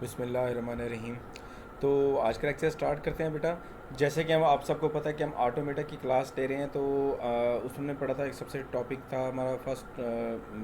बिस्मिल्लाहिर्रहमानिर्रहीम। तो आज का लेक्चर स्टार्ट करते हैं बेटा। जैसे कि हम आप सबको पता है कि हम ऑटोमेटा की क्लास ले रहे हैं, तो उसमें पढ़ा था, एक सबसे टॉपिक था हमारा फर्स्ट,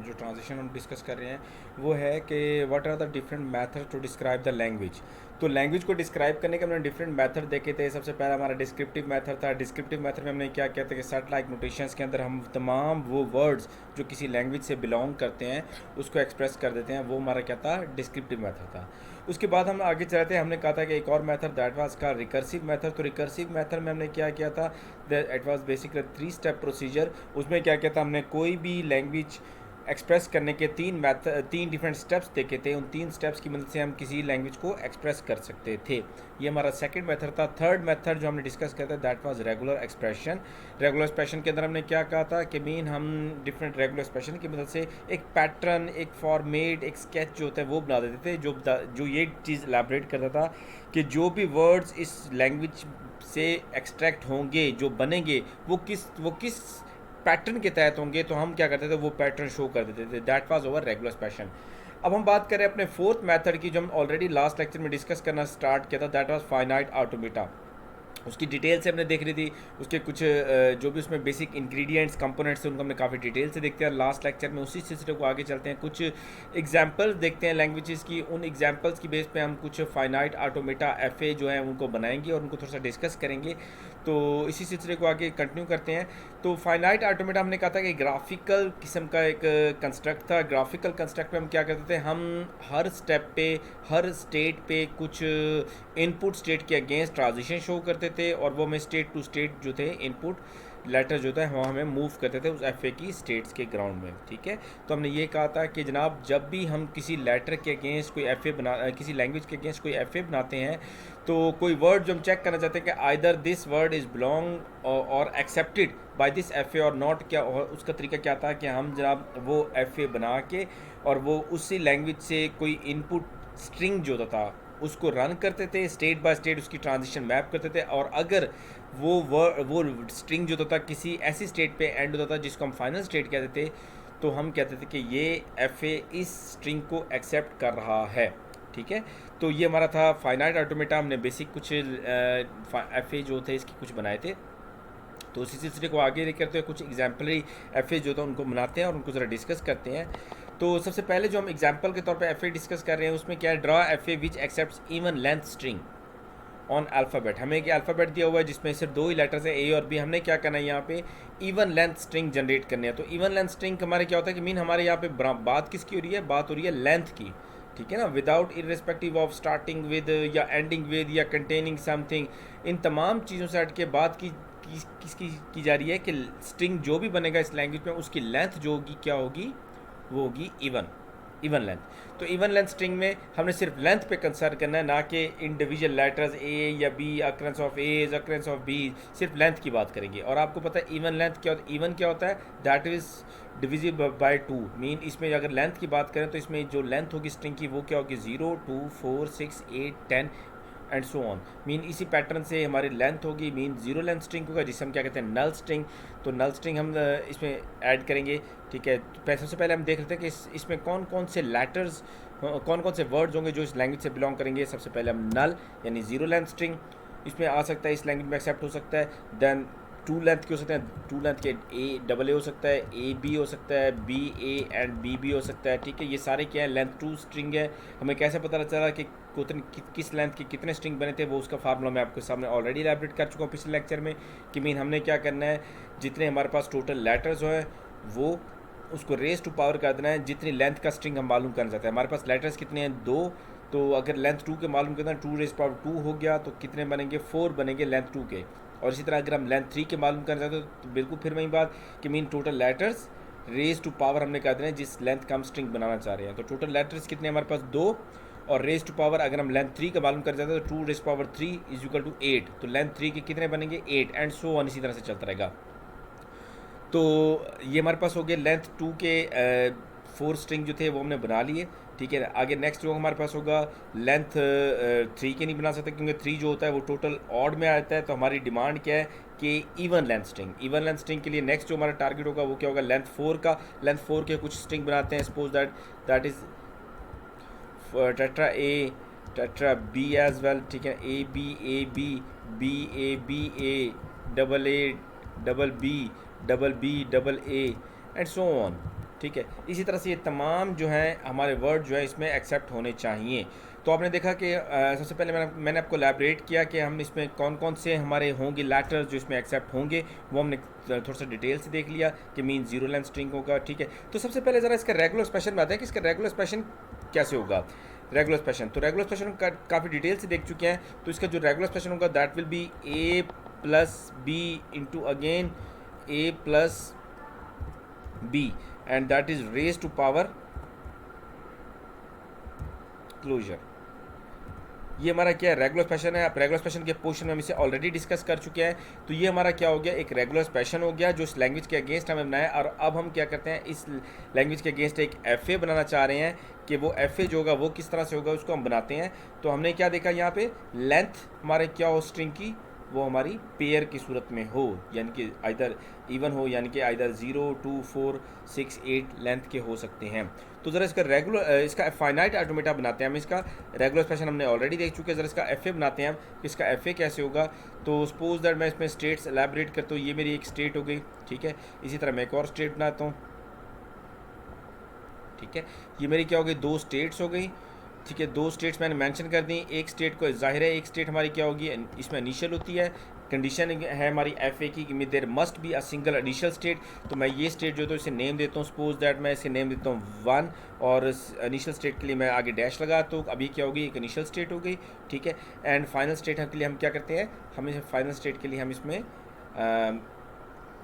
जो ट्रांजिशन हम डिस्कस कर रहे हैं वो है कि what are the different method to describe the language. तो लैंग्वेज को डिस्क्राइब करने के हमने डिफरेंट मेथड देखे थे। सबसे पहला हमारा डिस्क्रिप्टिव मेथड था। डिस्क्रिप्टिव मेथड में हमने क्या किया था कि सेट लाइक नोटेशंस के अंदर हम तमाम वो वर्ड्स जो किसी लैंग्वेज से बिलोंग करते हैं उसको एक्सप्रेस कर देते हैं। वो हमारा क्या था, डिस्क्रिप्टिव मेथड था। उसके बाद हम आगे चले थे, हमने कहा था कि एक और मेथड दैट वाज का रिकर्सिव मेथड। तो रिकर्सिव मेथड में हमने क्या किया था, it was basically 3 step procedure. उसमें क्या किया था, हमने कोई भी लैंग्वेज एक्सप्रेस करने के तीन डिफरेंट स्टेप्स देखे थे। उन 3 स्टेप्स की मदद से हम किसी लैंग्वेज को एक्सप्रेस कर सकते थे। ये हमारा सेकंड मेथड था। थर्ड मेथड जो हमने डिस्कस किया था that was regular expression. Regular expression के अंदर हमने क्या कहा था कि हम डिफरेंट रेगुलर एक्सप्रेशन की मदद से एक पैटर्न, एक फॉर्मेट, एक स्केच जो होता है वो बना देते थे, जो ये चीज़ एलैबोरेट करता था कि जो भी वर्ड्स इस लैंग्वेज से एक्सट्रैक्ट होंगे, जो बनेंगे, वो किस पैटर्न के तहत होंगे। तो हम क्या करते थे, वो पैटर्न शो कर देते थे। That was over regular expression. अब हम बात करें अपने फोर्थ मेथड की, जो हम ऑलरेडी लास्ट लेक्चर में डिस्कस करना स्टार्ट किया था। That was finite automata. उसकी डिटेल से हमने देख रही थी। उसके कुछ जो भी उसमें बेसिक इंग्रेडिएंट्स, कंपोनेंट्स थे, उनको हमने काफ़ी डिटेल से देखते हैं। लास्ट लेक्चर में उसी सिलसिले को आगे चलते हैं, कुछ एग्जांपल्स देखते हैं लैंग्वेजेस की। उन एग्जांपल्स की बेस पे हम कुछ फाइनाइट ऑटोमेटा एफ जो है उनको बनाएंगे और उनको थोड़ा सा डिस्कस करेंगे। तो इसी सिलसिले को आगे कंटिन्यू करते हैं। तो फाइनाइट ऑटोमेटा हमने कहा था कि ग्राफिकल किस्म का एक कंस्ट्रक्ट था। ग्राफिकल कंस्ट्रक्ट में हम क्या करते थे, हम हर स्टेप पे, हर स्टेट पे कुछ इनपुट स्टेट के अगेंस्ट ट्रांजिशन शो करते थे, और वो हमें स्टेट टू स्टेट जो थे इनपुट लेटर जो था वो हमें मूव करते थे उस एफ की स्टेट्स के ग्राउंड में। ठीक है, तो हमने ये कहा था कि जनाब जब भी हम किसी लेटर के अगेंस्ट कोई एफ किसी लैंग्वेज के अगेंस्ट कोई एफ बनाते हैं, तो कोई वर्ड जो हम चेक करना चाहते हैं कि either this word is belong और एक्सेप्टेड बाय दिस एफ और नॉट, क्या, और उसका तरीका क्या था कि हम जनाब वो एफ बना के और वो उसी लैंग्वेज से कोई इनपुट स्ट्रिंग जो था उसको रन करते थे, स्टेट बाय स्टेट उसकी ट्रांजिशन मैप करते थे। और अगर वो स्ट्रिंग जो था किसी ऐसी स्टेट पे एंड होता था जिसको हम फाइनल स्टेट कहते थे, तो हम कहते थे कि ये एफ इस स्ट्रिंग को एक्सेप्ट कर रहा है। ठीक है, तो ये हमारा था फाइनाइट ऑटोमेटा। हमने बेसिक कुछ एफ जो थे इसके कुछ बनाए थे। तो उसी सिलसिले को आगे लेकर करते हुए कुछ एग्जाम्पलरी एफ जो था उनको बनाते हैं और उनको ज़रा डिस्कस करते हैं। तो सबसे पहले जो हम एग्जाम्पल के तौर पे एफ डिस्कस कर रहे हैं उसमें क्या है, draw F which accepts even length string on alphabet. हमें एक अल्फ़ाबेट दिया हुआ है जिसमें सिर्फ 2 ही लेटर्स हैं, ए और बी। हमने क्या करना है, यहाँ पे इवन लेंथ स्ट्रिंग जनरेट करनी है। तो इवन लेंथ स्ट्रिंग हमारे क्या होता है कि हमारे यहाँ पे बात किसकी हो रही है, बात हो रही है लेंथ की। ठीक है ना, without irrespective of starting with या एंडिंग विद या कंटेनिंग समथिंग, इन तमाम चीज़ों से हट के बात किसकी की जा रही है कि स्ट्रिंग जो भी बनेगा इस लैंग्वेज में उसकी लेंथ जो होगी क्या होगी, वो होगी इवन लेंथ। तो इवन लेंथ स्ट्रिंग में हमने सिर्फ लेंथ पे कंसर्न करना है, ना कि इंडिविजुअल लेटर्स ए या B, occurrence of A, occurrence of B, सिर्फ लेंथ की बात करेंगे। और आपको पता है इवन लेंथ क्या होता है, इवन क्या होता है, दैट इज़ डिविजिबल बाय 2। इसमें अगर लेंथ की बात करें तो इसमें जो लेंथ होगी स्ट्रिंग की वो क्या होगी, 0, 2, 4, 6, 8, 10 एंड सो ऑन। इसी पैटर्न से हमारी लेंथ होगी, जीरो लेंथ स्ट्रिंग होगा जिसे हम क्या कहते हैं, नल स्ट्रिंग। तो नल स्ट्रिंग हम इसमें ऐड करेंगे। ठीक है, तो सबसे पहले हम देख लेते हैं कि इसमें कौन कौन से लेटर्स, कौन कौन से वर्ड्स होंगे जो इस लैंग्वेज से बिलोंग करेंगे। सबसे पहले हम नल यानी जीरो लेंथ स्ट्रिंग, इसमें आ सकता है, इस लैंग्वेज में एक्सेप्ट हो सकता है। देन टू लेंथ के हो सकते हैं, टू लेंथ के ए डबल ए हो सकता है, ए बी हो सकता है, B A and B B हो सकता है। ठीक है, ये सारे क्या है, लेंथ 2 स्ट्रिंग है। हमें कैसे पता चला कि किस लेंथ के कितने स्ट्रिंग बने थे, वो उसका फार्मूला मैं आपके सामने ऑलरेडी एलैबोरेट कर चुका हूँ पिछले लेक्चर में कि हमने क्या करना है, जितने हमारे पास टोटल लेटर्स हैं वो उसको रेस टू पावर कर देना है जितनी लेंथ का स्ट्रिंग हम मालूम करना चाहते हैं। हमारे पास लेटर्स कितने हैं, 2। तो अगर लेंथ 2 के मालूम करना है, 2 रेस पावर 2 हो गया, तो कितने बनेंगे, 4 बनेंगे लेंथ 2 के। और इसी तरह अगर हम लेंथ 3 के मालूम करना चाहते हैं तो बिल्कुल फिर वही बात कि total letters raise to power हमने कर देना है जिस लेंथ का हम स्ट्रिंग बनाना चाह रहे हैं। तो टोटल लेटर्स कितने हमारे पास, 2। और रेस टू पावर अगर हम लेंथ 3 का मालूम कर जाते हैं तो 2 raise power 3 is equal to 8। तो लेंथ 3 के कितने बनेंगे, 8 एंड सो ऑन, इसी तरह से चलता रहेगा। तो ये हमारे पास हो गए लेंथ 2 के 4 स्ट्रिंग जो थे वो हमने बना लिए। ठीक है, आगे नेक्स्ट जो हमारे पास होगा लेंथ 3 के नहीं बना सकते क्योंकि 3 जो होता है वो टोटल ऑड में आता है। तो हमारी डिमांड क्या है कि इवन लेंथ स्ट्रिंग के लिए नेक्स्ट जो हमारा टारगेट होगा वो क्या होगा, लेंथ 4 का। लेंथ 4 के कुछ स्ट्रिंग बनाते हैं, suppose that is tetra A tetra B as well, ठीक है, A B, B A B, A double B double A and so on, ठीक है। इसी तरह से ये तमाम जो हैं हमारे वर्ड जो है इसमें एक्सेप्ट होने चाहिए। तो आपने देखा कि सबसे पहले मैंने आपको एलैबोरेट किया कि हम इसमें कौन कौन से हमारे होंगे लेटर्स जो इसमें एक्सेप्ट होंगे, वो हमने थोड़ा सा डिटेल से देख लिया कि मीन जीरो लेंथ स्ट्रिंग होगा, ठीक है। तो सबसे पहले ज़रा इसका रेगुलर एक्सप्रेशन में आते हैं कि इसका रेगुलर एक्सप्रेशन कैसे होगा। रेगुलर एक्सप्रेशन, तो रेगुलर एक्सप्रेशन काफ़ी डिटेल से देख चुके हैं। तो इसका जो रेगुलर एक्सप्रेशन होगा that will be A plus B into again A plus B and that is raise to power closure. ये हमारा क्या है, रेगुलर एक्सप्रेशन है। आप रेगुलर एक्सप्रेशन के पोर्शन में हम इसे ऑलरेडी डिस्कस कर चुके हैं। तो ये हमारा क्या हो गया, एक रेगुलर एक्सप्रेशन हो गया जो इस लैंग्वेज के अगेंस्ट हमें बनाया। और अब हम क्या करते हैं, इस लैंग्वेज के अगेंस्ट एक एफ ए बनाना चाह रहे हैं कि वो एफ ए जो होगा वो किस तरह से होगा, उसको हम बनाते हैं। तो हमने क्या देखा यहाँ पे, लेंथ हमारे क्या हो स्ट्रिंग की, वो हमारी पेयर की सूरत में हो, यानी कि आइदर इवन हो, यानी कि आइदर 0, 2, 4, 6, 8 लेंथ के हो सकते हैं। तो ज़रा इसका इसका फाइनाइट ऑटोमेटा बनाते हैं हम। इसका रेगुलर एक्सप्रेशन हमने ऑलरेडी देख चुके हैं। ज़रा इसका एफ ए बनाते हैं हम, इसका एफ ए कैसे होगा। तो सपोज दैट मैं इसमें स्टेट्स एलैबोरेट करता हूँ। ये मेरी एक स्टेट हो गई, ठीक है। इसी तरह मैं एक और स्टेट बनाता हूँ, ठीक है। ये मेरी क्या हो गई, दो स्टेट्स हो गई, ठीक है। दो स्टेट्स मैंने मेंशन कर दी। एक स्टेट को जाहिर है, एक स्टेट हमारी क्या होगी, इसमें इनिशियल होती है। कंडीशन है हमारी एफ ए की कि there must be a single initial state. तो मैं ये स्टेट जो तो इसे नेम देता हूँ, सपोज दैट मैं इसे नेम देता हूँ 1 और इनिशियल स्टेट के लिए मैं आगे डैश लगाता हूँ। अभी क्या होगी, एक इनिशियल स्टेट हो गई, ठीक है। एंड फाइनल स्टेट के लिए हम क्या करते हैं, हम इसे फाइनल स्टेट के लिए हम इसमें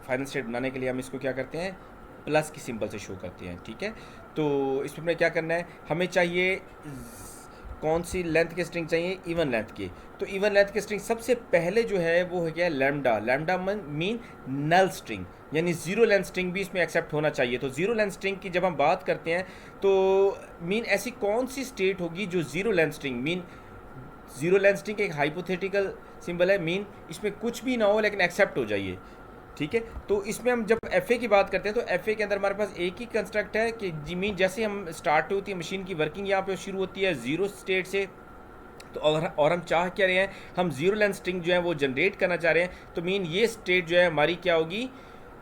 फाइनल स्टेट बनाने के लिए हम इसको क्या करते हैं, प्लस की सिंबल से शो करते हैं, ठीक है। तो इसमें हमें क्या करना है, हमें चाहिए कौन सी लेंथ के स्ट्रिंग चाहिए, इवन लेंथ की। तो इवन लेंथ के स्ट्रिंग सबसे पहले जो है वो है क्या, लैम्डा। लैम्डा मीन नल स्ट्रिंग, यानी जीरो लेंथ स्ट्रिंग भी इसमें एक्सेप्ट होना चाहिए। तो जीरो लेंथ स्ट्रिंग की जब हम बात करते हैं तो मीन ऐसी कौन सी स्टेट होगी जो zero length string, mean zero length string एक हाइपोथेटिकल सिंबल है, मीन इसमें कुछ भी ना हो लेकिन एक्सेप्ट हो जाइए, ठीक है। तो इसमें हम जब एफ ए की बात करते हैं तो एफ ए के अंदर हमारे पास एक ही कंस्ट्रक्ट है कि मीन जैसे हम स्टार्ट होती है मशीन की वर्किंग यहाँ पे शुरू होती है जीरो स्टेट से। तो और हम चाह क्या रहे हैं, हम जीरो लेंथ स्ट्रिंग जो है वो जनरेट करना चाह रहे हैं। तो मीन ये स्टेट जो है हमारी क्या होगी,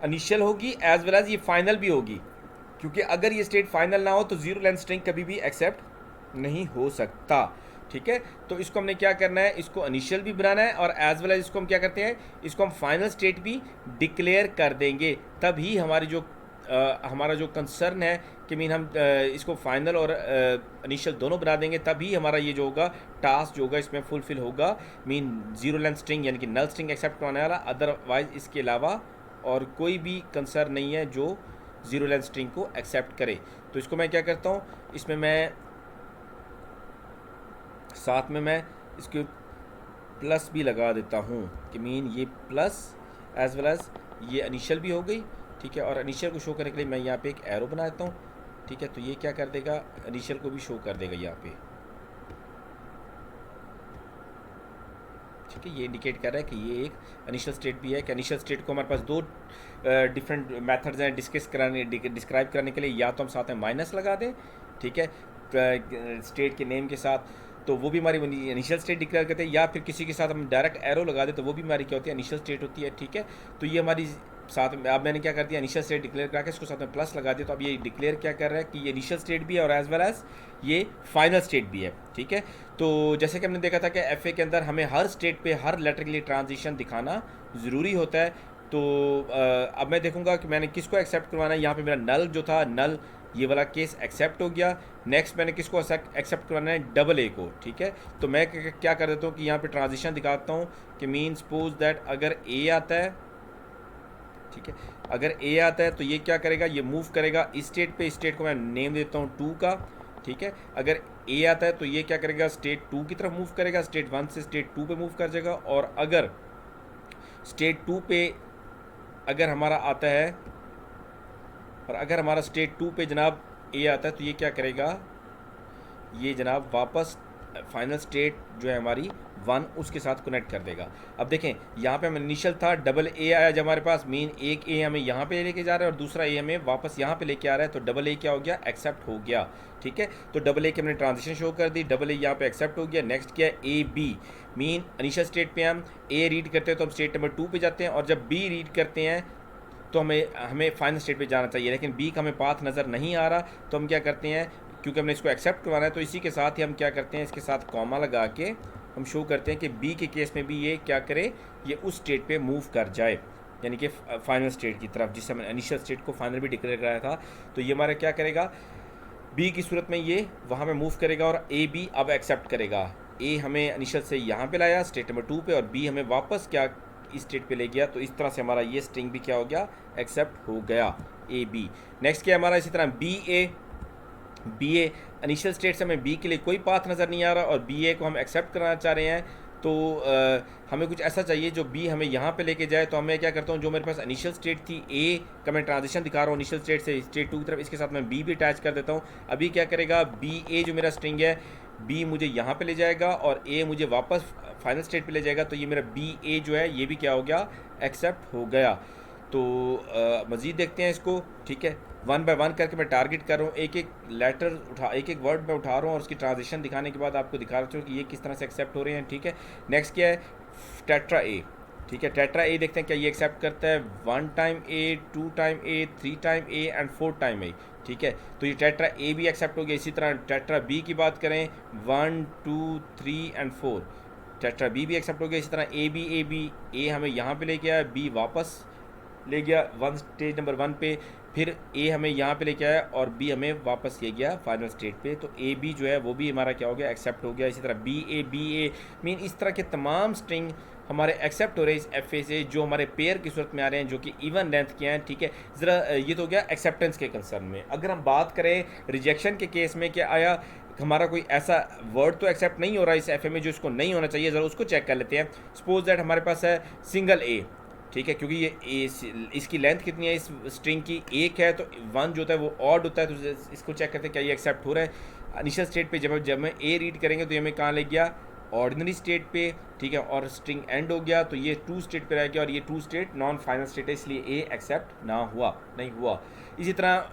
इनिशियल होगी एज वेल एज ये फाइनल भी होगी, क्योंकि अगर ये स्टेट फाइनल ना हो तो जीरो लेंथ स्ट्रिंग कभी भी एक्सेप्ट नहीं हो सकता, ठीक है। तो इसको हमने क्या करना है, इसको इनिशियल भी बनाना है और एज वेल एज इसको हम क्या करते हैं, इसको हम फाइनल स्टेट भी डिक्लेयर कर देंगे। तभी हमारी जो हमारा जो कंसर्न है कि मीन हम इसको फाइनल और इनिशियल दोनों बना देंगे, तभी हमारा ये जो होगा टास्क जो होगा इसमें फुलफिल होगा। मीन जीरो लेंथ स्ट्रिंग यानी कि नल स्ट्रिंग एक्सेप्ट करने वाला, अदरवाइज इसके अलावा और कोई भी कंसर्न नहीं है जो जीरो लेंथ स्ट्रिंग को एक्सेप्ट करे। तो इसको मैं क्या करता हूँ, इसमें मैं साथ में मैं इसके प्लस भी लगा देता हूँ कि मीन ये प्लस एज वेल एज ये इनिशियल भी हो गई, ठीक है। और इनिशियल को शो करने के लिए मैं यहाँ पे एक एरो बना देता हूँ, ठीक है। तो ये क्या कर देगा, इनिशियल को भी शो कर देगा यहाँ पे, ठीक है। ये इंडिकेट कर रहा है कि ये एक इनिशियल स्टेट भी है। कि इनिशियल स्टेट को हमारे पास दो डिफरेंट मेथड्स हैं डिस्क्राइब करने के लिए, या तो हम साथ में माइनस लगा दें, ठीक है, स्टेट के नेम के साथ, तो वो भी हमारी इनिशियल स्टेट डिक्लेयर करते हैं, या फिर किसी के साथ हम डायरेक्ट एरो लगा दें तो वो भी हमारी क्या होती है, इनिशियल स्टेट होती है, ठीक है। तो ये हमारी साथ में, अब मैंने क्या कर दिया, इनिशियल स्टेट डिक्लेयर करके इसको साथ में प्लस लगा दिया। तो अब ये डिक्लेयर क्या कर रहा है कि ये इनिशियल स्टेट भी है और एज वेल एज ये फाइनल स्टेट भी है, ठीक है। तो जैसे कि हमने देखा था कि एफ ए के अंदर हमें हर स्टेट पे हर लेटर के लिए ट्रांजिशन दिखाना ज़रूरी होता है। तो अब मैं देखूंगा कि मैंने किसको एक्सेप्ट करवाना है। यहाँ पे मेरा नल जो था, नल ये वाला केस एक्सेप्ट हो गया। नेक्स्ट मैंने किसको एक्सेप्ट करवाना है, डबल ए को, ठीक है। तो मैं क्या कर देता हूँ कि यहाँ पे ट्रांजिशन दिखाता हूँ कि मीन सपोज दैट अगर ए आता है, ठीक है, अगर ए आता है तो ये क्या करेगा, ये मूव करेगा इस स्टेट पे। स्टेट को मैं नेम देता हूँ 2 का, ठीक है। अगर ए आता है तो ये क्या करेगा, स्टेट 2 की तरफ मूव करेगा, स्टेट 1 से स्टेट 2 पे मूव कर जाएगा। और अगर स्टेट 2 पे अगर हमारा आता है, और अगर हमारा स्टेट 2 पे जनाब ए आता है तो ये क्या करेगा, ये जनाब वापस फाइनल स्टेट जो है हमारी 1 उसके साथ कनेक्ट कर देगा। अब देखें यहाँ पे हम इनिशियल था डबल ए आया जब हमारे पास, मीन एक ए हमें यहाँ पे लेके जा रहा है और दूसरा ए हमें वापस यहाँ पे लेके आ रहा है, तो डबल ए क्या हो गया, एक्सेप्ट हो गया। ठीक है, तो डबल ए की हमने ट्रांजिशन शो कर दी, डबल ए यहाँ पे एक्सेप्ट हो गया। नेक्स्ट क्या है, ए बी, मीन इनिशियल स्टेट पे हम ए रीड करते हैं तो हम स्टेट नंबर 2 पे जाते हैं, और जब बी रीड करते हैं तो हमें फाइनल स्टेट पे जाना चाहिए, लेकिन बी का हमें पाथ नज़र नहीं आ रहा, तो हम क्या करते हैं, क्योंकि हमने इसको एक्सेप्ट करवाना है तो इसी के साथ ही हम क्या करते हैं, इसके साथ कॉमा लगा के हम शो करते हैं कि बी के केस में भी ये क्या करे, ये उस स्टेट पे मूव कर जाए, यानी कि फाइनल स्टेट की तरफ, जिससे हमने इनिशियल स्टेट को फाइनल भी डिक्लेयर कराया था। तो ये हमारा क्या करेगा, बी की सूरत में ये वहाँ पे मूव करेगा और ए बी अब एक्सेप्ट करेगा। ए हमें इनिशियल से यहाँ पे लाया स्टेट नंबर 2 पे, और बी हमें वापस क्या इस स्टेट पे ले गया, तो इस तरह से हमारा ये स्ट्रिंग भी क्या हो गया, एक्सेप्ट हो गया, ए बी। नेक्स्ट क्या हमारा, इसी तरह बी ए इनिशियल स्टेट से हमें बी के लिए कोई पाथ नज़र नहीं आ रहा, और बी ए को हम एक्सेप्ट कराना चाह रहे हैं, तो हमें कुछ ऐसा चाहिए जो बी हमें यहाँ पे लेके जाए। तो मैं क्या करता हूँ, जो मेरे पास इनिशियल स्टेट थी ए का मैं ट्रांजिशन दिखा रहा हूँ इनिशियल स्टेट से स्टेट 2 की तरफ, इसके साथ मैं बी भी अटैच कर देता हूँ। अभी क्या करेगा, बी ए जो मेरा स्ट्रिंग है, बी मुझे यहाँ पे ले जाएगा और ए मुझे वापस फाइनल स्टेट पे ले जाएगा, तो ये मेरा बी ए जो है ये भी क्या हो गया, एक्सेप्ट हो गया। तो मज़ीद देखते हैं इसको। ठीक है, 1 बाय 1 करके मैं टारगेट कर रहा हूँ, एक एक लेटर एक एक वर्ड मैं उठा रहा हूँ और उसकी ट्रांजिशन दिखाने के बाद आपको दिखा रहा हूँ कि ये किस तरह से एक्सेप्ट हो रहे हैं। ठीक है, नेक्स्ट क्या है, टेट्रा ए। ठीक है, टेट्रा ए देखते हैं क्या ये एक्सेप्ट करता है, 1 time a, 2 time a, 3 time A and 4 time a. ठीक है, तो ये टेट्रा ए भी एक्सेप्ट हो गया। इसी तरह टेट्रा बी की बात करें, 1 2 3 एंड 4, टेट्रा बी भी एक्सेप्ट हो गया। इसी तरह ए बी ए हमें यहाँ पे लेके आया, बी वापस ले गया स्टेज नंबर 1 पे, फिर ए हमें यहाँ पे लेके आया और बी हमें वापस ले गया फाइनल स्टेट पे, तो ए बी जो है वो भी हमारा क्या हो गया, एक्सेप्ट हो गया। इसी तरह बी ए मीन इस तरह के तमाम स्ट्रिंग हमारे एक्सेप्ट हो रहे हैं इस एफ ए से, जो हमारे पेयर की सूरत में आ रहे हैं, जो कि इवन लेंथ के हैं। ठीक है, ज़रा ये तो हो गया एक्सेप्टेंस के कंसर्न में। अगर हम बात करें रिजेक्शन के केस में, क्या आया हमारा कोई ऐसा वर्ड तो एक्सेप्ट नहीं हो रहा इस एफ ए में जो इसको नहीं होना चाहिए, ज़रा उसको चेक कर लेते हैं। सपोज दैट हमारे पास है सिंगल ए, ठीक है, क्योंकि ये इसकी लेंथ कितनी है इस स्ट्रिंग की, 1 है, तो 1 जो होता है वो ऑड होता है, तो इसको चेक करते हैं क्या ये एक्सेप्ट हो रहा है। इनिशियल स्टेट पे जब मैं ए रीड करेंगे तो ये हमें कहाँ ले गया, ऑर्डिनरी स्टेट पे। ठीक है, और स्ट्रिंग एंड हो गया, तो ये 2 स्टेट पे रह गया, और ये 2 स्टेट नॉन फाइनल स्टेट है, इसलिए ए एक्सेप्ट नहीं हुआ। इसी तरह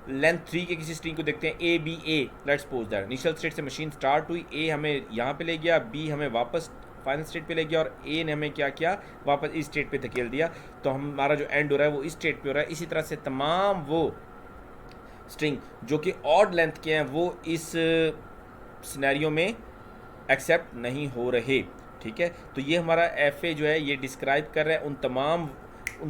लेंथ 3 के किसी स्ट्रिंग को देखते हैं, A B A, let's suppose that initial state से मशीन स्टार्ट हुई, ए हमें यहाँ पे ले गया, बी हमें वापस फाइनल स्टेट पे ले गया, और ए ने हमें क्या किया, वापस इस स्टेट पे धकेल दिया, तो हमारा जो एंड हो रहा है वो इस स्टेट पे हो रहा है। इसी तरह से तमाम वो स्ट्रिंग जो कि ऑड लेंथ के हैं वो इस सिनेरियो में एक्सेप्ट नहीं हो रहे। ठीक है, तो ये हमारा एफ ए जो है ये डिस्क्राइब कर रहा है उन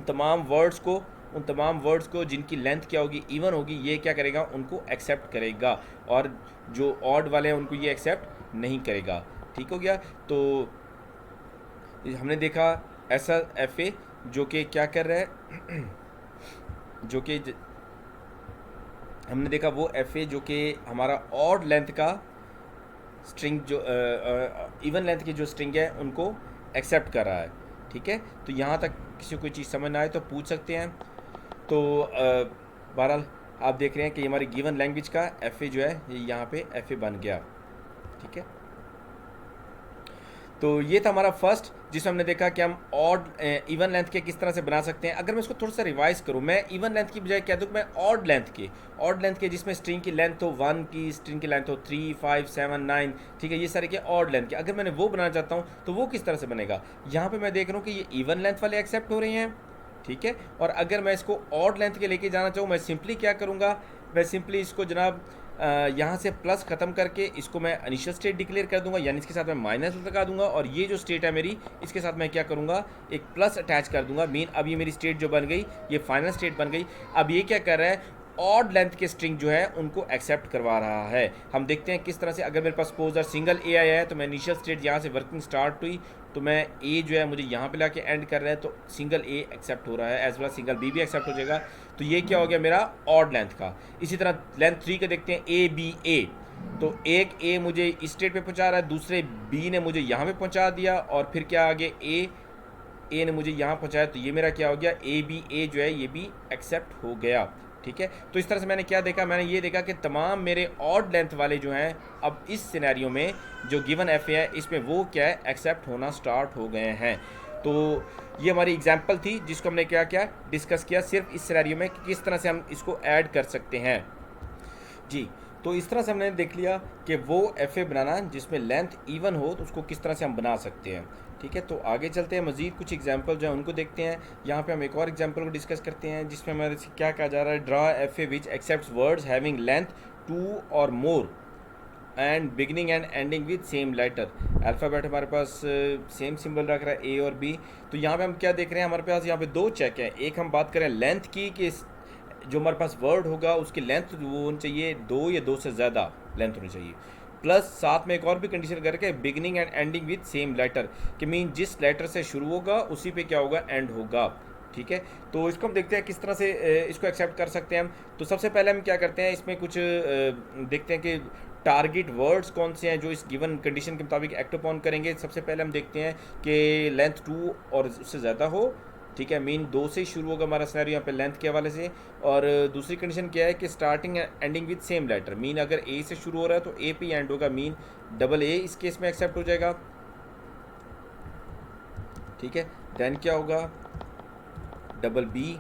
तमाम वर्ड्स को जिनकी लेंथ क्या होगी, इवन होगी, ये क्या करेगा, उनको एक्सेप्ट करेगा, और जो ऑड वाले हैं उनको ये एक्सेप्ट नहीं करेगा। ठीक हो गया, तो हमने देखा ऐसा एफ ए जो कि क्या कर रहा है जो कि हमने देखा वो एफ ए जो कि हमारा ऑड लेंथ का स्ट्रिंग जो इवन लेंथ की जो स्ट्रिंग है उनको एक्सेप्ट कर रहा है। ठीक है, तो यहाँ तक किसी को कोई चीज़ समझ ना आए तो पूछ सकते हैं। तो बहरहाल आप देख रहे हैं कि हमारी गिवन लैंग्वेज का एफ ए जो है ये यहाँ पे एफ ए बन गया। ठीक है, तो ये था हमारा फर्स्ट, जिसमें हमने देखा कि हम ऑड इवन लेंथ के किस तरह से बना सकते हैं। अगर मैं इसको थोड़ा सा रिवाइज करूँ, मैं इवन लेंथ की बजाय कह दूँ मैं ऑड लेंथ के जिसमें स्ट्रिंग की लेंथ हो 1 की, स्ट्रिंग की लेंथ हो 3, 5, 7, 9, ठीक है, ये सारे के ऑड लेंथ के, अगर मैंने वो बनाना चाहता हूँ तो वो किस तरह से बनेगा। यहाँ पर मैं देख रहा हूँ कि ये इवन लेंथ वाले एक्सेप्ट हो रहे हैं। ठीक है, और अगर मैं इसको ऑड लेंथ के लेके जाना चाहूँ, मैं सिंपली क्या करूँगा, मैं सिंपली इसको जनाब यहाँ से प्लस ख़त्म करके इसको मैं इनिशियल स्टेट डिक्लेयर कर दूंगा, यानी इसके साथ मैं माइनस लगा दूंगा, और ये जो स्टेट है मेरी इसके साथ मैं क्या करूँगा, एक प्लस अटैच कर दूंगा। मीन अब ये मेरी स्टेट जो बन गई ये फाइनल स्टेट बन गई। अब ये क्या कर रहा है, ऑड लेंथ के स्ट्रिंग जो है उनको एक्सेप्ट करवा रहा है। हम देखते हैं किस तरह से। अगर मेरे पास सपोज सिंगल ए आया है तो मैं इनिशियल स्टेट यहाँ से वर्किंग स्टार्ट हुई, तो मैं ए जो है मुझे यहाँ पे लाके एंड कर रहा है, तो सिंगल ए एक्सेप्ट हो रहा है, एज वेल सिंगल बी भी एक्सेप्ट हो जाएगा। तो ये क्या हो गया मेरा ऑड लेंथ का। इसी तरह लेंथ 3 का देखते हैं, ए बी ए, तो एक ए मुझे इस स्टेट पे पहुँचा रहा है, दूसरे बी ने मुझे यहाँ पे पहुँचा दिया, और फिर क्या आगे ए ने मुझे यहाँ पहुँचाया, तो ये मेरा क्या हो गया, ए बी ए जो है ये भी एक्सेप्ट हो गया। ठीक है। तो इस तरह से मैंने क्या देखा, मैंने ये देखा कि तमाम मेरे ऑड लेंथ वाले जो हैं अब इस सिनेरियो में जो गिवन एफ ए है इसमें वो क्या है एक्सेप्ट होना स्टार्ट हो गए हैं। तो ये हमारी एग्जांपल थी जिसको हमने क्या क्या डिस्कस किया सिर्फ इस सिनेरियो में कि किस तरह से हम इसको ऐड कर सकते हैं जी। तो इस तरह से हमने देख लिया कि वो एफ ए बनाना जिसमें लेंथ इवन हो तो उसको किस तरह से हम बना सकते हैं। ठीक है, तो आगे चलते हैं, मज़ीद कुछ एग्जांपल जो है उनको देखते हैं। यहाँ पे हम एक और एग्जांपल को डिस्कस करते हैं जिसमें हमारे से क्या कहा जा रहा है, draw F A which accept words having length 2 और more and beginning and ending with same letter. Alphabet हमारे पास सेम सिंबल रख रहा है ए और बी। तो यहाँ पे हम क्या देख रहे हैं, हमारे पास यहाँ पे दो चेक हैं। एक हम बात करें लेंथ की कि जो हमारे पास वर्ड होगा उसकी लेंथ वो होनी चाहिए 2 या 2 से ज़्यादा लेंथ होनी चाहिए, प्लस साथ में एक और भी कंडीशन करके beginning and ending with same letter कि मीन जिस लेटर से शुरू होगा उसी पे क्या होगा एंड होगा। ठीक है, तो इसको हम देखते हैं किस तरह से इसको एक्सेप्ट कर सकते हैं हम। तो सबसे पहले हम क्या करते हैं, इसमें कुछ देखते हैं कि टारगेट वर्ड्स कौन से हैं जो इस गिवन कंडीशन के मुताबिक एक्ट अपॉन करेंगे। सबसे पहले हम देखते हैं कि लेंथ 2 और उससे ज़्यादा हो। ठीक है, मीन 2 से शुरू होगा हमारा सिनेरियो यहाँ पे लेंथ के हवाले से। और दूसरी कंडीशन क्या है कि starting ending with same letter, mean अगर ए से शुरू हो रहा है तो ए पे एंड होगा, मीन डबल ए इस केस में एक्सेप्ट हो जाएगा। ठीक है, देन क्या होगा, डबल बी,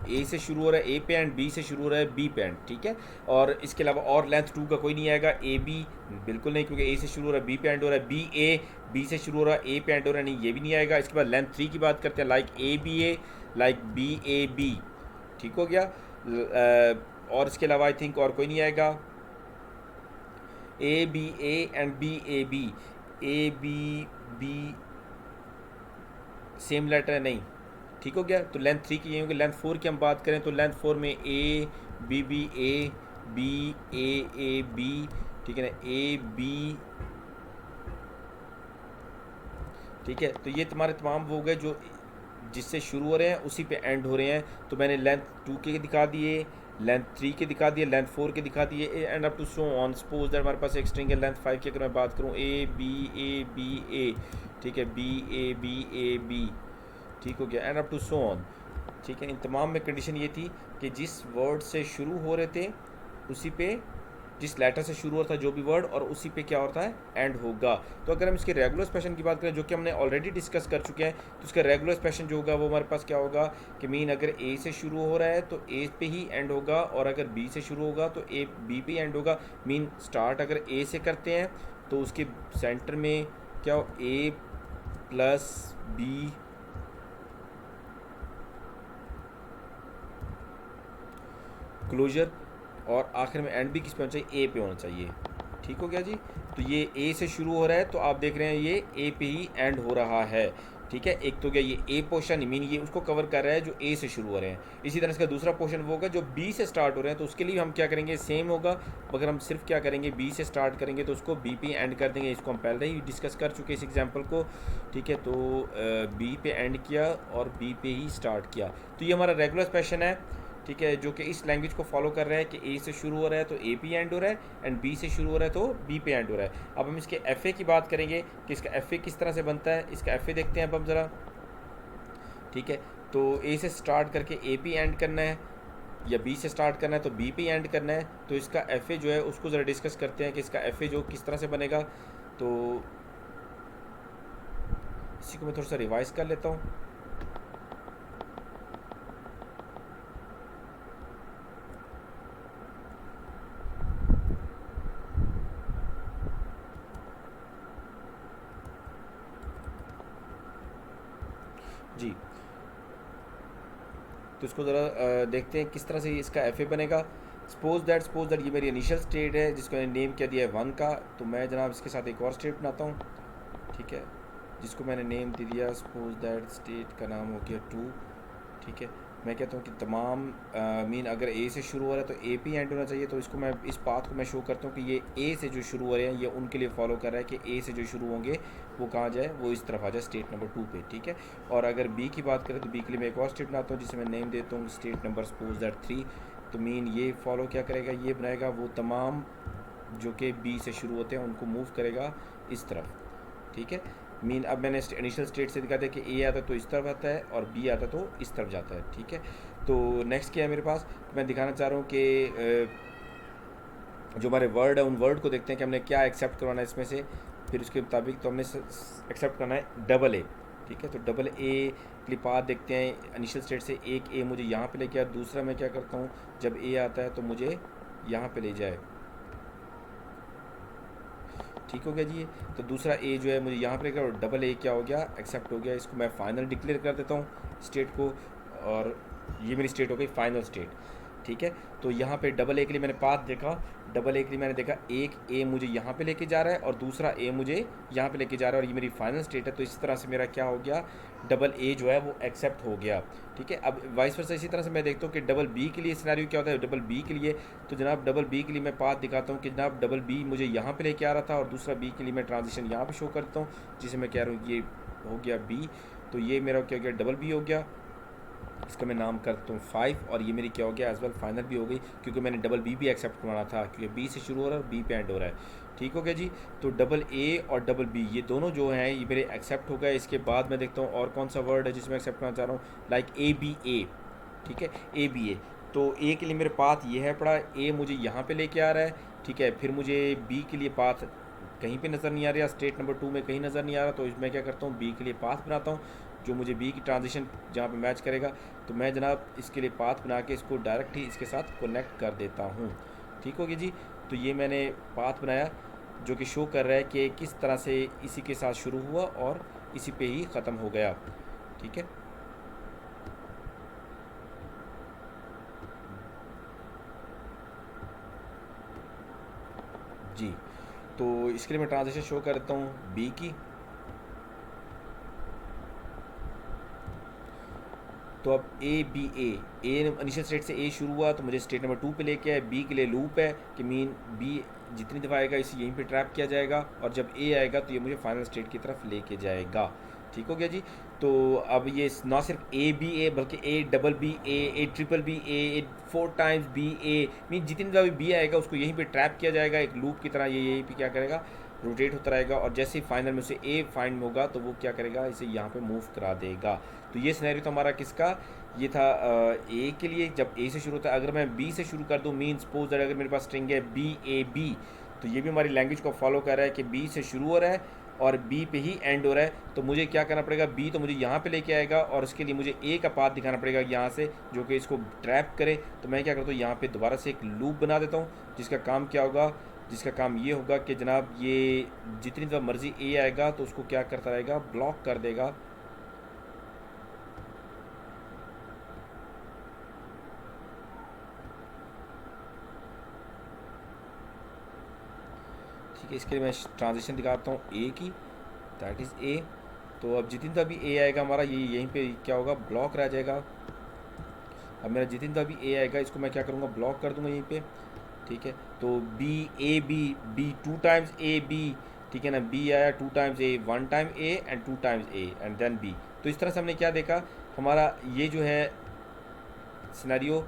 ए से शुरू हो रहा है ए पे एंड, बी से शुरू हो रहा है बी पे एंड। ठीक है, और इसके अलावा और लेंथ 2 का कोई नहीं आएगा। ए बी बिल्कुल नहीं, क्योंकि ए से शुरू हो रहा है बी पे एंड हो रहा है। बी ए, बी से शुरू हो रहा है ए पे एंड हो रहा है, नहीं ये भी नहीं आएगा। इसके बाद लेंथ 3 की बात करते हैं, like A B A, like B A B. ठीक हो गया, और इसके अलावा आई थिंक और कोई नहीं आएगा। A B A and B A B, A B B same letter है, नहीं। ठीक हो गया, तो लेंथ 3 की ये होगी। लेंथ 4 की हम बात करें तो लेंथ 4 में A B B A B A B, ठीक है ना, ए बी। ठीक है, तो ये तुम्हारे तमाम वो हो गए जो जिससे शुरू हो रहे हैं उसी पे एंड हो रहे हैं। तो मैंने लेंथ 2 के दिखा दिए, लेंथ 3 के दिखा दिए, लेंथ 4 के दिखा दिए, and up to so on. Suppose that हमारे पास एक स्ट्रिंग है लेंथ 5 की, अगर मैं बात करूँ ए बी ए, ठीक है, बी ए बी। ठीक हो गया, and up to so on. ठीक है, इन तमाम में कंडीशन ये थी कि जिस वर्ड से शुरू हो रहे थे उसी पे, जिस लेटर से शुरू होता है जो भी वर्ड, और उसी पे क्या होता है एंड होगा। तो अगर हम इसके रेगुलर एक्सप्रेशन की बात करें जो कि हमने ऑलरेडी डिस्कस कर चुके हैं, तो इसका रेगुलर एक्सप्रेशन जो होगा वो हमारे पास क्या होगा कि मीन अगर ए से शुरू हो रहा है तो ए पे ही एंड होगा, और अगर बी से शुरू होगा तो ए बी पे एंड होगा। मीन स्टार्ट अगर ए से करते हैं तो उसके सेंटर में क्या हो, ए प्लस बी क्लोजर, और आखिर में एंड भी किस पे होना चाहिए, ए पे होना चाहिए। ठीक हो गया जी, तो ये ए से शुरू हो रहा है तो आप देख रहे हैं ये ए पे ही एंड हो रहा है। ठीक है, एक तो गया ये ए पोर्शन, मीन ये उसको कवर कर रहा है जो ए से शुरू हो रहे हैं। इसी तरह इसका दूसरा पोर्शन वो होगा जो बी से स्टार्ट हो रहे हैं, तो उसके लिए हम क्या करेंगे, सेम होगा। अगर हम सिर्फ क्या करेंगे, बी से स्टार्ट करेंगे तो उसको बी पे एंड कर देंगे। इसको हम पहले ही डिस्कस कर चुके इस एग्जाम्पल को। ठीक है, तो बी पे एंड किया और बी पे ही स्टार्ट किया। तो ये हमारा रेगुलर एक्सप्रेशन है, ठीक है, जो कि इस लैंग्वेज को फॉलो कर रहा है कि ए से शुरू हो रहा है तो ए पे एंड हो रहा है, एंड बी से शुरू हो रहा है तो बी पे एंड हो रहा है। अब हम इसके एफ ए की बात करेंगे कि इसका एफ ए किस तरह से बनता है। इसका एफ ए देखते हैं अब हम ज़रा। ठीक है, तो ए से स्टार्ट करके ए पे एंड करना है, या बी से स्टार्ट करना है तो बी पे एंड करना है। तो इसका एफ ए जो है उसको ज़रा डिस्कस करते हैं कि इसका एफ ए जो किस तरह से बनेगा। तो इसी को मैं थोड़ा सा रिवाइज कर लेता हूँ। जी, तो इसको ज़रा देखते हैं किस तरह से इसका एफ ए बनेगा। सपोज दैट ये मेरी इनिशियल स्टेट है जिसको मैंने नेम क्या दिया है 1 का। तो मैं जनाब इसके साथ एक और स्टेट बनाता हूँ, ठीक है, जिसको मैंने नेम दे दिया, सपोज दैट स्टेट का नाम हो गया 2। ठीक है, मैं कहता हूँ कि तमाम मीन अगर ए से शुरू हो रहा है तो ए पे एंड होना चाहिए। तो इसको मैं इस पाथ को मैं शो करता हूँ कि ये ए से जो शुरू हो रहे हैं ये उनके लिए फॉलो कर रहा है कि ए से जो शुरू होंगे वो कहाँ जाए, वो इस तरफ आ जाए स्टेट नंबर 2 पे। ठीक है, और अगर बी की बात करें तो बी के लिए मैं एक और स्टेट बनाता हूँ जिसे मैं नेम देता हूँ स्टेट नंबर सपोज दैट 3। तो मीन ये फॉलो क्या करेगा, ये बनाएगा वो तमाम जो कि बी से शुरू होते हैं उनको मूव करेगा इस तरफ। ठीक है, मीन अब मैंने इनिशियल स्टेट से दिखा दिया कि ए आता तो इस तरफ आता है और बी आता तो इस तरफ जाता है। ठीक है, तो नेक्स्ट क्या है मेरे पास, मैं दिखाना चाह रहा हूँ कि जो हमारे वर्ड है उन वर्ड को देखते हैं कि हमने क्या एक्सेप्ट करवाना है इसमें से। फिर उसके मुताबिक तो हमने एक्सेप्ट करना है डबल ए। ठीक है, तो डबल ए के लिए पाथ देखते हैं। इनिशियल स्टेट से एक ए मुझे यहाँ पे लेके आया, दूसरा मैं क्या करता हूँ जब ए आता है तो मुझे यहाँ पे ले जाए। ठीक हो गया जी ये। तो दूसरा ए जो है मुझे यहाँ पे लेकर, और डबल ए क्या हो गया, एक्सेप्ट हो गया। इसको मैं फाइनल डिक्लेयर कर देता हूँ स्टेट को, और ये मेरी स्टेट हो गई फाइनल स्टेट। ठीक है, तो यहाँ पे डबल ए के लिए मैंने पाथ देखा, डबल ए के लिए मैंने देखा एक ए मुझे यहाँ पे लेके जा रहा है और दूसरा ए मुझे यहाँ पे लेके जा रहा है, और ये मेरी फाइनल स्टेट है। तो इस तरह से मेरा क्या हो गया, डबल ए जो है वो एक्सेप्ट हो गया। ठीक है, अब वाइस वर्सा इसी तरह से मैं देखता हूँ कि डबल बी के लिए सिनेरियो क्या होता है। डबल बी के लिए तो जनाब डबल बी के लिए मैं पाथ दिखाता हूँ कि जनाब डबल बी मुझे यहाँ पे लेके आ रहा था, और दूसरा बी के लिए मैं ट्रांजिशन यहाँ पे शो करता हूँ, जिसे मैं कह रहा हूँ ये हो गया बी। तो ये मेरा क्या हो गया, डबल बी हो गया। इसका मैं नाम करता हूँ 5, और ये मेरी क्या हो गया एज वेल फाइनल भी हो गई, क्योंकि मैंने डबल बी भी एक्सेप्ट करवाना था, क्योंकि बी से शुरू हो रहा है और बी पे एंड हो रहा है। ठीक हो गया जी। तो डबल ए और डबल बी ये दोनों जो हैं ये मेरे एक्सेप्ट हो गए। इसके बाद मैं देखता हूँ और कौन सा वर्ड है जिसमें एक्सेप्ट करना चाह रहा हूँ, लाइक ए बी ए। ठीक है, ए बी ए। तो ए के लिए मेरे पाथ ये है पड़ा, ए मुझे यहाँ पे लेके आ रहा है। ठीक है, फिर मुझे बी के लिए पाथ कहीं पे नज़र नहीं आ रहा, स्टेट नंबर 2 में कहीं नज़र नहीं आ रहा, तो मैं क्या करता हूँ बी के लिए पाथ बनाता हूँ जो मुझे बी की ट्रांजिशन जहाँ पे मैच करेगा। तो मैं जनाब इसके लिए पाथ बना के इसको डायरेक्ट ही इसके साथ कनेक्ट कर देता हूँ। ठीक होगी जी। तो ये मैंने पाथ बनाया जो कि शो कर रहा है कि किस तरह से इसी के साथ शुरू हुआ और इसी पे ही ख़त्म हो गया। ठीक है जी। तो इसके लिए मैं ट्रांजिशन शो करता हूँ बी की। तो अब A B A initial state से ए शुरू हुआ तो मुझे स्टेट नंबर 2 पे लेके आए। बी के लिए लूप है कि मीन बी जितनी दफ़ा आएगा इसे यहीं पे ट्रैप किया जाएगा, और जब ए आएगा तो ये मुझे फाइनल स्टेट की तरफ लेके जाएगा। ठीक हो गया जी। तो अब ये ना सिर्फ ए बी ए बल्कि A double B A triple B A 4 times B A, mean जितनी दफ़ा भी बी आएगा उसको यहीं पे ट्रैप किया जाएगा एक लूप की तरह। ये यहीं पे क्या करेगा, रोटेट होता रहेगा, और जैसे ही फाइनल में से ए फाइंड होगा तो वो क्या करेगा, इसे यहाँ पे मूव करा देगा। तो ये सिनेरियो तो हमारा किसका, ये था ए के लिए जब ए से शुरू होता है। अगर मैं बी से शुरू कर दूँ, मीन सपोज दैट अगर मेरे पास स्ट्रिंग है बी ए बी, तो ये भी हमारी लैंग्वेज को फॉलो कर रहा है कि बी से शुरू हो रहा है और बी पे ही एंड हो रहा है। तो मुझे क्या करना पड़ेगा, बी तो मुझे यहाँ पे लेके आएगा और इसके लिए मुझे ए का पाथ दिखाना पड़ेगा यहाँ से, जो कि इसको ट्रैप करे। तो मैं क्या करता हूँ, यहाँ पे दोबारा से एक लूप बना देता हूँ जिसका काम क्या होगा, जिसका काम ये होगा कि जनाब ये जितनी दफ़ा मर्ज़ी ए आएगा तो उसको क्या करता रहेगा, ब्लॉक कर देगा। ठीक है, इसके लिए मैं ट्रांजिशन दिखाता हूँ ए की, दैट इज़ ए। तो अब जितनी दफ़ा भी ए आएगा हमारा ये यहीं पे क्या होगा, ब्लॉक रह जाएगा। अब मेरा जितनी दफ़ा भी ए आएगा इसको मैं क्या करूँगा, ब्लॉक कर दूँगा यहीं पे। ठीक है, तो B A B B 2 times A B, ठीक है ना, बी आया 2 times A, 1 time A and 2 times A and then B. तो इस तरह से हमने क्या देखा, हमारा ये जो है सिनेरियो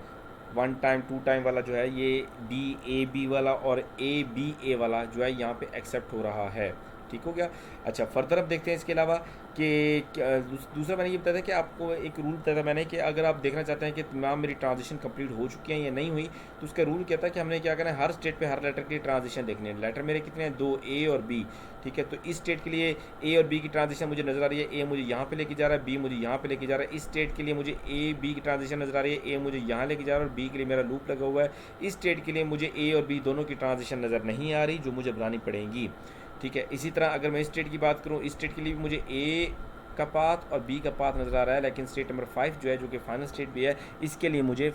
1 टाइम 2 टाइम वाला जो है ये बी ए बी वाला और ए बी ए वाला जो है यहाँ पे एक्सेप्ट हो रहा है। ठीक हो गया। अच्छा, फर्दर अब देखते हैं इसके अलावा कि दूसरा मैंने ये बताया था कि आपको एक रूल बताया था मैंने कि अगर आप देखना चाहते हैं कि तमाम मेरी ट्रांजिशन कंप्लीट हो चुकी हैं या नहीं हुई, तो उसका रूल क्या था कि हमने क्या करना है, हर स्टेट पे हर लेटर की ट्रांजिशन देखनी है। लेटर मेरे कितने हैं, 2, ए और बी। ठीक है, तो इस स्टेट के लिए ए और बी की ट्रांजिशन मुझे नज़र आ रही है, ए मुझे यहाँ पे लेके जा रहा है, बी मुझे यहाँ पे लेके जा रहा है। इस स्टेट के लिए मुझे ए बी की ट्रांजिशन नज़र आ रही है, ए मुझे यहाँ लेके जा रहा है और बी के लिए मेरा लूप लगा हुआ है। इस स्टेट के लिए मुझे ए और बी दोनों की ट्रांजिशन नज़र नहीं आ रही, जो मुझे बनानी पड़ेगी। ठीक है, इसी तरह अगर मैं इस स्टेट की बात करूँ, इस स्टेट के लिए मुझे ए का पाथ और बी का पाथ नज़र आ रहा है, लेकिन स्टेट नंबर 5 जो है, जो कि फाइनल स्टेट भी है, इसके लिए मुझे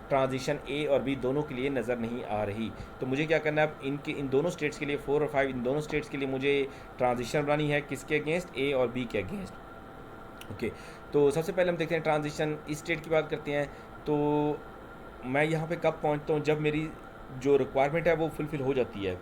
ट्रांजिशन ए और बी दोनों के लिए नज़र नहीं आ रही। तो मुझे क्या करना है, इन दोनों स्टेट्स के लिए 4 और 5 इन दोनों स्टेट्स के लिए मुझे ट्रांजिशन बनानी है, किसके अगेंस्ट, ए और बी के अगेंस्ट। ओके, तो सबसे पहले हम देखते हैं ट्रांजिशन इस स्टेट की बात करते हैं। तो मैं यहाँ पे कब पहुँचता हूँ, जब मेरी जो रिक्वायरमेंट है वो फुलफ़िल हो जाती है।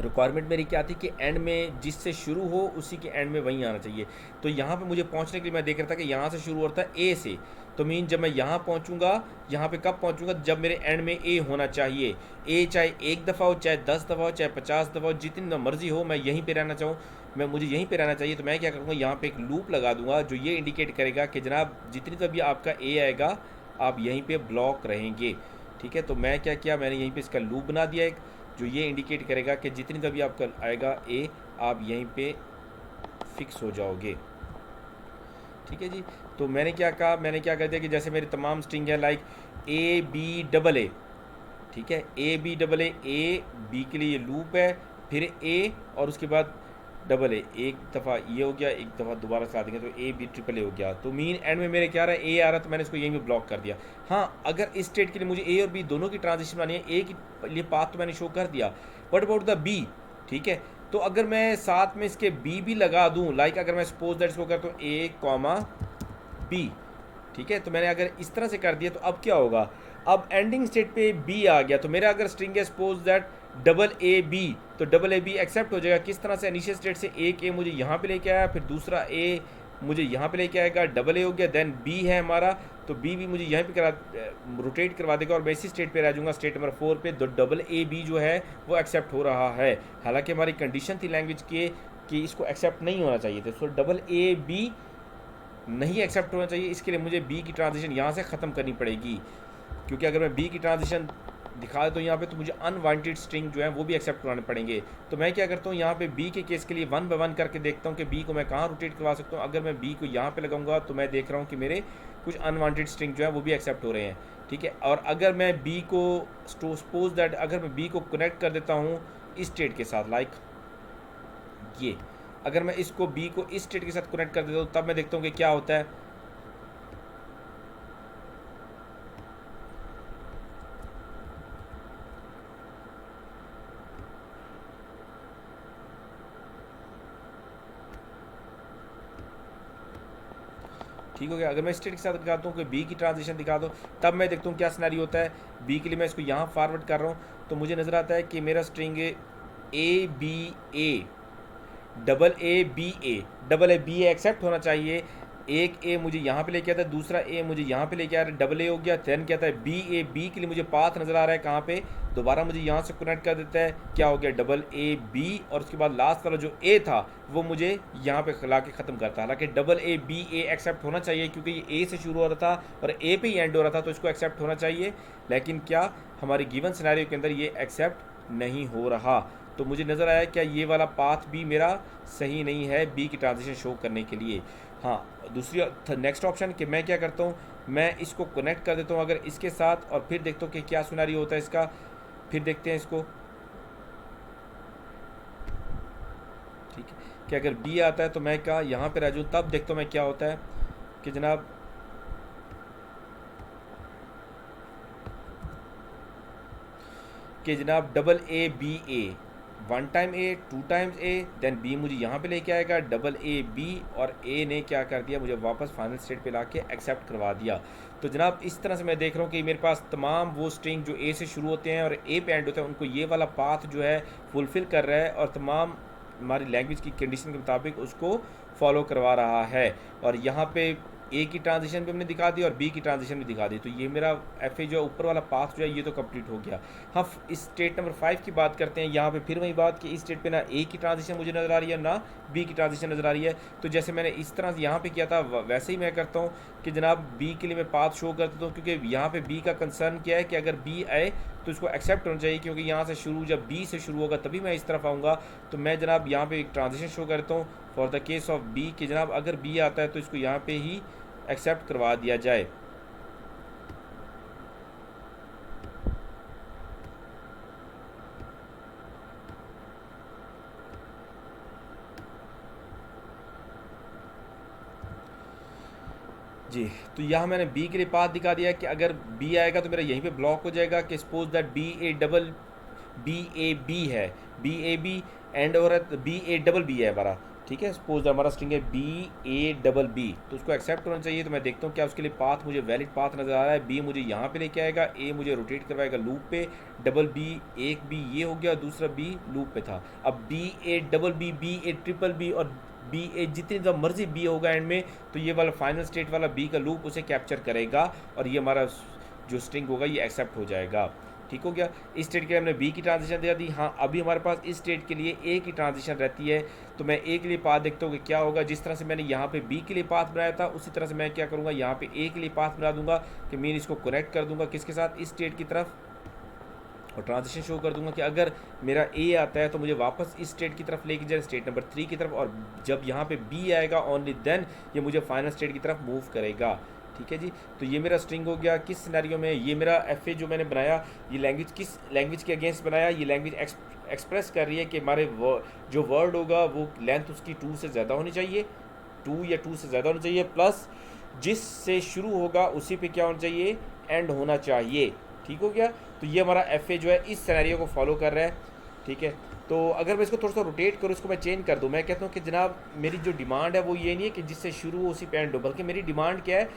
रिक्वायरमेंट मेरी क्या थी कि एंड में जिससे शुरू हो उसी के एंड में वहीं आना चाहिए। तो यहाँ पे मुझे पहुँचने के लिए मैं देख रहा था कि यहाँ से शुरू होता है ए से, तो मीन जब मैं यहाँ पहुँचूँगा, यहाँ पे कब पहुँचूँगा, जब मेरे एंड में ए होना चाहिए। ए चाहे एक दफ़ा हो, चाहे 10 दफ़ा हो, चाहे 50 दफ़ा हो, जितनी मर्जी हो, मैं यहीं पे रहना चाहूँ, मुझे यहीं पे रहना चाहिए। तो मैं क्या करूँगा, यहाँ पे एक लूप लगा दूँगा जो ये इंडिकेट करेगा कि जनाब जितनी दफ़ा भी आपका ए आएगा आप यहीं पे ब्लॉक रहेंगे। ठीक है, तो मैं क्या किया, मैंने यहीं पे इसका लूप बना दिया एक, जो ये इंडिकेट करेगा कि जितनी दफ़ी आपका आएगा ए, आप यहीं पे फिक्स हो जाओगे। ठीक है जी। तो मैंने क्या कहा, मैंने क्या कर दिया कि जैसे मेरी तमाम स्ट्रिंग है like A B double A, ठीक है, ए बी डबल ए बी के लिए ये लूप है, फिर ए और उसके बाद डबल ए, एक दफ़ा ये हो गया, एक दफ़ा दोबारा चला देंगे तो ए बी ट्रिपल ए हो गया। तो मीन एंड में मेरे क्या आ रहा है, ए आ रहा, तो मैंने इसको यहीं पे ब्लॉक कर दिया। हाँ, अगर इस स्टेट के लिए मुझे ए और बी दोनों की ट्रांजिशन बनानी है, ए के लिए पाथ तो मैंने शो कर दिया, व्हाट अबाउट द बी? ठीक है, तो अगर मैं साथ में इसके बी भी लगा दूँ, लाइक अगर मैं सपोज दैट इसको करता हूँ ए कॉमा बी, ठीक है, तो मैंने अगर इस तरह से कर दिया तो अब क्या होगा, अब एंडिंग स्टेट पे बी आ गया, तो मेरा अगर स्ट्रिंग है suppose that double A B, तो डबल ए बी एक्सेप्ट हो जाएगा। किस तरह से, इनिशियल स्टेट से एक ए मुझे यहाँ पे लेके आया, फिर दूसरा ए मुझे यहाँ पे लेके आएगा, डबल ए हो गया, देन बी है हमारा, तो बी भी मुझे यहाँ पे रोटेट करवा देगा और मैं इसी स्टेट पे रह जाऊँगा, स्टेट नंबर 4 पे। तो डबल ए बी जो है वो एक्सेप्ट हो रहा है, हालांकि हमारी कंडीशन थी लैंग्वेज के कि इसको एक्सेप्ट नहीं होना चाहिए था। सो डबल ए बी नहीं एक्सेप्ट होना चाहिए, इसके लिए मुझे बी की ट्रांजिशन यहाँ से ख़त्म करनी पड़ेगी, क्योंकि अगर मैं बी की ट्रांजिशन दिखा देता हूँ यहाँ पे तो मुझे अनवांटेड स्ट्रिंग जो है वो भी एक्सेप्ट कराने पड़ेंगे। तो मैं क्या करता हूँ, यहाँ पे बी के केस के लिए वन बाय वन करके देखता हूँ कि बी को मैं कहाँ रोटेट करवा सकता हूँ। अगर मैं बी को यहाँ पे लगाऊंगा तो मैं देख रहा हूँ कि मेरे कुछ अनवांटेड स्ट्रिंग जो है वो भी एक्सेप्ट हो रहे हैं। ठीक है, और अगर मैं बी को सपोज दैट अगर मैं बी को कनेक्ट कर देता हूँ इस स्टेट के साथ, लाइक ये, अगर मैं इसको बी को इस स्टेट के साथ कनेक्ट कर देता हूँ, तब मैं देखता हूँ कि क्या होता है। ठीक हो गया, अगर मैं स्टेट के साथ दिखाता हूँ कि बी की ट्रांजिशन दिखा दो, तब मैं देखता हूँ क्या सिनेरियो होता है। बी के लिए मैं इसको यहाँ फॉरवर्ड कर रहा हूँ तो मुझे नज़र आता है कि मेरा string A B A, double A B accept होना चाहिए। एक ए मुझे यहाँ पे लेके आता है, दूसरा ए मुझे यहाँ पे लेके आ रहा है, डबल ए हो गया। दैन क्या आता है, बी ए, बी के लिए मुझे पाथ नज़र आ रहा है कहाँ पे, दोबारा मुझे यहाँ से कनेक्ट कर देता है, क्या हो गया, डबल ए बी, और उसके बाद लास्ट वाला जो ए था वो मुझे यहाँ पे ला के ख़त्म करता है। हालांकि double A B A accept होना चाहिए क्योंकि ये ए से शुरू हो रहा था और ए पे ही एंड हो रहा था, तो इसको एक्सेप्ट होना चाहिए, लेकिन क्या हमारी गिवन सिनेरियो के अंदर ये एक्सेप्ट नहीं हो रहा। तो मुझे नज़र आया क्या ये वाला पाथ भी मेरा सही नहीं है बी की ट्रांजिशन शो करने के लिए। हाँ, दूसरी नेक्स्ट ऑप्शन कि मैं क्या करता हूँ, मैं इसको कनेक्ट कर देता हूँ अगर इसके साथ, और फिर देखता हूँ कि क्या सिनेरियो होता है इसका। फिर देखते हैं इसको, ठीक है, कि अगर बी आता है तो मैं क्या यहाँ पे रह जाऊँ, तब देखता हूँ मैं क्या होता है कि जनाब डबल ए बी ए, one time A, two times A, then B मुझे यहाँ पे लेके आएगा, डबल ए बी, और ए ने क्या कर दिया, मुझे वापस फाइनल स्टेट पे लाके एक्सेप्ट करवा दिया। तो जनाब इस तरह से मैं देख रहा हूँ कि मेरे पास तमाम वो स्ट्रिंग जो ए से शुरू होते हैं और ए पे एंड होते हैं, उनको ये वाला पाथ जो है फुलफ़िल कर रहा है और तमाम हमारी लैंग्वेज की कंडीशन के मुताबिक उसको फॉलो करवा रहा है। और यहाँ पे ए की ट्रांजिशन भी हमने दिखा दी और बी की ट्रांजिशन भी दिखा दी, तो ये मेरा एफ ए जो ऊपर वाला पाथ जो है ये तो कंप्लीट हो गया। हाँ, इस स्टेट नंबर 5 की बात करते हैं। यहाँ पे फिर वही बात कि इस स्टेट पे ना ए की ट्रांजिशन मुझे नज़र आ रही है ना बी की ट्रांजिशन नज़र आ रही है। तो जैसे मैंने इस तरह से यहाँ पे किया था वैसे ही मैं करता हूँ कि जनाब बी के लिए मैं पाथ शो कर देता हूँ, क्योंकि यहाँ पे बी का कंसर्न क्या है कि अगर बी आए तो इसको एक्सेप्ट होना चाहिए, क्योंकि यहाँ से शुरू जब बी से शुरू होगा तभी मैं इस तरफ आऊँगा। तो मैं जनाब यहाँ पे एक ट्रांजिशन शो करता हूँ for the case of B कि जनाब अगर बी आता है तो इसको यहाँ पे ही एक्सेप्ट करवा दिया जाए। जी, तो यहाँ मैंने बी के लिए पाथ दिखा दिया कि अगर बी आएगा तो मेरा यहीं पे ब्लॉक हो जाएगा कि suppose that B A B है, बी ए बी एंड और बी ए डबल बी है हमारा, ठीक है। सपोज हमारा स्ट्रिंग है बी ए डबल बी, तो उसको एक्सेप्ट होना चाहिए। तो मैं देखता हूँ क्या उसके लिए पाथ मुझे वैलिड पाथ नज़र आ रहा है। बी मुझे यहाँ पे लेके आएगा, ए मुझे रोटेट करवाएगा लूप पे, डबल बी, एक बी ये हो गया, दूसरा बी लूप पे था। अब B A double B, B A triple B और बी ए जितनी ज़्यादा मर्जी बी होगा एंड में, तो ये वाला फाइनल स्टेट वाला बी का लूप उसे कैप्चर करेगा और ये हमारा जो स्ट्रिंग होगा ये एक्सेप्ट हो जाएगा। ठीक हो गया। इस स्टेट के लिए हमने बी की ट्रांजिशन दे दी। हाँ, अभी हमारे पास इस स्टेट के लिए ए की ट्रांजिशन रहती है, तो मैं ए के लिए पाथ देखता हूँ कि क्या होगा। जिस तरह से मैंने यहाँ पे बी के लिए पाथ बनाया था, उसी तरह से मैं क्या करूँगा, यहाँ पे ए के लिए पाथ बना दूंगा कि मीन इसको कनेक्ट कर दूंगा किसके साथ, इस स्टेट की तरफ, और ट्रांजिशन शो कर दूंगा कि अगर मेरा ए आता है तो मुझे वापस इस स्टेट की तरफ लेके जाए, स्टेट नंबर 3 की तरफ, और जब यहाँ पे बी आएगा ओनली देन ये मुझे फाइनल स्टेट की तरफ मूव करेगा। ठीक है जी। तो ये मेरा स्ट्रिंग हो गया। किस सिनेरियो में ये मेरा एफ ए जो मैंने बनाया, ये लैंग्वेज किस लैंग्वेज के अगेंस्ट बनाया, ये लैंग्वेज एक्सप्रेस कर रही है कि हमारे जो वर्ड होगा वो लेंथ उसकी 2 से ज़्यादा होनी चाहिए, 2 या 2 से ज़्यादा होनी चाहिए, प्लस जिससे शुरू होगा उसी पे क्या होना चाहिए, एंड होना चाहिए। ठीक हो गया। तो ये हमारा एफ ए जो है इस सिनेरियो को फॉलो कर रहा है। ठीक है। तो अगर मैं इसको थोड़ा सा रोटेट करूँ, इसको मैं चेंज कर दूँ, मैं कहता हूँ कि जनाब मेरी जो डिमांड है वो ये नहीं है कि जिससे शुरू हो उसी पे एंड हो, बल्कि मेरी डिमांड क्या है,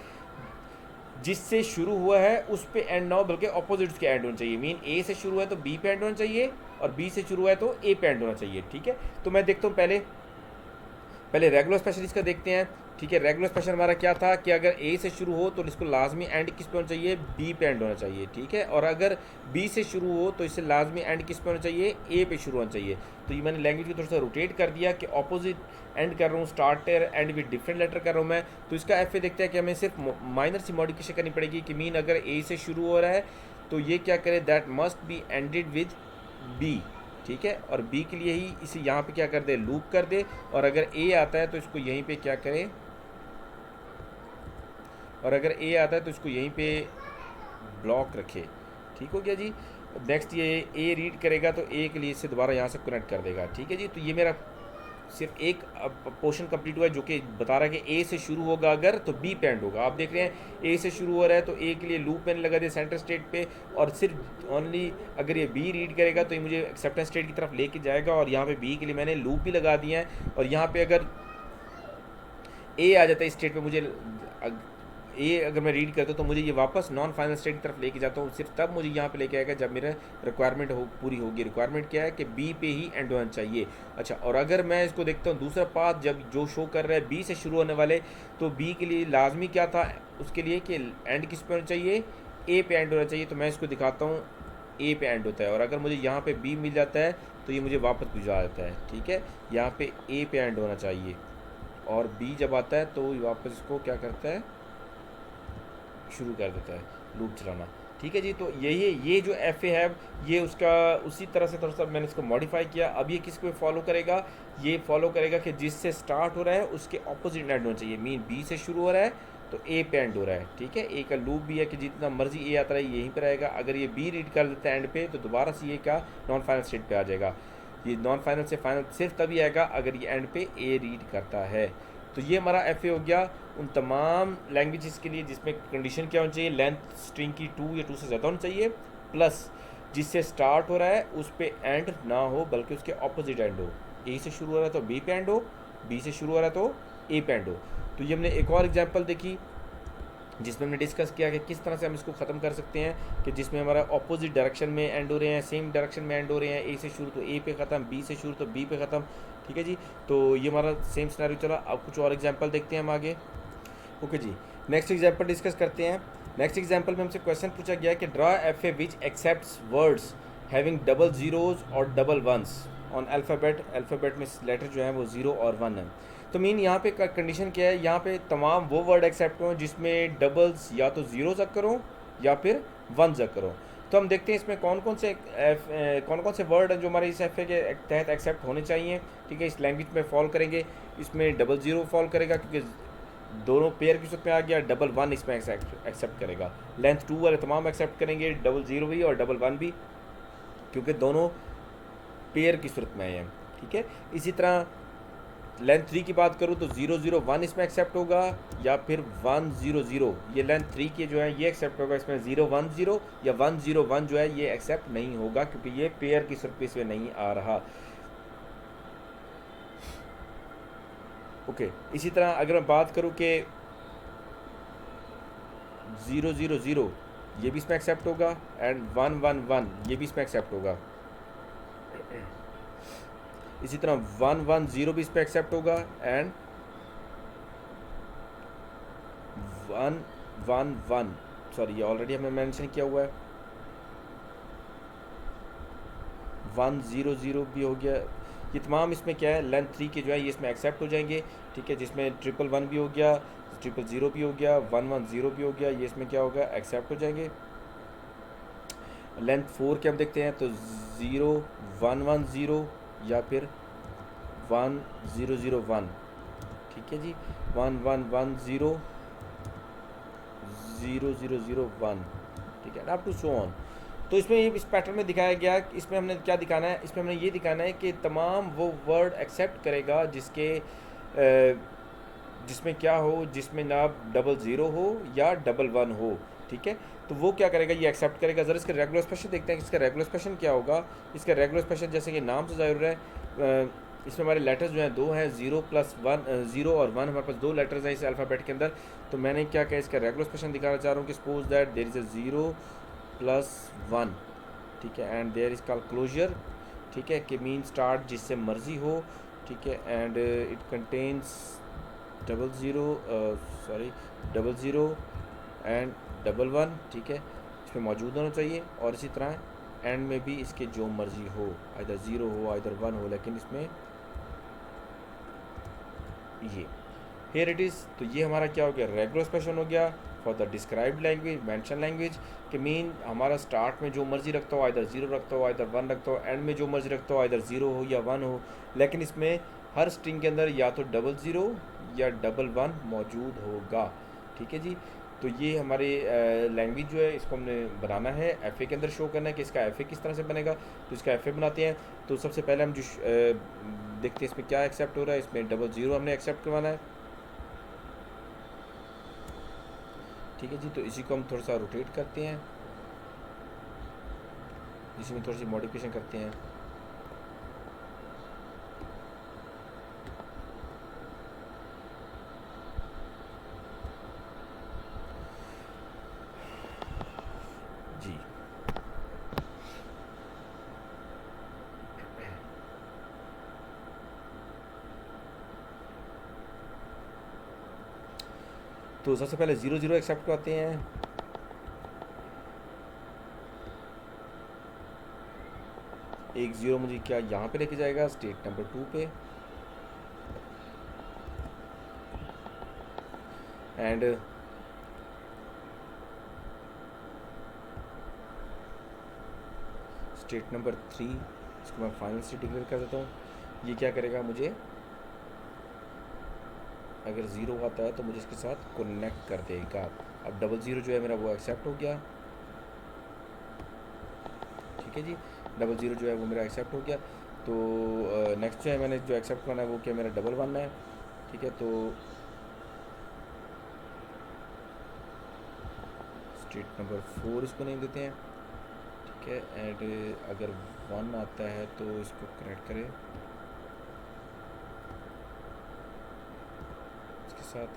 जिससे शुरू हुआ है उस पे एंड ना हो, बल्कि ऑपोजिट के एंड होना चाहिए। मीन ए से शुरू है तो बी पे एंड होना चाहिए, और बी से शुरू है तो ए पे एंड होना चाहिए। ठीक है। तो मैं देखता हूँ पहले रेगुलर स्पेशल इसका देखते हैं। ठीक है। रेगुलर स्पेशल हमारा क्या था कि अगर ए से शुरू हो तो इसको लाजमी एंड किस पे होना चाहिए, बी पे एंड होना चाहिए। ठीक है। और अगर बी से शुरू हो तो इससे लाजमी एंड किस पे होना चाहिए, ए पे शुरू होना चाहिए। तो ये मैंने लैंग्वेज को थोड़ा सा रोटेट कर दिया कि ऑपोजिट एंड कर रहा हूँ, starter end with different letter कर रहा हूँ मैं। तो इसका एफ ए देखते हैं कि हमें सिर्फ माइनर सी मॉडिफिकेशन करनी पड़ेगी कि मीन अगर ए से शुरू हो रहा है तो ये क्या करे, that must be ended with B. ठीक है। और बी के लिए ही इसे यहाँ पे क्या कर दे, लूप कर दे, और अगर ए आता है तो इसको यहीं पे क्या करे, और अगर ए आता है तो इसको यहीं पे ब्लॉक रखे। ठीक हो गया जी। नेक्स्ट ये ए रीड करेगा तो ए के लिए इसे दोबारा यहाँ से कनेक्ट कर देगा। ठीक है जी। तो ये मेरा सिर्फ एक पोर्शन कंप्लीट हुआ है जो कि बता रहा है कि ए से शुरू होगा अगर तो बी पे एंड होगा। आप देख रहे हैं ए से शुरू हो रहा है तो ए के लिए लूप मैंने लगा दिया सेंटर स्टेट पे, और सिर्फ ओनली अगर ये बी रीड करेगा तो ये मुझे एक्सेप्टेंस स्टेट की तरफ लेके जाएगा, और यहाँ पे बी के लिए मैंने लूप भी लगा दिया है। और यहाँ पे अगर ए आ जाता है इस स्टेट पे, मुझे ए अगर मैं रीड करता हूँ तो मुझे ये वापस नॉन फाइनल स्टेट की तरफ लेके जाता हूँ, सिर्फ तब मुझे यहाँ पे लेके आएगा जब मेरा रिक्वायरमेंट पूरी होगी। रिक्वायरमेंट क्या है कि बी पे ही एंड होना चाहिए। अच्छा, और अगर मैं इसको देखता हूँ दूसरा पाथ जब जो शो कर रहा है बी से शुरू होने वाले, तो बी के लिए लाजमी क्या था उसके लिए कि एंड किस पे होना चाहिए, ए पे एंड होना चाहिए। तो मैं इसको दिखाता हूँ ए पे एंड होता है, और अगर मुझे यहाँ पे बी मिल जाता है तो ये मुझे वापस भिजवा देता है। ठीक है। यहाँ पे ए पे एंड होना चाहिए, और बी जब आता है तो वापस इसको क्या करता है, शुरू कर देता है लूप चलाना। ठीक है जी। तो ये जो एफ ए है ये उसका उसी तरह से थोड़ा सा मैंने इसको मॉडिफाई किया। अब ये किसको फॉलो करेगा, ये फॉलो करेगा कि जिससे स्टार्ट हो रहा है उसके ऑपोजिट एंड होना चाहिए। मीन बी से शुरू हो रहा है तो ए पे एंड हो रहा है। ठीक है। ए का लूप भी है कि जितना मर्जी ए आता है यहीं पर आएगा। अगर ये बी रीड कर देता है एंड पे तो दोबारा से ये का नॉन फाइनल स्टेट पे आ जाएगा। ये नॉन फाइनल से फाइनल सिर्फ तभी आएगा अगर ये एंड पे ए रीड करता है। तो ये हमारा एफ ए हो गया उन तमाम लैंग्वेजेस के लिए जिसमें कंडीशन क्या होनी चाहिए, लेंथ स्ट्रिंग की 2 या 2 से ज़्यादा होनी चाहिए, प्लस जिससे स्टार्ट हो रहा है उस पर एंड ना हो बल्कि उसके ऑपोजिट एंड हो। ए से शुरू हो रहा है तो बी पे एंड हो, बी से शुरू हो रहा है तो ए पे एंड हो। तो ये हमने एक और एग्जांपल देखी जिसमें हमने डिस्कस किया कि किस तरह से हम इसको ख़त्म कर सकते हैं कि जिसमें हमारा ऑपोजिट डायरेक्शन में एंड हो रहे हैं, सेम डायरेक्शन में एंड हो रहे हैं। ए से शुरू तो ए पे ख़त्म, बी से शुरू तो बी पे ख़त्म। ठीक है जी। तो ये हमारा सेम सिनेरियो चला। अब कुछ और एग्जांपल देखते हैं हम आगे। ओके जी। नेक्स्ट एग्जांपल डिस्कस करते हैं। नेक्स्ट एग्जांपल में हमसे क्वेश्चन पूछा गया कि draw F A which accepts words having double zeros और double ones on alphabet. Alphabet में लेटर जो है वो 0 और 1 है। तो मीन यहाँ पे कंडीशन क्या है, यहाँ पे तमाम वो वर्ड एक्सेप्ट हों जिसमें डबल्स या तो ज़ीरोज़ अकर हो या फिर वंस अकर हो। तो हम देखते हैं इसमें कौन कौन से वर्ड हैं जो हमारे इस एफ ए के तहत एक्सेप्ट होने चाहिए। ठीक है। इस लैंग्वेज में फॉल करेंगे। इसमें डबल ज़ीरो फॉल करेगा क्योंकि दोनों पेयर की सूरत में आ गया। डबल 1 इसमें एक्सेप्ट करेगा। लेंथ 2 वाले तमाम एक्सेप्ट करेंगे, डबल 0 भी और डबल 1 भी, क्योंकि दोनों पेयर की सूरत में आए हैं। ठीक है। इसी तरह लेंथ 3 की बात करूँ तो 0 0 1 इसमें एक्सेप्ट होगा, या फिर 1 0 0 ये लेंथ 3 के जो है ये एक्सेप्ट होगा। इसमें 0 1 0 या 1 0 1 जो है ये एक्सेप्ट नहीं होगा क्योंकि ये पेयर की सूरत पे इसमें नहीं आ रहा। ओके। इसी तरह अगर मैं बात करूँ कि 0 0 0 ये भी इसमें एक्सेप्ट होगा, एंड 1 1 1 ये भी इसमें एक्सेप्ट होगा। इसी तरह 1 1 0 भी इस पर एक्सेप्ट होगा, एंड 1 1 1 सॉरी ये ऑलरेडी हमने मेंशन किया हुआ है। 100 भी हो गया। ये तमाम इसमें क्या है, लेंथ 3 के जो है ये इसमें एक्सेप्ट हो जाएंगे, ठीक है, जिसमें 111 भी हो गया, 000 भी हो गया, 110 भी हो गया, ये इसमें क्या होगा, एक्सेप्ट हो जाएंगे। लेंथ 4 के हम देखते हैं तो 0110 या फिर 1001, ठीक है जी, 1110 0001, ठीक है, अप टू सो ऑन। तो इसमें ये इस पैटर्न में दिखाया गया, इसमें हमने क्या दिखाना है, इसमें हमने ये दिखाना है कि तमाम वो वर्ड एक्सेप्ट करेगा जिसमें क्या हो, जिसमें ना 00 हो या 11 हो, ठीक है। तो वो क्या करेगा, ये एक्सेप्ट करेगा। ज़रा इसका रेगुलर एक्सप्रेशन देखते हैं कि इसका रेगुलर एक्सप्रेशन क्या होगा। इसका रेगुलर एक्सप्रेशन जैसे कि नाम से ज़ाहिर है, इसमें हमारे लेटर्स जो हैं दो हैं, 0+1, 0 और 1, हमारे पास दो लेटर्स हैं इस अल्फ़ाबेट के अंदर। तो मैंने क्या किया, इसका रेगुलर एक्सप्रेशन दिखाना चाह रहा हूँ कि suppose that there is a 0+1, ठीक है, and there is called closure, ठीक है, कि मीन स्टार्ट जिससे मर्जी हो, ठीक है, एंड इट कंटेन्स 00 एंड 11, ठीक है, इसमें मौजूद होना चाहिए। और इसी तरह एंड में भी इसके जो मर्जी हो, आइदर 0 हो आइदर 1 हो, लेकिन इसमें ये हेयर इट इज़। तो ये हमारा क्या हो गया, रेगुलर एक्सप्रेशन हो गया for the described language, mention language, कि मीन हमारा स्टार्ट में जो मर्जी रखता हो, आइदर 0 रखता हो आइदर 1 रखता हो, एंड में जो मर्जी रखता हो, आइदर 0 हो या 1 हो, लेकिन इसमें हर स्ट्रिंग के अंदर या तो 00 या 11 मौजूद होगा, ठीक है जी। तो ये हमारे लैंग्वेज जो है इसको हमने बनाना है, एफ ए के अंदर शो करना है कि इसका एफ ए किस तरह से बनेगा। तो इसका एफ ए बनाते हैं। तो सबसे पहले हम जो देखते हैं इसमें क्या एक्सेप्ट हो रहा है, इसमें 00 हमने एक्सेप्ट करवाना है, ठीक है जी। तो इसी को हम थोड़ा सा रोटेट करते हैं, इसी में थोड़ी सी मॉडिफिकेशन करते हैं। जी, तो सबसे पहले 00 एक्सेप्ट करते हैं, एक 0 मुझे क्या यहाँ पे लेके जाएगा, स्टेट नंबर 2 पे, एंड स्टेट नंबर 3, इसको मैं फाइनल स्टेट डिक्लेयर कर देता हूँ। ये क्या करेगा, मुझे अगर 0 आता है तो मुझे इसके साथ कनेक्ट कर देगा। अब 00 जो है मेरा वो एक्सेप्ट हो गया, ठीक है जी, 00 जो है वो मेरा एक्सेप्ट हो गया। तो नेक्स्ट जो है मैंने जो एक्सेप्ट करना है वो क्या मेरा 11 है, ठीक है। तो स्टेट नंबर 4 इसको नेम देते हैं, ठीक है, एंड अगर 1 आता है तो इसको कनेक्ट करें इसके साथ,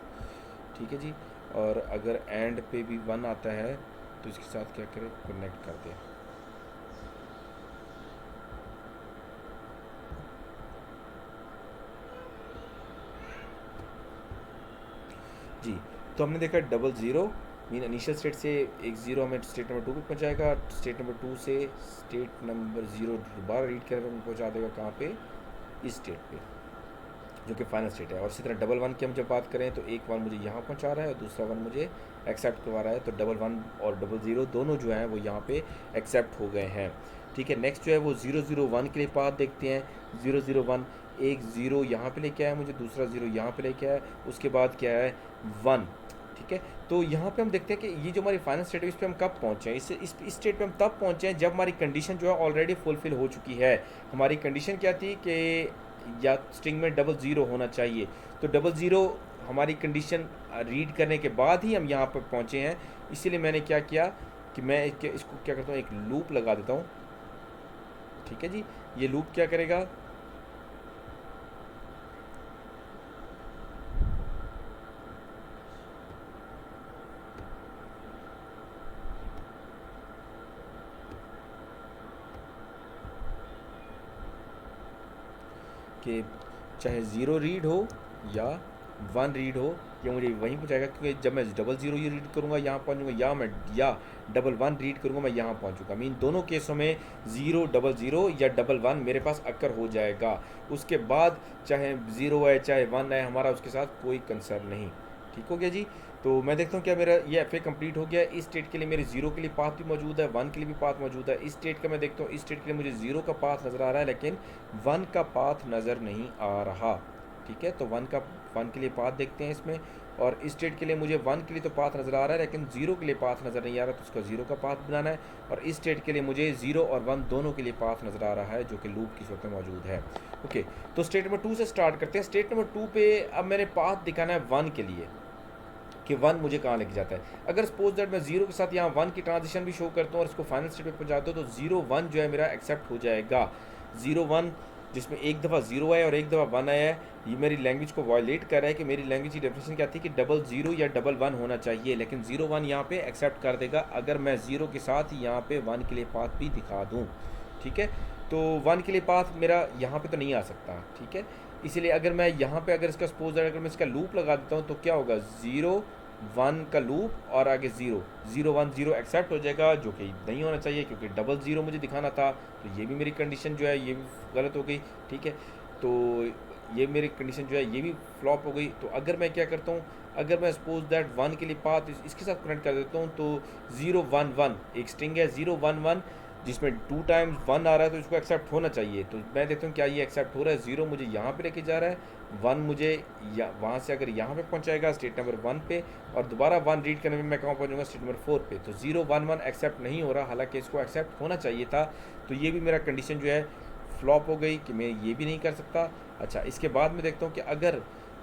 ठीक है जी। और अगर एंड पे भी 1 आता है तो इसके साथ क्या करें, कनेक्ट कर दें। जी, तो हमने देखा 00 मीन इनिशियल स्टेट से एक 0 हमें स्टेट नंबर 2 पे पहुंचाएगा, स्टेट नंबर 2 से स्टेट नंबर 0 दोबारा रीड करके हमें पहुंचा देगा कहाँ पे, इस स्टेट पे जो कि फाइनल स्टेट है। और इसी तरह 11 की हम जब बात करें तो एक 1 मुझे यहाँ पहुँचा रहा है और दूसरा 1 मुझे एक्सेप्ट करवा रहा है। तो 11 और 00 दोनों जो हैं वो यहाँ पे एक्सेप्ट हो गए हैं, ठीक है। नेक्स्ट जो है वो 001 के लिए पाथ देखते हैं। 001 एक 0 यहाँ पे लेके आया मुझे, दूसरा 0 यहाँ पे लेके आया, उसके बाद क्या है 1, ठीक है। तो यहाँ पे हम देखते हैं कि ये जो हमारी फाइनल स्टेट है इस पर हम कब पहुँचे हैं, इस स्टेट पे हम तब पहुँचे हैं जब हमारी कंडीशन जो है ऑलरेडी फुलफिल हो चुकी है। हमारी कंडीशन क्या थी कि या स्ट्रिंग में 00 होना चाहिए, तो 00 हमारी कंडीशन रीड करने के बाद ही हम यहाँ पर पहुँचे हैं। इसीलिए मैंने क्या किया कि मैं इसको क्या करता हूँ, एक लूप लगा देता हूँ, ठीक है जी। ये लूप क्या करेगा, कि चाहे 0 रीड हो या वन रीड हो, ये मुझे वहीं पहुँचाएगा, क्योंकि जब मैं डबल ज़ीरो ये रीड करूँगा यहाँ पहुँचूँगा, या डबल वन रीड करूँगा मैं यहाँ पहुँचूँगा। मीन दोनों केसों में ज़ीरो डबल ज़ीरो या डबल वन मेरे पास अक्कर हो जाएगा। उसके बाद चाहे ज़ीरो है चाहे वन है, हमारा उसके साथ कोई कंसर्न नहीं। ठीक हो गया जी। तो मैं देखता हूँ क्या मेरा ये एफ ए कम्प्लीट हो गया। इस स्टेट के लिए मेरे जीरो के लिए पाथ भी मौजूद है, वन के लिए भी पाथ मौजूद है। इस स्टेट का मैं देखता हूँ, इस स्टेट के लिए मुझे जीरो का पाथ नज़र आ रहा है लेकिन वन का पाथ नज़र नहीं आ रहा। ठीक है, तो वन के लिए पाथ देखते हैं इसमें, और इस स्टेट के लिए मुझे वन के लिए तो पाथ नज़र आ रहा है लेकिन जीरो के लिए पाथ नज़र नहीं आ रहा, तो उसका जीरो का पाथ बनाना है। और इस स्टेट के लिए मुझे जीरो और वन दोनों के लिए पाथ नज़र आ रहा है जो कि लूप की सूरत में मौजूद है। ओके, तो स्टेट नंबर 2 से स्टार्ट करते हैं। स्टेट नंबर 2 पे अब मैंने पाथ दिखाना है वन के लिए कि वन मुझे कहाँ लेके जाता है। अगर सपोज दैट मैं जीरो के साथ यहाँ वन की ट्रांजिशन भी शो करता हूँ और इसको फाइनल स्टेट पे पहुँचाता हूँ, तो जीरो वन जो है मेरा एक्सेप्ट हो जाएगा। जीरो वन जिसमें एक दफ़ा जीरो आया और एक दफ़ा वन आया है, ये मेरी लैंग्वेज को वायलेट कर रहा है कि मेरी लैंग्वेज की डेफिनेशन क्या थी कि डबल जीरो या डबल वन होना चाहिए, लेकिन जीरो वन यहाँ पे एक्सेप्ट कर देगा अगर मैं जीरो के साथ यहाँ पे वन के लिए पाथ भी दिखा दूँ। ठीक है, तो वन के लिए पाथ मेरा यहाँ पे तो नहीं आ सकता। ठीक है, इसलिए अगर मैं यहाँ पे अगर इसका सपोज अगर मैं इसका लूप लगा देता हूँ तो क्या होगा, ज़ीरो वन का लूप और आगे zero, zero one zero accept हो जाएगा, जो कि नहीं होना चाहिए क्योंकि डबल ज़ीरो मुझे दिखाना था। तो ये भी मेरी कंडीशन जो है ये भी गलत हो गई। ठीक है, तो ये मेरी कंडीशन जो है ये भी फ्लॉप हो गई। तो अगर मैं क्या करता हूँ, अगर मैं सपोज दैट वन के लिए पाथ इसके साथ कनेक्ट कर देता हूँ, तो ज़ीरो वन वन एक स्ट्रिंग है, ज़ीरो वन वन जिसमें टू टाइम्स वन आ रहा है तो इसको एक्सेप्ट होना चाहिए। तो मैं देखता हूँ क्या ये एक्सेप्ट हो रहा है। ज़ीरो मुझे यहाँ पे लेके जा रहा है, वन मुझे वहाँ से अगर यहाँ पे पहुँचाएगा स्टेट नंबर वन पे, और दोबारा वन रीड करने में मैं कहाँ पहुँचूँगा, स्टेट नंबर फोर पे। तो ज़ीरो वन वन एक्सेप्ट नहीं हो रहा, हालांकि इसको एक्सेप्ट होना चाहिए था। तो ये भी मेरा कंडीशन जो है फ्लॉप हो गई कि मैं ये भी नहीं कर सकता। अच्छा, इसके बाद मैं देखता हूँ कि अगर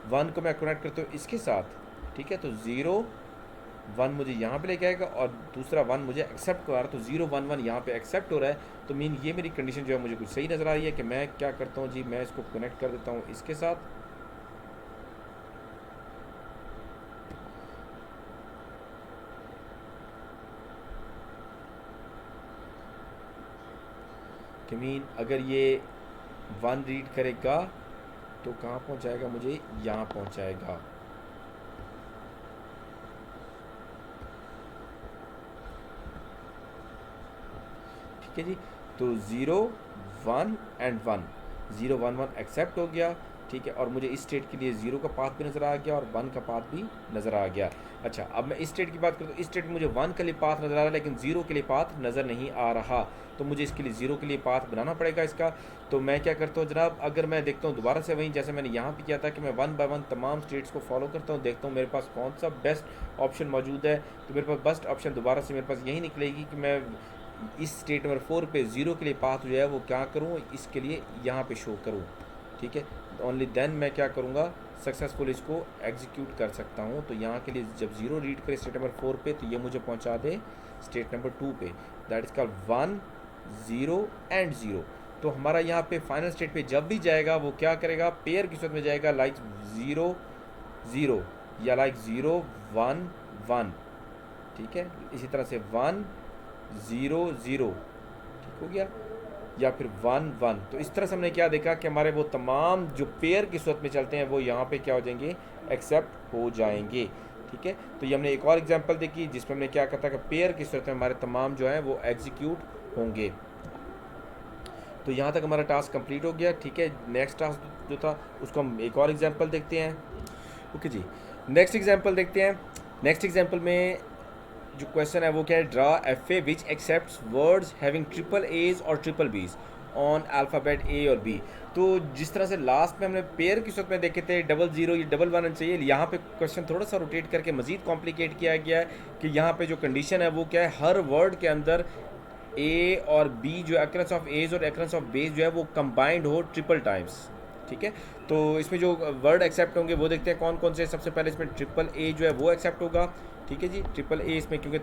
वन को मैं कनेक्ट करता हूँ इसके साथ, ठीक है, तो ज़ीरो वन मुझे यहाँ पे लेके आएगा और दूसरा वन मुझे एक्सेप्ट करा रहा है, तो ज़ीरो वन वन यहाँ पे एक्सेप्ट हो रहा है। तो मीन ये मेरी कंडीशन जो है मुझे कुछ सही नज़र आ रही है कि मैं क्या करता हूँ जी, मैं इसको कनेक्ट कर देता हूँ इसके साथ। कि मीन अगर ये वन रीड करेगा तो कहाँ पहुँचाएगा, मुझे यहाँ पहुँचाएगा। ठीक है जी, तो zero one and one, zero one one accept हो गया। ठीक है, और मुझे इस स्टेट के लिए ज़ीरो का पाथ भी नज़र आ गया और वन का पाथ भी नज़र आ गया। अच्छा, अब मैं इस स्टेट की बात करूँ तो इस स्टेट में मुझे वन के लिए पाथ नज़र आ रहा है लेकिन ज़ीरो के लिए पाथ नज़र नहीं आ रहा, तो मुझे इसके लिए ज़ीरो के लिए पाथ बनाना पड़ेगा इसका। तो मैं क्या करता हूँ जनाब, अगर मैं देखता हूँ दोबारा से वहीं जैसे मैंने यहाँ पे किया था कि मैं वन बाय वन तमाम स्टेट्स को फॉलो करता हूँ, देखता हूँ मेरे पास कौन सा बेस्ट ऑप्शन मौजूद है। तो मेरे पास बेस्ट ऑप्शन दोबारा से मेरे पास यही निकलेगी कि मैं इस स्टेट नंबर फोर पे ज़ीरो के लिए पाथ जो है वो क्या करूँ, इसके लिए यहाँ पे शो करूँ। ठीक है, ओनली देन मैं क्या करूँगा, सक्सेसफुल इसको एग्जीक्यूट कर सकता हूँ। तो यहाँ के लिए जब ज़ीरो रीड करे स्टेट नंबर फोर पे, तो ये मुझे पहुँचा दे स्टेट नंबर टू पे, that is called one zero and zero. तो हमारा यहाँ पे फाइनल स्टेट पे जब भी जाएगा वो क्या करेगा, पेयर की सूरत में जाएगा, लाइक ज़ीरो ज़ीरो या लाइक ज़ीरो वन वन। ठीक है, इसी तरह से वन ज़ीरो ज़ीरो, ठीक हो गया, या फिर वन वन। तो इस तरह से हमने क्या देखा कि हमारे वो तमाम जो पेयर की सूरत में चलते हैं वो यहाँ पे क्या हो जाएंगे, एक्सेप्ट हो जाएंगे। ठीक है, तो ये हमने एक और एग्जांपल देखी जिसमें हमने क्या कहा था कि पेयर की सूरत में हमारे तमाम जो हैं वो एग्जीक्यूट होंगे। तो यहाँ तक हमारा टास्क कंप्लीट हो गया। ठीक है, नेक्स्ट टास्क जो था उसको हम एक और एग्जाम्पल देखते हैं। ओके जी, नेक्स्ट एग्जाम्पल देखते हैं। नेक्स्ट एग्जाम्पल में जो क्वेश्चन है वो क्या है, draw F A which accepts words having triple A's और triple B's on alphabet A और बी। तो जिस तरह से लास्ट में हमने पेयर की सूरत में देखे थे डबल ज़ीरो या डबल वन चाहिए, यहाँ पे क्वेश्चन थोड़ा सा रोटेट करके मज़ीद कॉम्प्लिकेट किया गया है कि यहाँ पे जो कंडीशन है वो क्या है, हर वर्ड के अंदर ए और बी जो एक्रेंस ऑफ एज और एक्रेंस ऑफ बेस जो है वो कंबाइंड हो ट्रिपल टाइम्स। ठीक है, तो इसमें जो वर्ड एक्सेप्ट होंगे वो देखते हैं कौन कौन से। सबसे पहले इसमें ट्रिपल ए जो है वो एक्सेप्ट होगा। ठीक है जी, ट्रिपल ए इसमें क्योंकि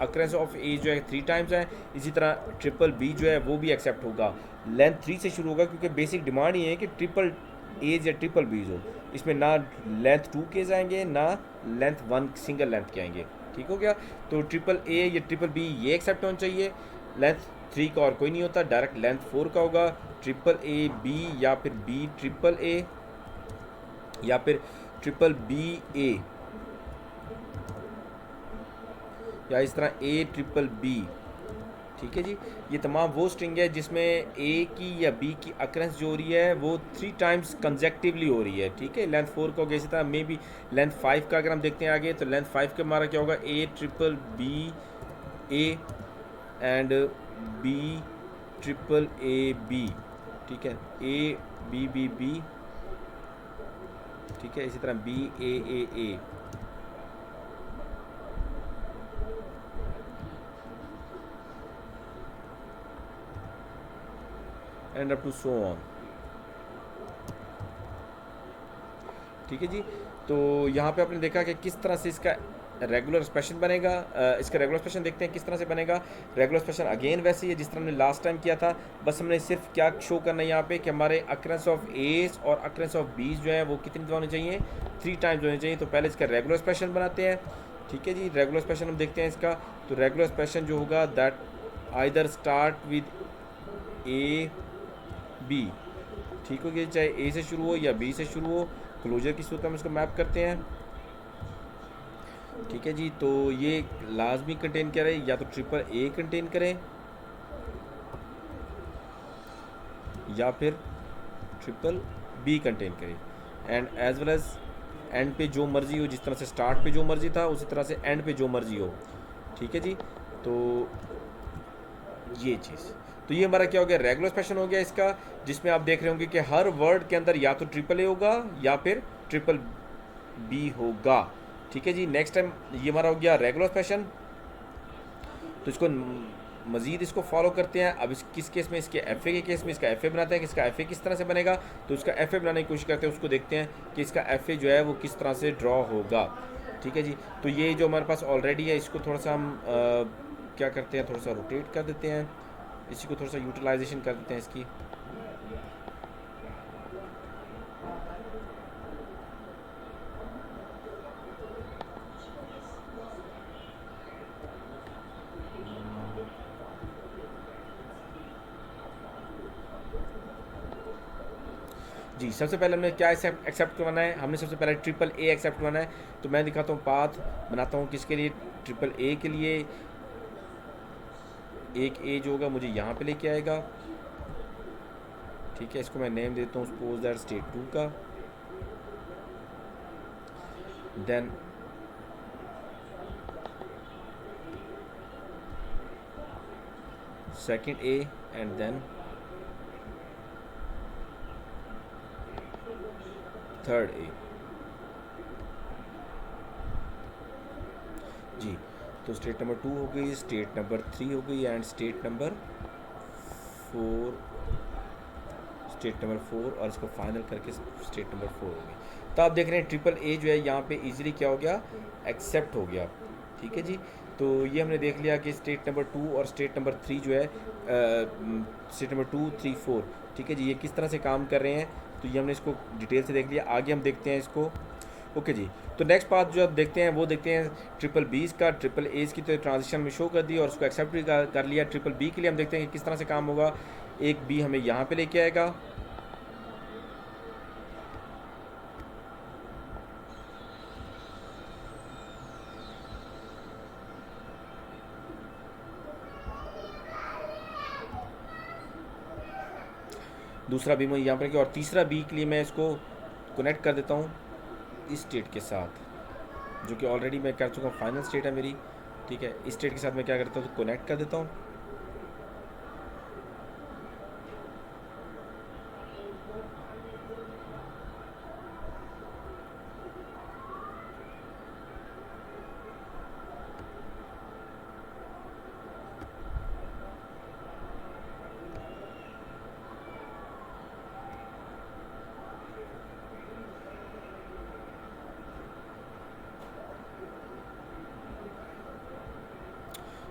अक्रेंस ऑफ ए जो है थ्री टाइम्स है। इसी तरह ट्रिपल बी जो है वो भी एक्सेप्ट होगा। लेंथ थ्री से शुरू होगा क्योंकि बेसिक डिमांड ये है कि ट्रिपल एज या ट्रिपल बीज हो। इसमें ना लेंथ टू के जाएंगे ना लेंथ वन सिंगल लेंथ के आएंगे। ठीक हो गया, तो ट्रिपल ए या ट्रिपल बी ये एक्सेप्ट होना चाहिए। लेंथ थ्री का और कोई नहीं होता, डायरेक्ट लेंथ फोर का होगा। ट्रिपल ए बी या फिर बी ट्रिपल ए, या फिर ट्रिपल बी ए, या इस तरह ए ट्रिपल बी। ठीक है जी, ये तमाम वो स्ट्रिंग है जिसमें ए की या बी की अकरेंस जो हो रही है वो 3 टाइम्स कंजेक्टिवली हो रही है। ठीक है, लेंथ 4 का हो गया, इसी तरह मे बी लेंथ 5 का अगर हम देखते हैं आगे, तो लेंथ 5 का हमारा क्या होगा, A triple B A and B triple A B. ठीक है, ए बी बी बी, ठीक है, इसी तरह B A and up to so on. ठीक है जी, तो यहाँ पे आपने देखा कि किस तरह से इसका रेगुलर एक्सप्रेशन बनेगा। इसका रेगुलर एक्सप्रेशन देखते हैं किस तरह से बनेगा। रेगुलर एक्सप्रेशन अगेन वैसे ही है जिस तरह हमने लास्ट टाइम किया था, बस हमने सिर्फ क्या शो करना है यहाँ पे कि हमारे अकरेंस ऑफ एज और अकरेंस ऑफ बीज जो है वो कितनी दफा होनी चाहिए, 3 टाइम्स होनी चाहिए। तो पहले इसका रेगुलर एक्सप्रेशन बनाते हैं। ठीक है जी, रेगुलर एक्सप्रेशन हम देखते हैं इसका। तो रेगुलर एक्सप्रेशन जो होगा that either start with A B, ठीक हो गया, चाहे ए से शुरू हो या बी से शुरू हो, क्लोजर की सूरत में इसको मैप करते हैं। ठीक है जी, तो ये लाजमी कंटेन करे या तो ट्रिपल ए कंटेन करें या फिर ट्रिपल बी कंटेन करें, and as well as end पे जो मर्जी हो, जिस तरह से स्टार्ट पे जो मर्जी था उसी तरह से एंड पे जो मर्जी हो। ठीक है जी, तो ये चीज़, तो ये हमारा क्या हो गया, रेगुलर एक्सप्रेशन हो गया इसका, जिसमें आप देख रहे होंगे कि हर वर्ड के अंदर या तो ट्रिपल ए होगा या फिर ट्रिपल बी होगा। ठीक है जी, नेक्स्ट टाइम ये हमारा हो गया रेगुलर एक्सप्रेशन। तो इसको मज़ीद इसको फॉलो करते हैं। अब इस किस केस में, इसके एफ ए के केस में इसका एफ ए बनाते हैं कि इसका एफ ए किस तरह से बनेगा। तो इसका एफ ए बनाने की कोशिश करते हैं, उसको देखते हैं कि इसका एफ ए जो है वो किस तरह से ड्रॉ होगा। ठीक है जी, तो ये जो हमारे पास ऑलरेडी है इसको थोड़ा सा हम क्या करते हैं, थोड़ा सा रोटेट कर देते हैं, इसी को थोड़ा सा यूटिलाइजेशन कर देते हैं इसकी। जी, सबसे पहले हमने क्या एक्सेप्ट करवाना है, हमने सबसे पहले ट्रिपल ए एक्सेप्ट करवाना है। तो मैं दिखाता हूँ पाथ बनाता हूँ किसके लिए, ट्रिपल ए के लिए। एक ए जो होगा मुझे यहाँ पे लेके आएगा। ठीक है, इसको मैं नेम देता हूँ सपोज दैट स्टेट 2 का। Then second a and then third a. जी, तो स्टेट नंबर 2 हो गई, स्टेट नंबर 3 हो गई and state number 4, state number 4, और इसको फाइनल करके स्टेट नंबर 4 हो गई। तो आप देख रहे हैं ट्रिपल ए जो है यहाँ पे इजीली क्या हो गया, एक्सेप्ट हो गया। ठीक है जी, तो ये हमने देख लिया कि स्टेट नंबर 2 और स्टेट नंबर 3 जो है, स्टेट नंबर 2, 3, 4, ठीक है जी, ये किस तरह से काम कर रहे हैं। तो ये हमने इसको डिटेल से देख लिया। आगे हम देखते हैं इसको। ओके जी, तो नेक्स्ट पार्ट जो आप देखते हैं वो देखते हैं ट्रिपल बीज का। ट्रिपल एज की तो ट्रांजिशन में शो कर दी और उसको एक्सेप्ट भी कर लिया। ट्रिपल बी के लिए हम देखते हैं कि किस तरह से काम होगा। एक बी हमें यहाँ पे लेके आएगा, दूसरा बी मैं यहाँ पर किया, और तीसरा बी के लिए मैं इसको कनेक्ट कर देता हूँ इस स्टेट के साथ, जो कि ऑलरेडी मैं कर चुका हूँ, फाइनल स्टेट है मेरी। ठीक है, इस स्टेट के साथ मैं क्या करता हूँ, तो कनेक्ट कर देता हूँ।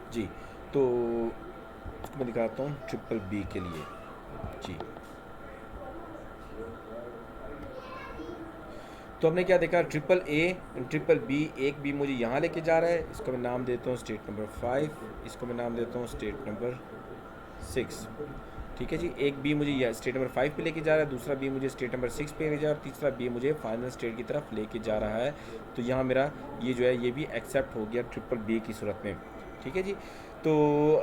जी, तो इसको मैं दिखाता हूँ ट्रिपल बी के लिए। जी, तो हमने क्या देखा, ट्रिपल ए ट्रिपल बी, एक बी मुझे यहाँ लेके जा रहा है, इसको मैं नाम देता हूँ स्टेट नंबर 5, इसको मैं नाम देता हूँ स्टेट नंबर 6। ठीक है जी। एक बी मुझे यह स्टेट नंबर 5 पे लेके जा रहा है, दूसरा बी मुझे स्टेट नंबर 6 पे लेके जा रहा है, तीसरा बी मुझे फाइनल स्टेट की तरफ लेके जा रहा है। तो यहाँ मेरा ये जो है ये भी एक्सेप्ट हो गया ट्रिपल बी की सूरत में। ठीक है जी। तो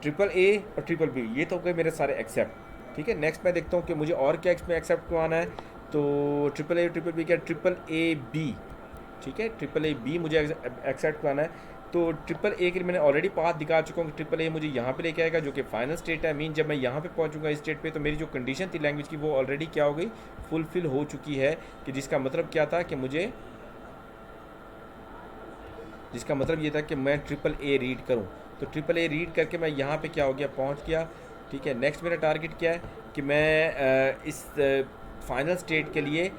ट्रिपल ए और ट्रिपल बी ये तो हो गए मेरे सारे एक्सेप्ट। ठीक है, नेक्स्ट मैं देखता हूँ कि मुझे और क्या इसमें एक्सेप्ट करवाना है। तो ट्रिपल ए ट्रिपल बी क्या, ट्रिपल ए बी। ठीक है, ट्रिपल ए बी मुझे एक्सेप्ट कराना है। तो ट्रिपल ए के लिए मैंने ऑलरेडी पाथ दिखा चुका हूँ कि ट्रिपल ए मुझे यहाँ पे लेके आएगा जो कि फाइनल स्टेट है। मीन जब मैं यहाँ पे पहुँचूंगा इस स्टेट पे तो मेरी जो कंडीशन थी लैंग्वेज की वो ऑलरेडी क्या हो गई, फुलफिल हो चुकी है। कि जिसका मतलब क्या था कि मुझे, जिसका मतलब ये था कि मैं ट्रिपल ए रीड करूँ। तो ट्रिपल ए रीड करके मैं यहाँ पे क्या हो गया, पहुँच गया। ठीक है, नेक्स्ट मेरा टारगेट क्या है कि मैं इस फाइनल स्टेट के लिए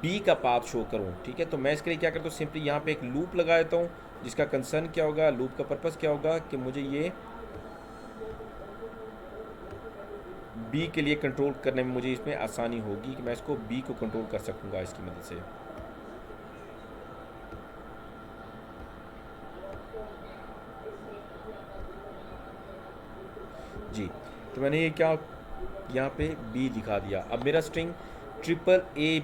बी का पाथ शो करूँ। ठीक है, तो मैं इसके लिए क्या करता हूँ, सिंपली यहाँ पे एक लूप लगा देता हूँ। जिसका कंसर्न क्या होगा, लूप का पर्पस क्या होगा कि मुझे ये बी के लिए कंट्रोल करने में मुझे इसमें आसानी होगी कि मैं इसको बी को कंट्रोल कर सकूँगा इसकी मदद से। जी, तो मैंने ये क्या यहाँ पे बी दिखा दिया। अब मेरा स्ट्रिंग ट्रिपल ए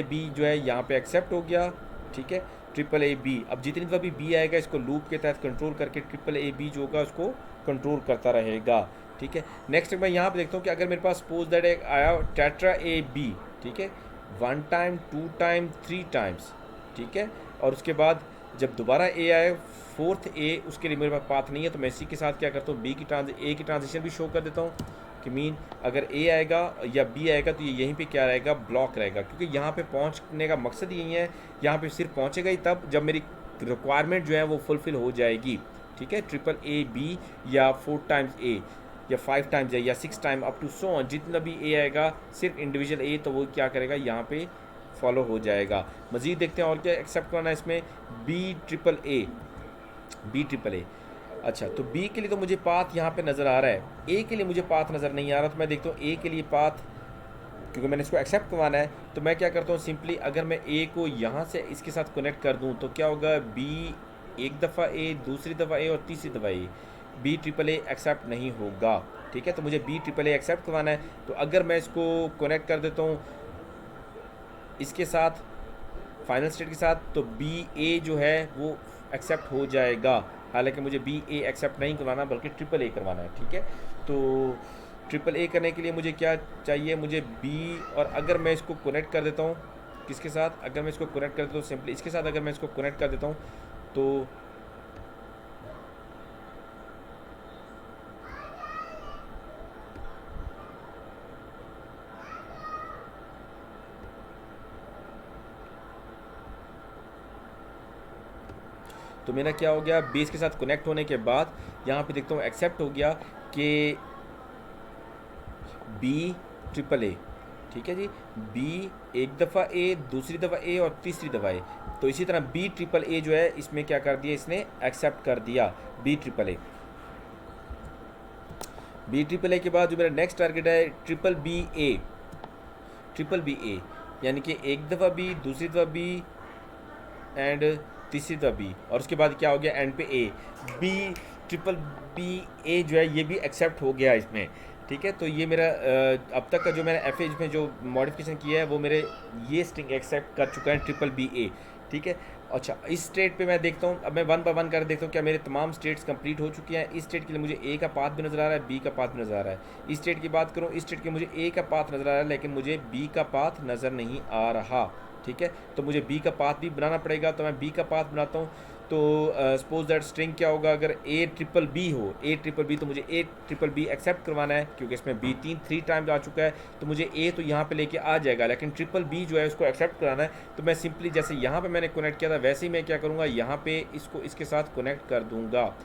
बी जो है यहाँ पे एक्सेप्ट हो गया। ठीक है, ट्रिपल ए बी, अब जितनी दफ़ा भी बी आएगा इसको लूप के तहत कंट्रोल करके ट्रिपल ए बी जो होगा उसको कंट्रोल करता रहेगा। ठीक है, नेक्स्ट मैं यहाँ पे देखता हूँ कि अगर मेरे पास सपोज दैट एक आया टेट्रा ए बी। ठीक है, 1 टाइम 2 टाइम 3 टाइम्स। ठीक है, और उसके बाद जब दोबारा ए आए फोर्थ ए, उसके लिए मेरे पास पाथ नहीं है तो मैं इसी के साथ क्या करता हूँ, ए की ट्रांजिशन भी शो कर देता हूँ कि मीन अगर ए आएगा या बी आएगा तो ये यहीं पे क्या रहेगा, ब्लॉक रहेगा। क्योंकि यहाँ पे पहुँचने का मकसद यही है, यहाँ पे सिर्फ पहुँचेगा ही तब जब मेरी रिक्वायरमेंट जो है वो फुलफिल हो जाएगी। ठीक है, ट्रिपल ए बी या 4 टाइम्स ए या 5 टाइम्स ए या 6 time up to so on, जितना भी ए आएगा सिर्फ इंडिविजुअल ए तो वो क्या करेगा, यहाँ पे फॉलो हो जाएगा। मज़ीद देखते हैं और क्या एक्सेप्ट करना है इसमें, बी ट्रिपल ए। अच्छा, तो बी के लिए तो मुझे पाथ यहाँ पे नज़र आ रहा है, ए के लिए मुझे पाथ नज़र नहीं आ रहा। तो मैं देखता हूँ ए के लिए पाथ, क्योंकि मैंने इसको एक्सेप्ट करवाना है तो मैं क्या करता हूँ, सिंपली अगर मैं ए को यहाँ से इसके साथ कनेक्ट कर दूँ तो क्या होगा, बी एक दफ़ा ए, दूसरी दफ़ा ए और तीसरी दफ़ा ए, बी ट्रिपल ए एक्सेप्ट नहीं होगा। ठीक है, तो मुझे बी ट्रिपल ए एक्सेप्ट करवाना है। तो अगर मैं इसको कनेक्ट कर देता हूँ इसके साथ फाइनल स्टेट के साथ तो बी ए जो है वो एक्सेप्ट हो जाएगा। हालांकि मुझे बी ए एक्सेप्ट नहीं करवाना बल्कि ट्रिपल ए करवाना है। ठीक है, तो ट्रिपल ए करने के लिए मुझे क्या चाहिए, मुझे बी, और अगर मैं इसको कनेक्ट कर देता हूँ किसके साथ, अगर मैं इसको कनेक्ट कर देता हूँ सिंपली इसके साथ, अगर मैं इसको कनेक्ट कर देता हूँ तो मेरा क्या हो गया, बेस के साथ कनेक्ट होने के बाद यहाँ पे देखता हूँ एक्सेप्ट हो गया कि बी ट्रिपल ए। ठीक है जी, बी एक दफ़ा ए, दूसरी दफ़ा ए और तीसरी दफ़ा ए। तो इसी तरह बी ट्रिपल ए जो है इसमें क्या कर दिया, इसने एक्सेप्ट कर दिया B triple A. B triple A के बाद जो मेरा नेक्स्ट टारगेट है ट्रिपल बी ए, यानी कि एक दफ़ा बी, दूसरी दफ़ा बी एंड तीसरी दफ़ा बी, और उसके बाद क्या हो गया एंड पे ए। बी ट्रिपल बी ए जो है ये भी एक्सेप्ट हो गया इसमें। ठीक है, तो ये मेरा अब तक का जो मैंने एफ में जो मॉडिफिकेशन किया है वो मेरे ये स्ट्रिंग एक्सेप्ट कर चुका है ट्रिपल बी ए। ठीक है, अच्छा इस स्टेट पे मैं देखता हूँ, अब मैं 1 बाय 1 कर देखता हूँ क्या मेरे तमाम स्टेट्स कंप्लीट हो चुकी हैं। इस स्टेट के लिए मुझे ए का पाथ भी नज़र आ रहा है, बी का पाथ भी नज़र आ रहा है। इस स्टेट की बात करूँ, इस स्टेट के मुझे ए का पाथ नज़र आ रहा है लेकिन मुझे बी का पाथ नज़र नहीं आ रहा। ठीक है, तो मुझे बी का पाथ भी बनाना पड़ेगा। तो मैं बी का पाथ बनाता हूँ। तो सपोज दैट स्ट्रिंग क्या होगा, अगर ए ट्रिपल बी हो, तो मुझे ए ट्रिपल बी एक्सेप्ट करवाना है क्योंकि इसमें बी 3 टाइम्स आ चुका है। तो मुझे ए तो यहाँ पे लेके आ जाएगा लेकिन ट्रिपल बी जो है उसको एक्सेप्ट कराना है। तो मैं सिंपली जैसे यहाँ पे मैंने कनेक्ट किया था वैसे ही मैं क्या करूँगा, यहाँ पे इसको इसके साथ कनेक्ट कर दूँगा।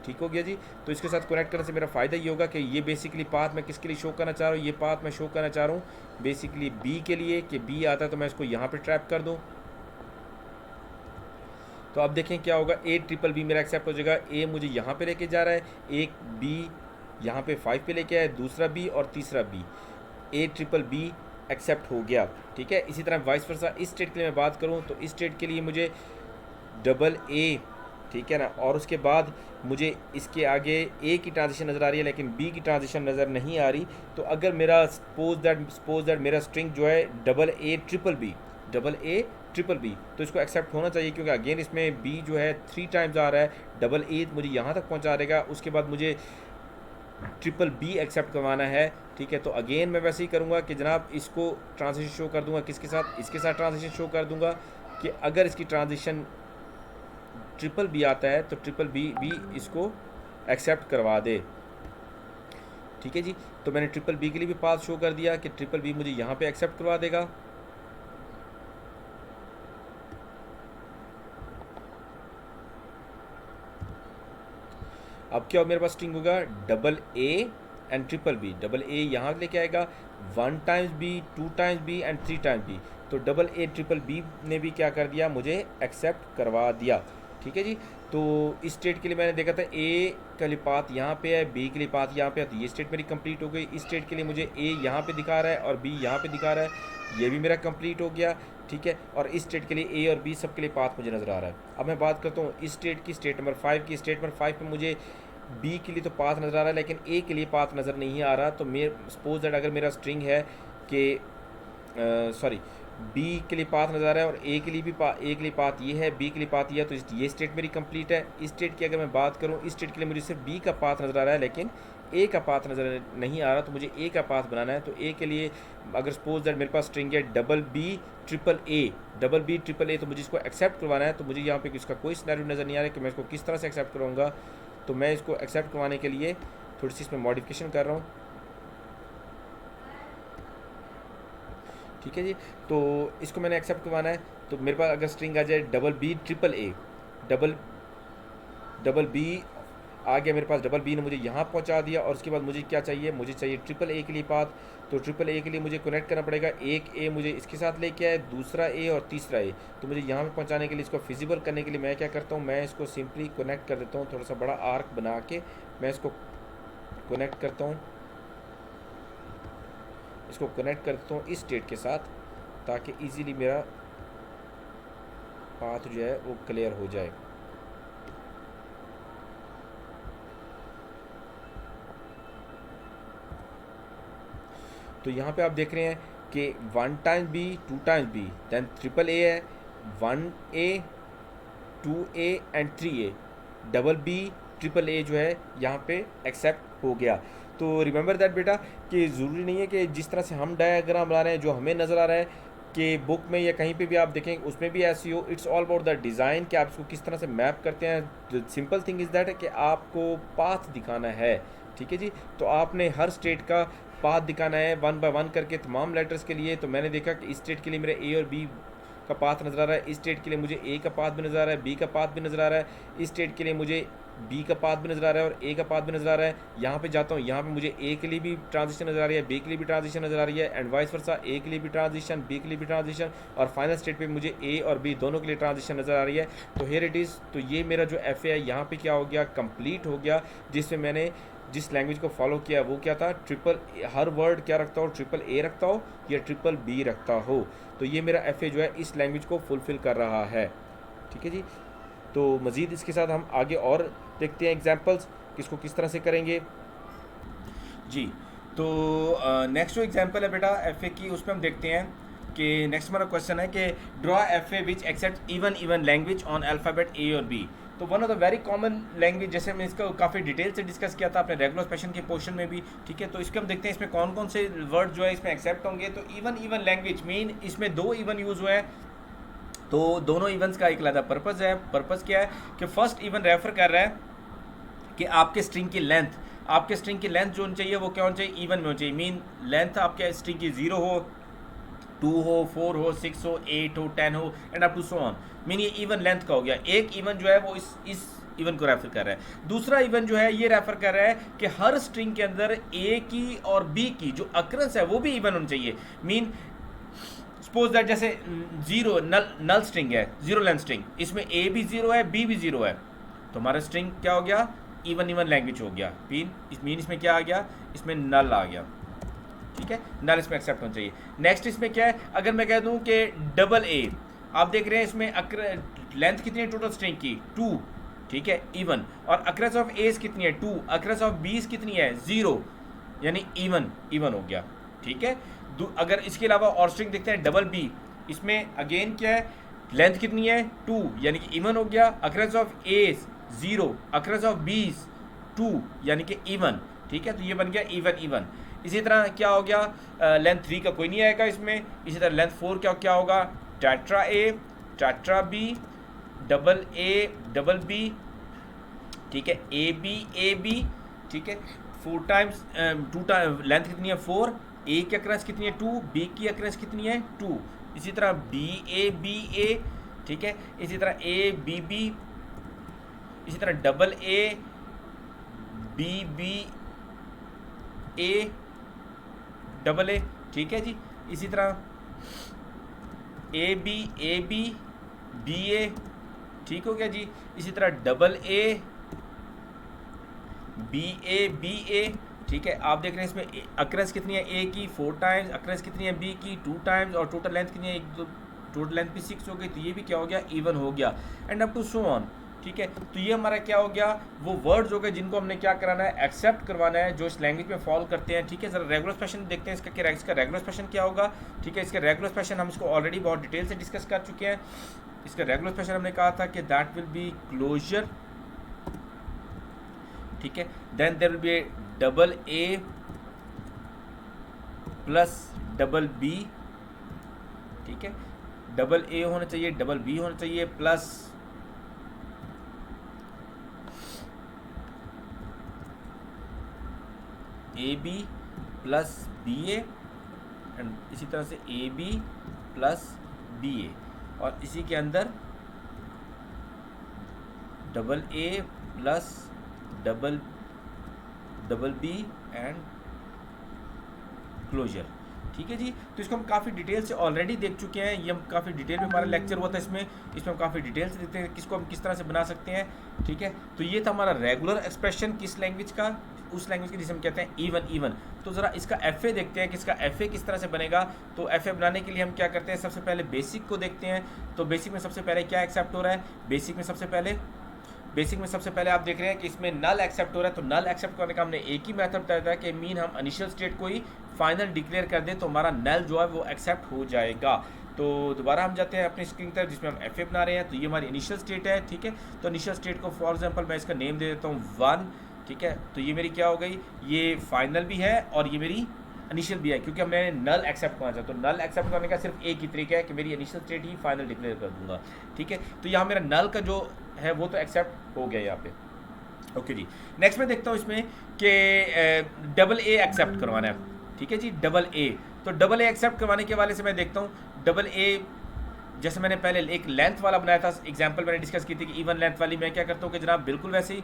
ठीक हो गया जी। तो इसके साथ कनेक्ट करने से मेरा फ़ायदा ये होगा कि ये बेसिकली पाथ मैं किसके लिए शो करना चाह रहा हूँ, ये पाथ मैं शो करना चाह रहा हूँ बेसिकली बी के लिए, कि बी आता है तो मैं इसको यहाँ पे ट्रैप कर दूँ। तो अब देखें क्या होगा, ए ट्रिपल बी मेरा एक्सेप्ट हो जाएगा। ए मुझे यहाँ पे लेके जा रहा है, एक बी यहाँ पे 5 पे लेके आया, दूसरा बी और तीसरा B. A triple B accept हो गया। ठीक है, इसी तरह वाइस वर्सा इस स्टेट के लिए मैं बात करूँ तो इस स्टेट के लिए मुझे डबल ए ठीक है ना। और उसके बाद मुझे इसके आगे ए की ट्रांजिशन नज़र आ रही है लेकिन बी की ट्रांजिशन नज़र नहीं आ रही। तो अगर मेरा सपोज दैट मेरा स्ट्रिंग जो है डबल ए ट्रिपल बी, तो इसको एक्सेप्ट होना चाहिए क्योंकि अगेन इसमें बी जो है 3 टाइम्स आ रहा है, डबल ए मुझे यहाँ तक पहुँचा देगा, उसके बाद मुझे ट्रिपल बी एक्सेप्ट करवाना है। ठीक है, तो अगेन मैं वैसे ही करूँगा कि जनाब इसको ट्रांजिशन शो कर दूंगा किसके साथ, इसके साथ ट्रांजिशन शो कर दूंगा कि अगर इसकी ट्रांजिशन ट्रिपल बी आता है तो ट्रिपल बी भी इसको एक्सेप्ट करवा दे। ठीक है जी, तो मैंने ट्रिपल बी के लिए भी पाथ शो कर दिया कि ट्रिपल बी मुझे यहाँ पे एक्सेप्ट करवा देगा। अब क्या मेरे पास स्ट्रिंग होगा double A and triple B. Double A यहाँ लेके आएगा 1 times B, 2 times B and 3 times B. तो डबल ए ट्रिपल बी ने भी क्या कर दिया, मुझे एक्सेप्ट करवा दिया। ठीक है जी, तो इस स्टेट के लिए मैंने देखा था ए के लिए पाथ यहाँ पे है, बी के लिए पाथ यहाँ पे है, तो ये स्टेट मेरी कंप्लीट हो गई। इस स्टेट के लिए मुझे ए यहाँ पे दिखा रहा है और बी यहाँ पे दिखा रहा है, ये भी मेरा कंप्लीट हो गया। ठीक है, और इस स्टेट के लिए ए और बी सब के लिए पाथ मुझे नज़र आ रहा है। अब मैं बात करता हूँ इस स्टेट की, स्टेट नंबर 5 की। स्टेट नंबर 5 पे मुझे बी के लिए तो पाथ नज़र आ रहा है लेकिन ए के लिए पाथ नज़र नहीं आ रहा। तो मेरे सपोज दैट अगर मेरा स्ट्रिंग है कि बी के लिए पाथ नज़र आ रहा है और ए के लिए भी ए के लिए पाथ ये है, बी के लिए पाथ ये है, तो ये स्टेट मेरी कंप्लीट है। इस स्टेट की अगर मैं बात करूँ, इस स्टेट के लिए मुझे सिर्फ बी का पाथ नज़र आ रहा है लेकिन ए का पाथ नज़र नहीं आ रहा, तो मुझे ए का पाथ बनाना है। तो ए के लिए अगर सपोज दैट मेरे पास स्ट्रिंग है डबल बी ट्रिपल ए, तो मुझे इसको एक्सेप्ट करवाना है। तो मुझे यहाँ पे इसका कोई सिनेरियो नज़र नहीं आ रहा है कि मैं इसको किस तरह से एक्सेप्ट करूँगा। तो मैं इसको एक्सेप्ट करवाने के लिए थोड़ी सी इसमें मॉडिफिकेशन कर रहा हूँ। ठीक है जी, तो इसको मैंने एक्सेप्ट करवाना है। तो मेरे पास अगर स्ट्रिंग आ जाए double B triple a, double b आ गया मेरे पास, डबल बी ने मुझे यहाँ पहुँचा दिया। और उसके बाद मुझे क्या चाहिए, मुझे चाहिए ट्रिपल ए के लिए पाथ। तो ट्रिपल ए के लिए मुझे कनेक्ट करना पड़ेगा, एक ए मुझे इसके साथ लेके आए, दूसरा ए और तीसरा ए। तो मुझे यहाँ पे पहुँचाने के लिए, इसको फिजिबल करने के लिए मैं क्या करता हूँ, मैं इसको सिंपली कनेक्ट कर देता हूँ, थोड़ा सा बड़ा आर्क बना के मैं इसको कनेक्ट करता हूँ, इसको कनेक्ट करता हूँ इस स्टेट के साथ, ताकि इजीली मेरा पाथ जो है वो क्लियर हो जाए। तो यहाँ पे आप देख रहे हैं कि 1 times B, 2 times B, then triple A है, 1A 2A and 3A, double B triple A जो है यहाँ पे एक्सेप्ट हो गया। तो रिमेंबर दैट बेटा कि ज़रूरी नहीं है कि जिस तरह से हम डायग्राम बना रहे हैं, जो हमें नज़र आ रहा है कि बुक में या कहीं पे भी आप देखें उसमें भी ऐसी हो, it's all about the design कि आप इसको किस तरह से मैप करते हैं। सिंपल थिंग इज़ दैट है कि आपको पाथ दिखाना है। ठीक है जी, तो आपने हर स्टेट का पाथ दिखाना है 1 बाय 1 करके तमाम लेटर्स के लिए। तो मैंने देखा कि इस स्टेट के लिए मेरे ए और बी का पाथ नज़र आ रहा है, इस स्टेट के लिए मुझे ए का पाथ भी नज़र आ रहा है, बी का पाथ भी नज़र आ रहा है, इस स्टेट के लिए मुझे बी का पाथ भी नज़र आ रहा है और ए का पाथ भी नज़र आ रहा है। यहाँ पे जाता हूँ, यहाँ पे मुझे ए के लिए भी ट्रांजिशन नज़र आ रही है, बी के लिए भी ट्रांजिशन नज़र आ रही है, एंड वाइस वर्सा, ए के लिए भी ट्रांजिशन, बी के लिए भी ट्रांजिशन, और फाइनल स्टेट पे मुझे ए और बी दोनों के लिए ट्रांजिशन नज़र आ रही है। तो हियर इट इज़। तो ये मेरा जो एफ है यहाँ पे क्या हो गया, कंप्लीट हो गया, जिसमें मैंने जिस लैंग्वेज को फॉलो किया वो क्या था, ट्रिपल हर वर्ड क्या रखता हो, ट्रिपल ए रखता हो या ट्रिपल बी रखता हो। तो ये मेरा एफ जो है इस लैंग्वेज को फुलफ़िल कर रहा है। ठीक है जी, तो मज़ीद इसके साथ हम आगे और देखते हैं एग्जांपल्स किसको किस तरह से करेंगे जी। तो नेक्स्ट जो एग्जांपल है बेटा एफ ए की, उसमें हम देखते हैं कि नेक्स्ट हमारा क्वेश्चन है कि draw F A which accept even language on alphabet A और बी। तो one of the very common language, जैसे हमने इसका काफ़ी डिटेल से डिस्कस किया था अपने रेगुलर सेशन के पोर्शन में भी। ठीक है, तो इसके हम देखते हैं इसमें कौन कौन से वर्ड जो है इसमें एक्सेप्ट होंगे। तो इवन लैंग्वेज मीन इसमें 2 इवन यूज़ हुए हैं, तो दोनों इवेंट्स का एक अलग पर्पज़ है। पर्पज़ क्या है कि फर्स्ट इवन रेफर कर रहा है कि आपके स्ट्रिंग की लेंथ जो होनी चाहिए वो क्या होनी चाहिए, इवन में होनी चाहिए। मीन लेंथ आपके स्ट्रिंग की 0 हो, 2 हो, 4 हो, 6 हो, 8 हो, 10 हो and up to so on. Mean ये इवन लेंथ का हो गया। एक इवन जो है वो इस इवन को रेफर कर रहा है। दूसरा इवन जो है ये रेफर कर रहा है कि हर स्ट्रिंग के अंदर ए की और बी की जो अक्रंस है वो भी इवन होनी चाहिए। मीन सपोज दैट जैसे 0 नल स्ट्रिंग है, 0 लेंथ स्ट्रिंग, इसमें ए भी 0 है, बी भी 0 है, तो हमारा स्ट्रिंग क्या हो गया, इवन लैंग्वेज हो गया। मीन इसमें क्या आ गया, इसमें नल आ गया। ठीक है, नल इसमें एक्सेप्ट होना चाहिए। नेक्स्ट इसमें क्या है, अगर मैं कह दूं कि डबल ए, आप देख रहे हैं इसमें लेंथ कितनी है टोटल स्ट्रिंग की 2, ठीक है, इवन। और अक्रस ऑफ एज कितनी है 2, अक्रस ऑफ बीस कितनी है 0, यानी इवन, इवन हो गया। ठीक है, अगर इसके अलावा और स्ट्रिंग देखते हैं डबल बी, इसमें अगेन क्या है, लेंथ कितनी है 2, यानी कि इवन हो गया। Occurs of A's 0, occurs of B's 2, यानी कि इवन। ठीक है, तो ये बन गया इवन इवन। इसी तरह क्या हो गया, लेंथ 3 का कोई नहीं आएगा इसमें। इसी तरह लेंथ 4 क्या होगा, tetra A, tetra B, double A, double B. ठीक है, ए बी। ठीक है, 4 टाइम्स 2 टाइम लेंथ कितनी है 4, ए की अक्रस कितनी है 2, बी की अक्रस कितनी है 2। इसी तरह बी ए। ठीक है, इसी तरह ए बी। इसी तरह double A B A, double A. ठीक है जी, इसी तरह ए बी ए, ठीक हो गया जी। इसी तरह डबल ए बी ए। ठीक है, आप देख रहे हैं इसमें अक्रस कितनी है ए की 4 टाइम्स, अक्रस कितनी है बी की 2 टाइम्स, और टोटल लेंथ कितनी है, टोटल लेंथ भी 6 हो गई, तो ये भी क्या हो गया, इवन हो गया। And up to so on. ठीक है, तो ये हमारा क्या हो गया, वो वर्ड्स हो गए जिनको हमने क्या कराना है, एक्सेप्ट करवाना है, जो इस लैंग्वेज में फॉलो करते हैं। ठीक है, जरा रेगुलर एक्सप्रेशन देखते हैं इसका रेगुलर एक्सप्रेशन क्या होगा। ठीक है, इसका रेगुलर एक्सप्रेशन हम इसको ऑलरेडी बहुत डिटेल से डिस्कस कर चुके हैं। इसका रेगुलर एक्सप्रेशन हमने कहा था कि दैट विल बी क्लोजर। ठीक है, then there will be double A plus double B. ठीक है, डबल ए होना चाहिए, डबल बी होना चाहिए, plus A B plus B A, and इसी तरह से A B plus B A, और इसी के अंदर double A plus double B and closure. ठीक है जी, तो इसको हम काफ़ी डिटेल से ऑलरेडी देख चुके हैं। ये हम काफ़ी डिटेल में हमारा लेक्चर हुआ था इसमें हम काफ़ी डिटेल से देखते हैं किसको हम किस तरह से बना सकते हैं। ठीक है, तो ये था हमारा रेगुलर एक्सप्रेशन किस लैंग्वेज का, उस लैंग्वेज की जिसे हम कहते हैं इवन इवन। तो ज़रा इसका एफ ए देखते हैं कि इसका एफ ए किस तरह से बनेगा। तो एफ ए बनाने के लिए हम क्या करते हैं, सबसे पहले बेसिक को देखते हैं। तो बेसिक में सबसे पहले क्या एक्सेप्ट हो रहा है, बेसिक में सबसे पहले आप देख रहे हैं कि इसमें नल एक्सेप्ट हो रहा है। तो नल एक्सेप्ट करने का हमने एक ही मेथड बताया था कि मीन हम इनिशियल स्टेट को ही फाइनल डिक्लेयर कर दें तो हमारा नल जो है वो एक्सेप्ट हो जाएगा। तो दोबारा हम जाते हैं अपनी स्क्रीन तरफ जिसमें हम एफ ए बना रहे हैं। तो ये हमारी इनिशियल स्टेट है। ठीक है, तो इनिशियल स्टेट को फॉर एग्जांपल मैं इसका नेम दे देता हूँ 1। ठीक है, तो ये मेरी क्या हो गई, ये फाइनल भी है और ये मेरी इनिशियल भी है, क्योंकि हमने नल एक्सेप्ट करना चाहता। तो नल एक्सेप्ट करने का सिर्फ एक ही तरीका है कि मेरी इनिशियल स्टेट ही फाइनल डिक्लेयर कर दूंगा। ठीक है, तो यहाँ मेरा नल का जो है वो तो एक्सेप्ट हो गया यहाँ पे। ओके जी, नेक्स्ट में देखता हूँ इसमें कि डबल ए एक्सेप्ट करवाना है। ठीक है जी, डबल ए, तो डबल ए एक्सेप्ट करवाने के वाले से मैं देखता हूँ डबल ए, जैसे मैंने पहले एक लेंथ वाला बनाया था, एग्जाम्पल मैंने डिस्कस की थी कि इवन लेंथ वाली, मैं क्या करता हूँ कि जनाब बिल्कुल वैसे ही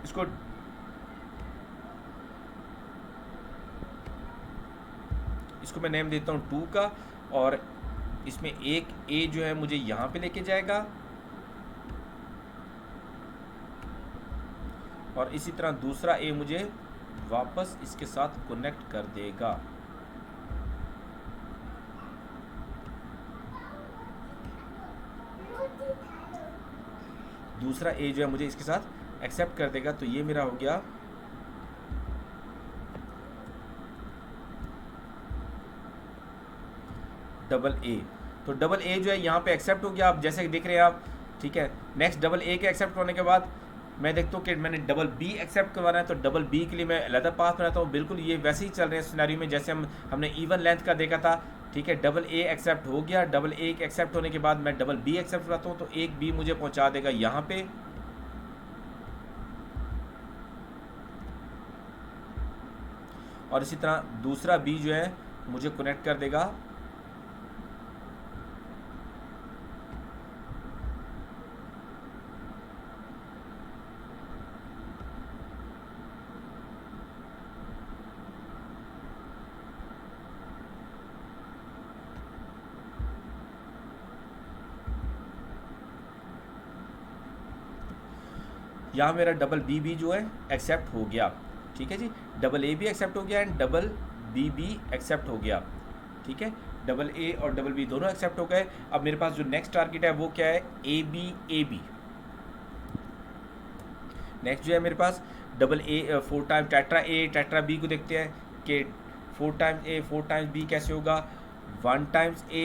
इसको मैं नेम देता हूँ 2 का, और इसमें एक ए जो है मुझे यहाँ पे लेके जाएगा, और इसी तरह दूसरा ए मुझे वापस इसके साथ कनेक्ट कर देगा। दूसरा ए जो है मुझे इसके साथ एक्सेप्ट कर देगा। तो ये मेरा हो गया डबल ए। तो डबल ए जो है यहाँ पे एक्सेप्ट हो गया, आप जैसे देख रहे हैं आप। ठीक है, नेक्स्ट डबल ए के एक्सेप्ट होने के बाद मैं देखता हूँ कि मैंने डबल बी एक्सेप्ट करवाना है। तो डबल बी के लिए मैं अलग पाथ बनाता हूँ। बिल्कुल ये वैसे ही चल रहे हैं सिनेरियो में जैसे हमने इवन लेंथ का देखा था। ठीक है, डबल ए एक्सेप्ट हो गया। डबल ए के एक्सेप्ट होने के बाद मैं डबल बी एक्सेप्ट करवाता हूँ, तो एक बी मुझे पहुँचा देगा यहाँ पे, और इसी तरह दूसरा बी जो है मुझे कनेक्ट कर देगा यहाँ मेरा डबल बी भी जो है एक्सेप्ट हो गया। ठीक है जी, डबल ए भी एक्सेप्ट हो गया एंड डबल बी भी एक्सेप्ट हो गया। ठीक है, डबल ए और डबल बी दोनों एक्सेप्ट हो गए। अब मेरे पास जो नेक्स्ट टारगेट है वो क्या है, ए बी। नेक्स्ट जो है मेरे पास double a 4 time tetra A tetra b को देखते हैं कि 4 टाइम्स ए 4 टाइम्स बी कैसे होगा, 1 times a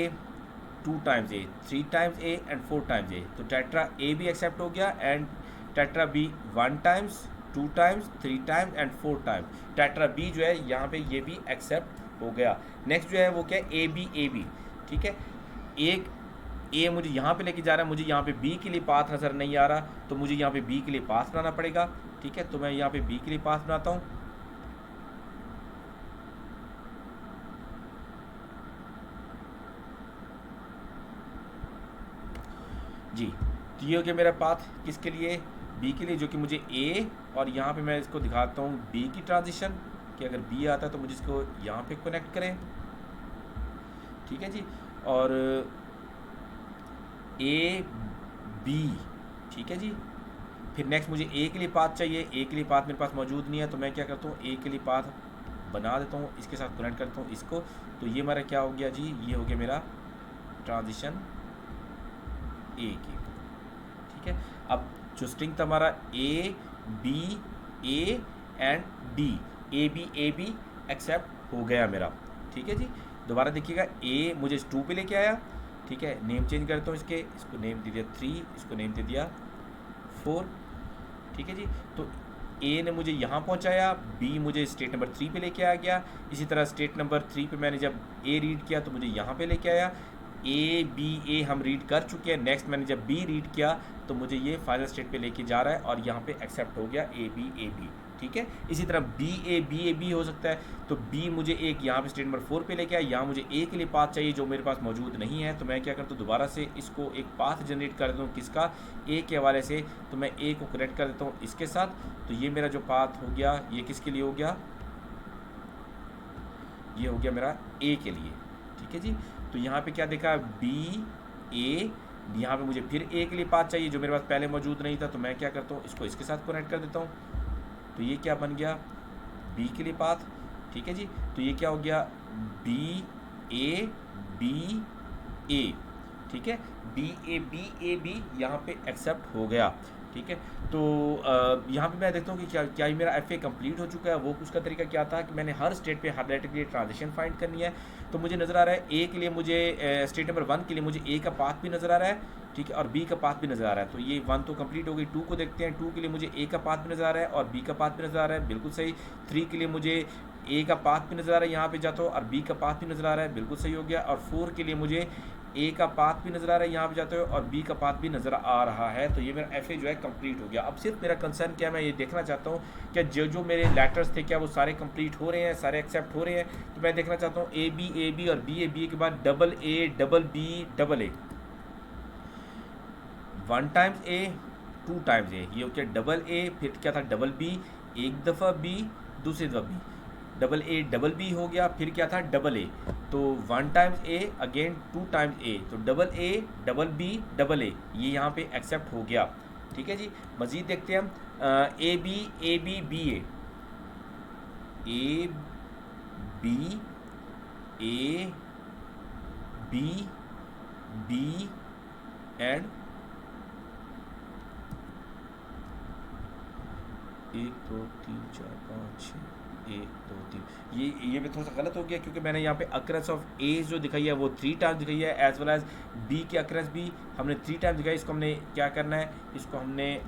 2 times a 3 times A and 4 times a. तो टेट्रा ए भी एक्सेप्ट हो गया and tetra b 1 times 2 times 3 times and 4 times. Tetra b जो है यहाँ पे ये भी एक्सेप्ट हो गया। नेक्स्ट जो है वो क्या है, ए बी, ठीक है। एक ए मुझे यहाँ पे लेके जा रहा है, मुझे यहाँ पे बी के लिए पाथ नज़र नहीं आ रहा, तो मुझे यहाँ पे बी के लिए पाथ बनाना पड़ेगा, ठीक है। तो मैं यहाँ पे बी के लिए पाथ बनाता हूँ। जी, तो ये हो गया मेरा पाथ किसके लिए, बी के लिए, जो कि मुझे ए, और यहाँ पे मैं इसको दिखाता हूँ बी की ट्रांजिशन कि अगर बी आता है तो मुझे इसको यहाँ पे कनेक्ट करें, ठीक है जी। और ए बी, ठीक है जी। फिर नेक्स्ट मुझे ए के लिए पाथ चाहिए, ए के लिए पाथ मेरे पास मौजूद नहीं है, तो मैं क्या करता हूँ ए के लिए पाथ बना देता हूँ, इसके साथ कनेक्ट करता हूँ इसको। तो ये मेरा क्या हो गया जी, ये हो गया मेरा ट्रांजिशन ए की, ठीक है। अब जो स्ट्रिंग था हमारा A B and D, A B accept हो गया मेरा, ठीक है जी। दोबारा देखिएगा, ए मुझे 2 पे लेके आया, ठीक है। नेम चेंज करता हूँ इसको नेम दे दिया 3, इसको नेम दे दिया 4, ठीक है जी। तो ए ने मुझे यहाँ पहुँचाया, बी मुझे स्टेट नंबर 3 पे लेके आ गया। इसी तरह स्टेट नंबर 3 पे मैंने जब ए रीड किया तो मुझे यहाँ पे लेके आया। ए हम रीड कर चुके हैं। नेक्स्ट मैंने जब बी रीड किया तो मुझे ये फाइनल स्टेट पे लेके जा रहा है और यहाँ पे एक्सेप्ट हो गया ए बी, ठीक है। इसी तरह बी हो सकता है, तो बी मुझे एक यहाँ पे स्टेट नंबर 4 पे लेके आया, यहाँ मुझे ए के लिए पाथ चाहिए जो मेरे पास मौजूद नहीं है। तो मैं क्या करता हूँ, दोबारा से इसको एक पाथ जनरेट कर देता हूँ, किसका, ए के हवाले से। तो मैं ए को कनेक्ट कर देता हूँ इसके साथ, तो ये मेरा जो पाथ हो गया ये किसके लिए हो गया, ये हो गया मेरा ए के लिए, ठीक है जी। तो यहाँ पे क्या देखा, बी ए, यहाँ पे मुझे फिर ए के लिए पाथ चाहिए जो मेरे पास पहले मौजूद नहीं था। तो मैं क्या करता हूँ, इसको इसके साथ कनेक्ट कर देता हूँ, तो ये क्या बन गया, बी के लिए पाथ, ठीक है जी। तो ये क्या हो गया, बी ए बी, ठीक है। बी ए बी यहाँ पे एक्सेप्ट हो गया, ठीक है। तो यहाँ पे मैं देखता हूँ कि क्या ये मेरा एफ ए कम्प्लीट हो चुका है। वो उसका तरीका क्या था कि मैंने हर स्टेट पे हर लेटर के लिए ट्रांजिशन फाइंड करनी है। तो मुझे नज़र आ रहा है ए के लिए मुझे स्टेट नंबर 1 के लिए मुझे ए का पाथ भी नज़र आ रहा है, ठीक है, और बी का पाथ भी नज़र आ रहा है। तो ये 1 तो कंप्लीट हो गई। 2 को देखते हैं, 2 के लिए मुझे ए का पाथ भी नज़र आ रहा है और बी का पाथ भी नज़र आ रहा है, बिल्कुल सही। 3 के लिए मुझे ए का पाथ भी नज़र आ रहा है, यहाँ पे जाता हूँ, और बी का पाथ भी नज़र आ रहा है, बिल्कुल सही हो गया। और 4 के लिए मुझे ए का पाथ भी नज़र आ रहा है, यहाँ पे जाते हो, और बी का पाथ भी नज़र आ रहा है। तो ये मेरा एफ ए जो है कंप्लीट हो गया। अब सिर्फ मेरा कंसर्न क्या है, मैं ये देखना चाहता हूँ क्या जो मेरे लेटर्स थे क्या वो सारे कंप्लीट हो रहे हैं, सारे एक्सेप्ट हो रहे हैं। तो मैं देखना चाहता हूँ ए बी और बी ए के बाद double B double a, 1 times a 2 times a, ये हो गया डबल ए। फिर क्या था, डबल बी, एक दफ़ा बी, दूसरी दफ़ा बी, डबल बी हो गया। फिर क्या था, डबल ए, तो 1 times A again 2 times a, तो डबल बी डबल ए, ये यहाँ पे एक्सेप्ट हो गया, ठीक है जी। मज़ीद देखते हैं हम, A B B A B and 1 2 3 4 5 6 1 2 3, ये भी थोड़ा सा गलत हो गया क्योंकि मैंने यहाँ पे अक्रस ऑफ ए जो दिखाई है वो 3 टाइम्स दिखाई है, एज वेल एज बी की अक्रस भी हमने 3 टाइम्स दिखाई। इसको हमने क्या करना है, इसको हमने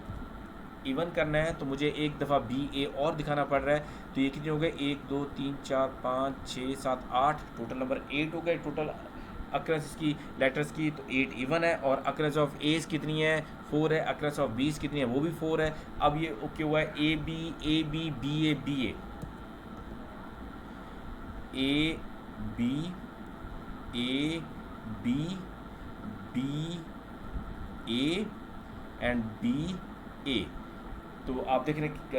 इवन करना है, तो मुझे एक दफ़ा बी ए और दिखाना पड़ रहा है। तो ये कितने हो गए, 1 2 3 4 5 6 7 8, टोटल नंबर 8 हो गए। टोटल अक्रस की लेटर्स की तो 8 इवन है, और अक्रस ऑफ एज कितनी है, 4 है। अक्रस ऑफ बीस कितनी है, वो भी 4 है। अब ये ओके हुआ है, A B B A B A and B a. तो आप देख रहे हैं कि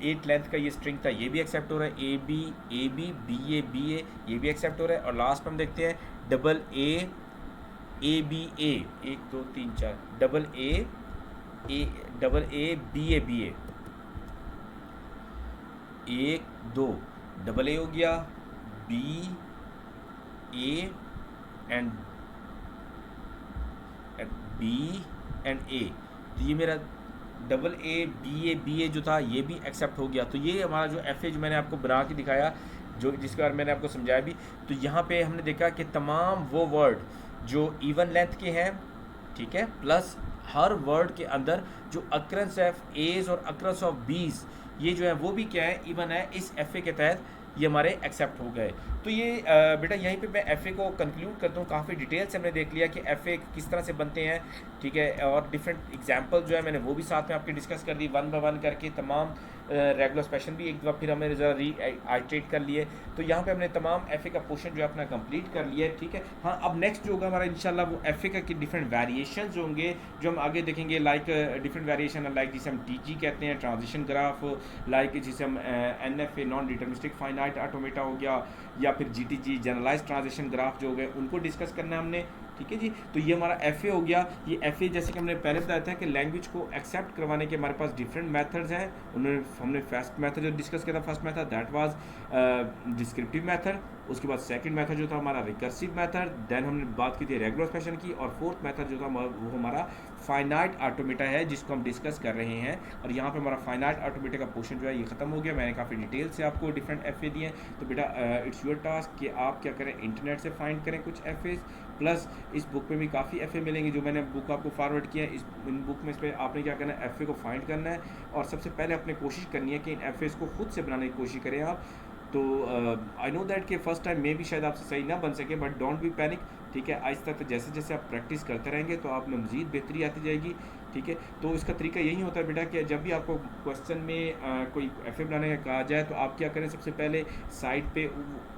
8 लेंथ का ये स्ट्रिंग था, ये भी एक्सेप्ट हो रहा है। ए बी बी ए, ये भी एक्सेप्ट हो रहा है। और लास्ट में हम देखते हैं double A B a, 1 2 3 4, double A B a, 1 2, double a हो गया, b A and b and a. तो ये मेरा AA, BA जो था ये भी एक्सेप्ट हो गया। तो ये हमारा जो FA जो मैंने आपको बना के दिखाया, जो जिसके बारे में मैंने आपको समझाया भी, तो यहाँ पे हमने देखा कि तमाम वो वर्ड जो इवन लेंथ के हैं, ठीक है, प्लस हर वर्ड के अंदर जो अक्रंस ऑफ एज और अक्रंस ऑफ बीज ये जो है वो भी क्या है, इवन है, इस FA के तहत ये हमारे एक्सेप्ट हो गए। तो ये बेटा यहीं पे मैं FA को कंक्लूड करता हूँ। काफ़ी डिटेल से हमने देख लिया कि FA किस तरह से बनते हैं, ठीक है, और डिफरेंट एग्जांपल जो है मैंने वो भी साथ में आपके डिस्कस कर दी, वन बाय वन करके तमाम रेगुलर एक्सप्रेशन भी एक दफ़ा फिर हमने ज़रा रीआइट्रेट कर लिए। तो यहाँ पे हमने तमाम FA का पोर्शन जो है अपना कंप्लीट कर लिया है, ठीक है। हाँ, अब नेक्स्ट जो होगा हमारा इंशाल्लाह वो FA का डिफरेंट वेरिएशंस होंगे जो हम आगे देखेंगे, लाइक डिफरेंट वेरिएशन, लाइक जिसे हम TG कहते हैं, ट्रांजिशन ग्राफ, लाइक जिसे हम NFA, non deterministic finite automata हो गया, या फिर GTG, जनरलाइज ट्रांजिशन ग्राफ जो हो गए, उनको डिस्कस करना है हमने, ठीक है जी। तो ये हमारा FA हो गया। ये FA जैसे कि हमने पहले बताया था कि लैंग्वेज को एक्सेप्ट करवाने के हमारे पास डिफरेंट मेथड्स हैं। हमने फर्स्ट मेथड जो डिस्कस किया था, first method that was descriptive method, उसके बाद सेकंड मेथड जो था हमारा रिकर्सिव मेथड, देन हमने बात की थी रेगुलर एक्सप्रेशन की, और फोर्थ मेथड जो था वो हमारा फाइनाइट ऑटोमेटा है जिसको हम डिस्कस कर रहे हैं। और यहाँ पे हमारा फाइनाइट ऑटोमेटा का पोर्शन जो है ये ख़त्म हो गया। मैंने काफ़ी डिटेल से आपको डिफरेंट FA दिए हैं। तो बेटा इट्स योर टास्क कि आप क्या करें, इंटरनेट से फाइंड करें कुछ FAs, प्लस इस बुक में भी काफ़ी FA मिलेंगे जो मैंने बुक आपको फॉरवर्ड किया है। इन बुक में इस पर आपने क्या करना है, FA को फाइंड करना है, और सबसे पहले अपने कोशिश करनी है कि इन FAs को खुद से बनाने की कोशिश करें आप। तो आई नो दैट कि फ़र्स्ट टाइम में भी शायद आपसे सही ना बन सके, बट डोंट बी पैनिक, ठीक है। आहिस्ता तो जैसे जैसे आप प्रैक्टिस करते रहेंगे तो आप में मज़ीद बेहतरी आती जाएगी, ठीक है। तो इसका तरीका यही होता है बेटा कि जब भी आपको क्वेश्चन में कोई FA बनाने का कहा जाए तो आप क्या करें, सबसे पहले साइड पे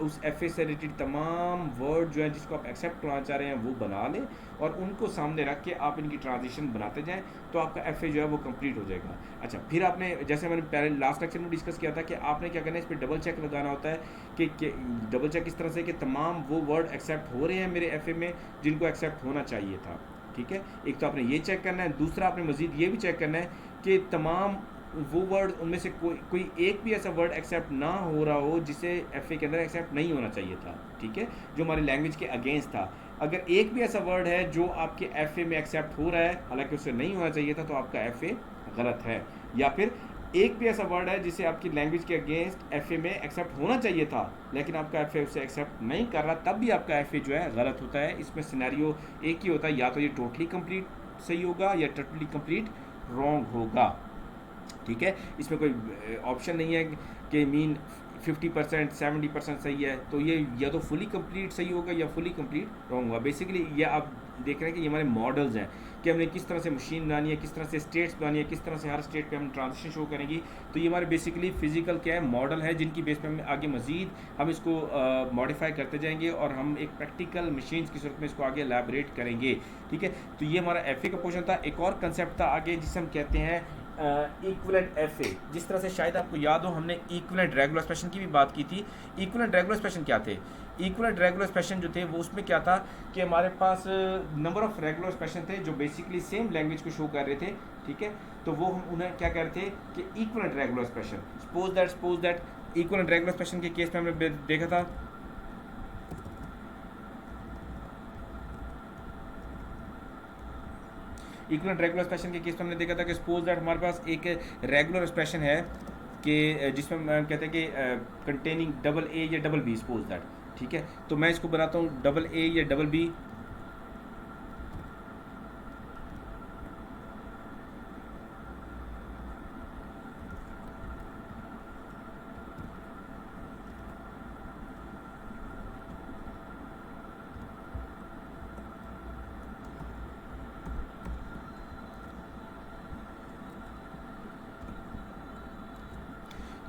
उस FA से रिलेटेड तमाम वर्ड जो है जिसको आप एक्सेप्ट करना चाह रहे हैं वो बना लें, और उनको सामने रख के आप इनकी ट्रांजिशन बनाते जाएं, तो आपका FA जो है वो कंप्लीट हो जाएगा। अच्छा, फिर आपने, जैसे मैंने पहले लास्ट लेक्चर में डिस्कस किया था कि आपने क्या करना है, इस पर डबल चेक लगाना होता है कि डबल चेक इस तरह से कि तमाम वो वर्ड एक्सेप्ट हो रहे हैं मेरे FA में जिनको एक्सेप्ट होना चाहिए था, ठीक है। एक तो आपने ये चेक करना है, दूसरा आपने मज़ीद ये भी चेक करना है कि तमाम वो वर्ड उनमें से कोई एक भी ऐसा वर्ड एक्सेप्ट ना हो रहा हो जिसे FA के अंदर एक्सेप्ट नहीं होना चाहिए था, ठीक है, जो हमारी लैंग्वेज के अगेंस्ट था। अगर एक भी ऐसा वर्ड है जो आपके FA में एक्सेप्ट हो रहा है हालांकि उससे नहीं होना चाहिए था, तो आपका FA गलत है। या फिर एक भी ऐसा वर्ड है जिसे आपकी लैंग्वेज के अगेंस्ट FA में एक्सेप्ट होना चाहिए था लेकिन आपका FA उसे एक्सेप्ट नहीं कर रहा, तब भी आपका FA जो है गलत होता है। इसमें सिनेरियो एक ही होता है, या तो ये टोटली कंप्लीट सही होगा या टोटली कंप्लीट रॉन्ग होगा, ठीक है। इसमें कोई ऑप्शन नहीं है कि मीन 50% 70% सही है, तो ये या तो फुली कंप्लीट सही होगा या फुली कंप्लीट रॉन्ग होगा। बेसिकली ये आप देख रहे हैं कि ये हमारे मॉडल्स हैं कि हमने किस तरह से मशीन बनानी है, किस तरह से स्टेट्स बनानी है, किस तरह से हर स्टेट पे हम ट्रांजिशन शो करेंगी। तो ये हमारे बेसिकली फिजिकल क्या है, मॉडल है, जिनकी बेस पे हम आगे मजीद हम इसको मॉडिफाई करते जाएंगे और हम एक प्रैक्टिकल मशीन की सूरत में इसको आगे एलैबोरेट करेंगे, ठीक है। तो ये हमारा FA का पोर्शन था। एक और कंसेप्ट था आगे जिसे हम कहते हैं इक्विवेलेंट FA। जिस तरह से शायद आपको याद हो हमने इक्विवेलेंट रेगुलर एक्सप्रेशन की भी बात की थी। इक्विवेलेंट रेगुलर एक्सप्रेशन क्या थे, इक्विवेलेंट रेगुलर एक्सप्रेशन जो थे वो उसमें क्या था कि हमारे पास नंबर ऑफ रेगुलर एक्सप्रेशन थे जो बेसिकली सेम लैंग्वेज को शो कर रहे थे, ठीक है। तो वो हम उन्हें क्या कह रहे थे कि equivalent regular expression. Suppose that equivalent regular expression के केस में हमने देखा था इक्विवेलेंट रेगुलर एक्सप्रेशन के केस में हमने देखा था कि सपोज दैट हमारे पास एक रेगुलर एक्सप्रेशन है कि जिसमें हम कहते हैं कि कंटेनिंग डबल A या डबल B, सपोज दैट, ठीक है। तो मैं इसको बनाता हूँ डबल A या डबल B,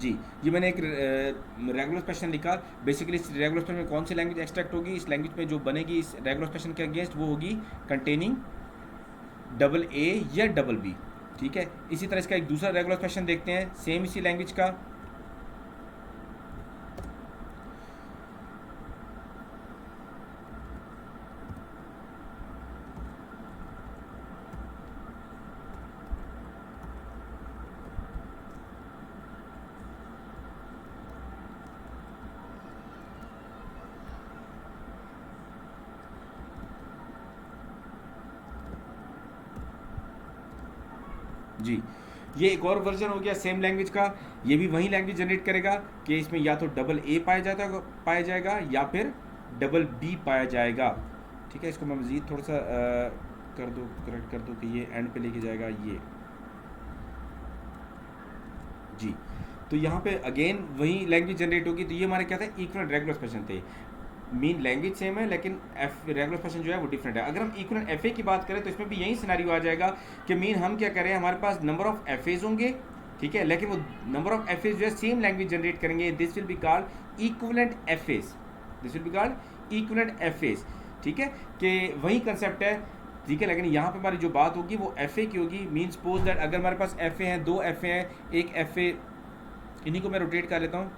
जी। ये मैंने एक रेगुलर एक्सप्रेशन लिखा। बेसिकली इस रेगुलर एक्सप्रेशन में कौन सी लैंग्वेज एक्सट्रैक्ट होगी, इस लैंग्वेज में जो बनेगी इस रेगुलर एक्सप्रेशन के अगेंस्ट वो होगी कंटेनिंग डबल A या डबल B, ठीक है। इसी तरह इसका एक दूसरा रेगुलर एक्सप्रेशन देखते हैं सेम इसी लैंग्वेज का। जी, ये एक और वर्जन हो गया सेम लैंग्वेज का। ये भी वही लैंग्वेज जनरेट करेगा कि इसमें या तो डबल ए पाया जाएगा या फिर डबल बी पाया जाएगा। ठीक है, इसको मैं मज़ीद थोड़ा सा कर दूँ, करेक्ट कर दूँ कि ये एंड पे लेके जाएगा ये। जी, तो यहाँ पे अगेन वही लैंग्वेज जनरेट होगी। तो ये हमारे क्या थे, इक्वलेंट रेगुलर एक्सप्रेशन थे। मीन लैंग्वेज सेम है लेकिन एफ रेगुलर एक्सप्रेशन जो है वो डिफरेंट है। अगर हम इक्वलेंट एफ ए की बात करें तो इसमें भी यही सिनेरियो आ जाएगा कि मीन हम क्या करें, हमारे पास नंबर ऑफ एफ एज होंगे, ठीक है, लेकिन वो नंबर ऑफ एफ एज जो है सेम लैंग्वेज जनरेट करेंगे। This will be called equivalent F A's, this will be called equivalent F A's. ठीक है, कि वही कंसेप्ट है। ठीक है, लेकिन यहाँ पे हमारी जो बात होगी वो एफ ए की होगी। मीन सपोज दैट अगर हमारे पास एफ ए हैं, दो एफ ए हैं, एक एफ ए, इन्हीं को मैं रोटेट कर लेता हूँ।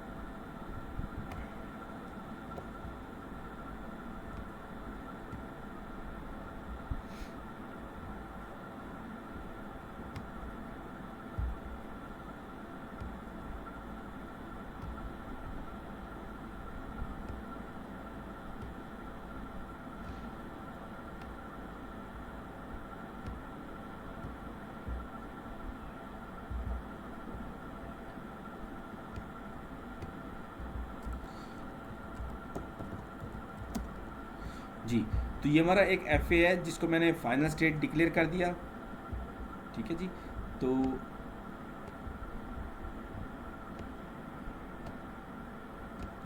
जी, तो ये हमारा एक एफ ए है जिसको मैंने फाइनल स्टेट डिक्लेयर कर दिया। ठीक है जी, तो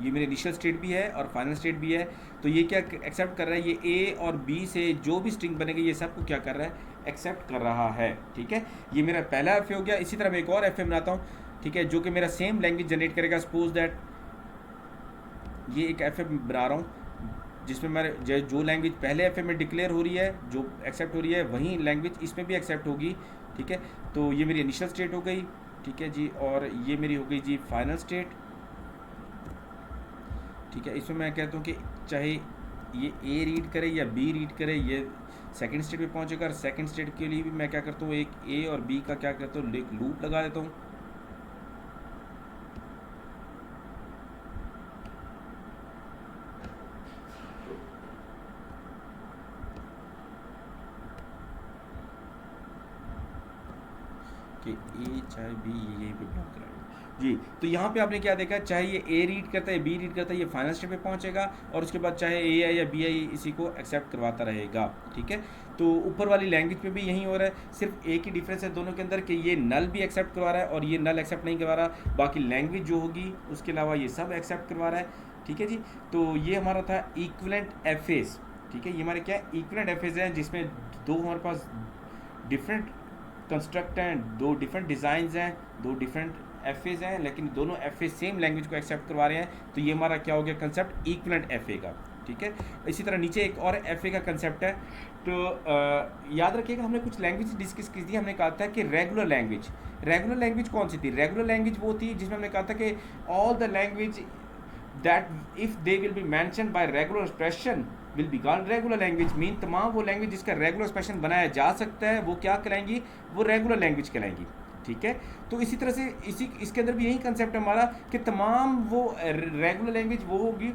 ये मेरे इनिशियल स्टेट भी है और फाइनल स्टेट भी है। तो ये क्या एक्सेप्ट कर रहा है, ये ए और बी से जो भी स्ट्रिंग बनेगी ये सब को क्या कर रहा है, एक्सेप्ट कर रहा है। ठीक है, ये मेरा पहला एफ ए हो गया। इसी तरह मैं एक और एफ ए बनाता हूँ, ठीक है, जो कि मेरा सेम लैंग्वेज जनरेट करेगा। सपोज दैट ये एक एफ ए बना रहा हूँ जिसमें मेरे जो लैंग्वेज पहले एफ ए में डिक्लेयर हो रही है, जो एक्सेप्ट हो रही है, वही लैंग्वेज इसमें भी एक्सेप्ट होगी। ठीक है, तो ये मेरी इनिशियल स्टेट हो गई। ठीक है जी, और ये मेरी हो गई जी फाइनल स्टेट। ठीक है, इसमें मैं कहता हूँ कि चाहे ये ए रीड करे या बी रीड करे, ये सेकंड स्टेट पे पहुँचेगा। और सेकंड स्टेट के लिए भी मैं क्या करता हूँ, एक ए और बी का क्या करता हूँ, एक लूप लगा देता हूँ। कि ए चाहे बी यहीं पे ब्लॉक कराएगा जी। तो यहाँ पे आपने क्या देखा, चाहे ये ए रीड करता है, बी रीड करता है, ये फाइनल स्टेप पे पहुँचेगा और उसके बाद चाहे ए आई या बी आई इसी को एक्सेप्ट करवाता रहेगा। ठीक है, तो ऊपर वाली लैंग्वेज में भी यही हो रहा है, सिर्फ एक ही डिफरेंस है दोनों के अंदर कि ये नल भी एक्सेप्ट करवा रहा है और ये नल एक्सेप्ट नहीं करवा रहा। बाकी लैंग्वेज जो होगी उसके अलावा ये सब एक्सेप्ट करवा रहा है। ठीक है जी, तो ये हमारा था इक्वलेंट एफेज। ठीक है, ये हमारे क्या है, इक्वलेंट एफेज हैं जिसमें दो हमारे पास डिफरेंट कंस्ट्रक्ट हैं, दो डिफरेंट डिज़ाइंस हैं, दो डिफरेंट एफेज हैं, लेकिन दोनों एफे सेम लैंग्वेज को एक्सेप्ट करवा रहे हैं। तो ये हमारा क्या हो गया कंसेप्ट, इक्वलेंट एफए का। ठीक है, इसी तरह नीचे एक और एफए का कंसेप्ट है। तो याद रखिएगा, हमने कुछ लैंग्वेज डिस्कस की थी। हमने कहा था कि रेगुलर लैंग्वेज, रेगुलर लैंग्वेज कौन सी थी, रेगुलर लैंग्वेज वो थी जिसमें हमने कहा था कि all the language that if they will be mentioned by regular expression will be called regular language। Mean तमाम वो लैंग्वेज जिसका रेगुलर एक्सप्रेशन बनाया जा सकता है वो क्या कहलाएंगी, वो रेगुलर लैंग्वेज कहलाएंगी। ठीक है, तो इसी तरह से इसके अंदर भी यही कंसेप्ट है हमारा कि तमाम वो रेगुलर लैंग्वेज वो होगी।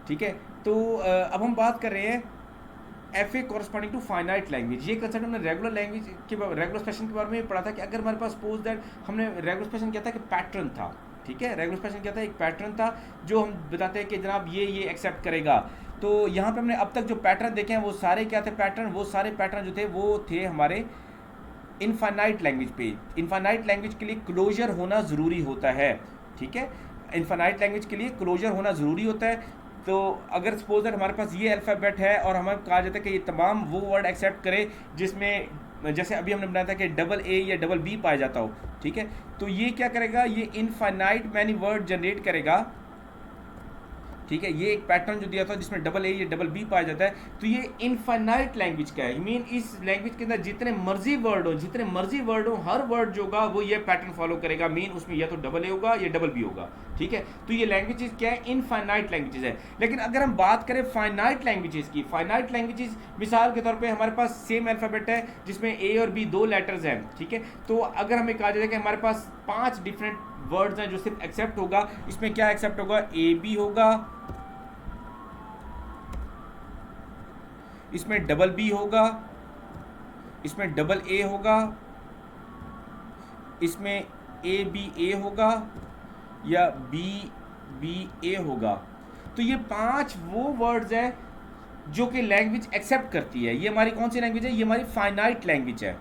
ठीक है, तो अब हम बात कर रहे हैं F A corresponding to finite language. ये कंसेप्ट हमने रेगुलर लैंग्वेज के रेगुलर एक्सप्रेशन के बारे में पढ़ा था कि अगर हमारे पास सपोज दैट हमने रेगुलर एक्सप्रेशन क्या था कि पैटर्न था। ठीक है, रेगुलर एक्सप्रेशन क्या था, एक पैटर्न था जो हम बताते हैं कि जनाब ये एक्सेप्ट करेगा। तो यहाँ पे हमने अब तक जो पैटर्न देखे हैं वो सारे क्या थे पैटर्न, वो सारे पैटर्न जो थे वो थे हमारे इनफाइनाइट लैंग्वेज पे। इनफाइनाइट लैंग्वेज के लिए क्लोजर होना ज़रूरी होता है। ठीक है, इनफाइनाइट लैंग्वेज के लिए क्लोजर होना ज़रूरी होता है। तो अगर सपोज दैट हमारे पास ये अल्फ़ाबेट है और हमें कहा जाता है कि ये तमाम वो वर्ड एक्सेप्ट करे जिसमें जैसे अभी हमने बनाया था कि डबल ए या डबल बी पाया जाता हो। ठीक है, तो ये क्या करेगा, ये इनफाइनाइट मैनी वर्ड जनरेट करेगा। ठीक है, ये एक पैटर्न जो दिया था जिसमें डबल ए या डबल बी पाया जाता है। तो ये इनफाइनाइट लैंग्वेज का है, मीन इस लैंग्वेज के अंदर जितने मर्जी वर्ड हो हर वर्ड जो होगा वो ये पैटर्न फॉलो करेगा। मीन उसमें या तो डबल ए होगा या डबल बी होगा। ठीक है, तो ये लैंग्वेजेस क्या है, इनफाइनाइट लैंग्वेजेस है। लेकिन अगर हम बात करें फाइनाइट लैंग्वेजेस की, फाइनाइट लैंग्वेजेस मिसाल के तौर पे हमारे पास सेम अल्फ़ाबेट है जिसमें ए और बी दो लेटर्स हैं। ठीक है, तो अगर हमें कहा जाए कि हमारे पास 5 डिफरेंट वर्ड्स हैं जो सिर्फ एक्सेप्ट होगा, इसमें क्या एक्सेप्ट होगा, ए बी होगा, इसमें डबल बी होगा, इसमें डबल ए होगा, इसमें ए बी ए होगा, या बी बी ए होगा। तो ये 5 वो वर्ड्स हैं जो कि लैंग्वेज एक्सेप्ट करती है। ये हमारी कौन सी लैंग्वेज है? ये हमारी फाइनाइट लैंग्वेज है।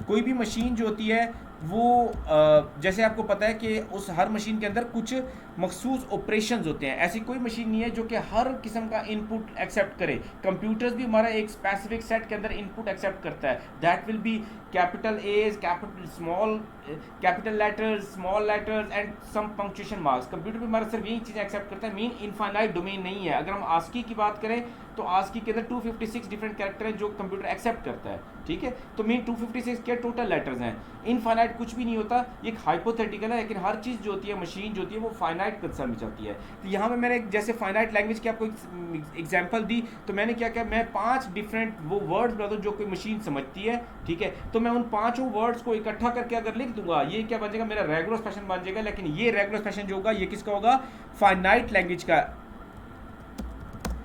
कोई भी मशीन जो होती है वो जैसे आपको पता है कि उस हर मशीन के अंदर कुछ मखसूस ऑपरेशंस होते हैं। ऐसी कोई मशीन नहीं है जो कि हर किस्म का इनपुट एक्सेप्ट करे। कंप्यूटर्स भी हमारा एक स्पेसिफिक सेट के अंदर इनपुट एक्सेप्ट करता है। That will be capital A's, capital small, capital letters, small letters and some punctuation marks. Computer भी हमारा सिर्फ यही चीज़ें एक्सेप्ट करता है। मीन इनफाइनाइट डोमेन नहीं है। अगर हम आस्की की बात करें तो आस्की के अंदर 256 डिफरेंट कैरेक्टर हैं जो कंप्यूटर एक्सेप्ट करता है, ठीक है। तो मीन 256 के टोटल लेटर्स हैं। इनफाइनाइट कुछ भी नहीं होता, ये एक हाइपोथेटिकल है, लेकिन हर चीज़ जो होती है, मशीन जो होती है, वो फाइनाइट कंसर्न में चलती है। तो यहाँ पे मैंने जैसे फाइनाइट लैंग्वेज की आपको एग्जाम्पल दी, तो मैंने क्या किया, मैं 5 डिफरेंट वो वर्ड्स बता दूँ जो कोई मशीन समझती है, ठीक है। तो मैं उन 5 वर्ड्स को इकट्ठा करके अगर लिख दूंगा, ये क्या बन जाएगा, मेरा रेगुलर एक्सप्रेशन बन जाएगा। लेकिन ये रेगुलर एक्सप्रेशन जो होगा, ये किसका होगा? फाइनाइट लैंग्वेज का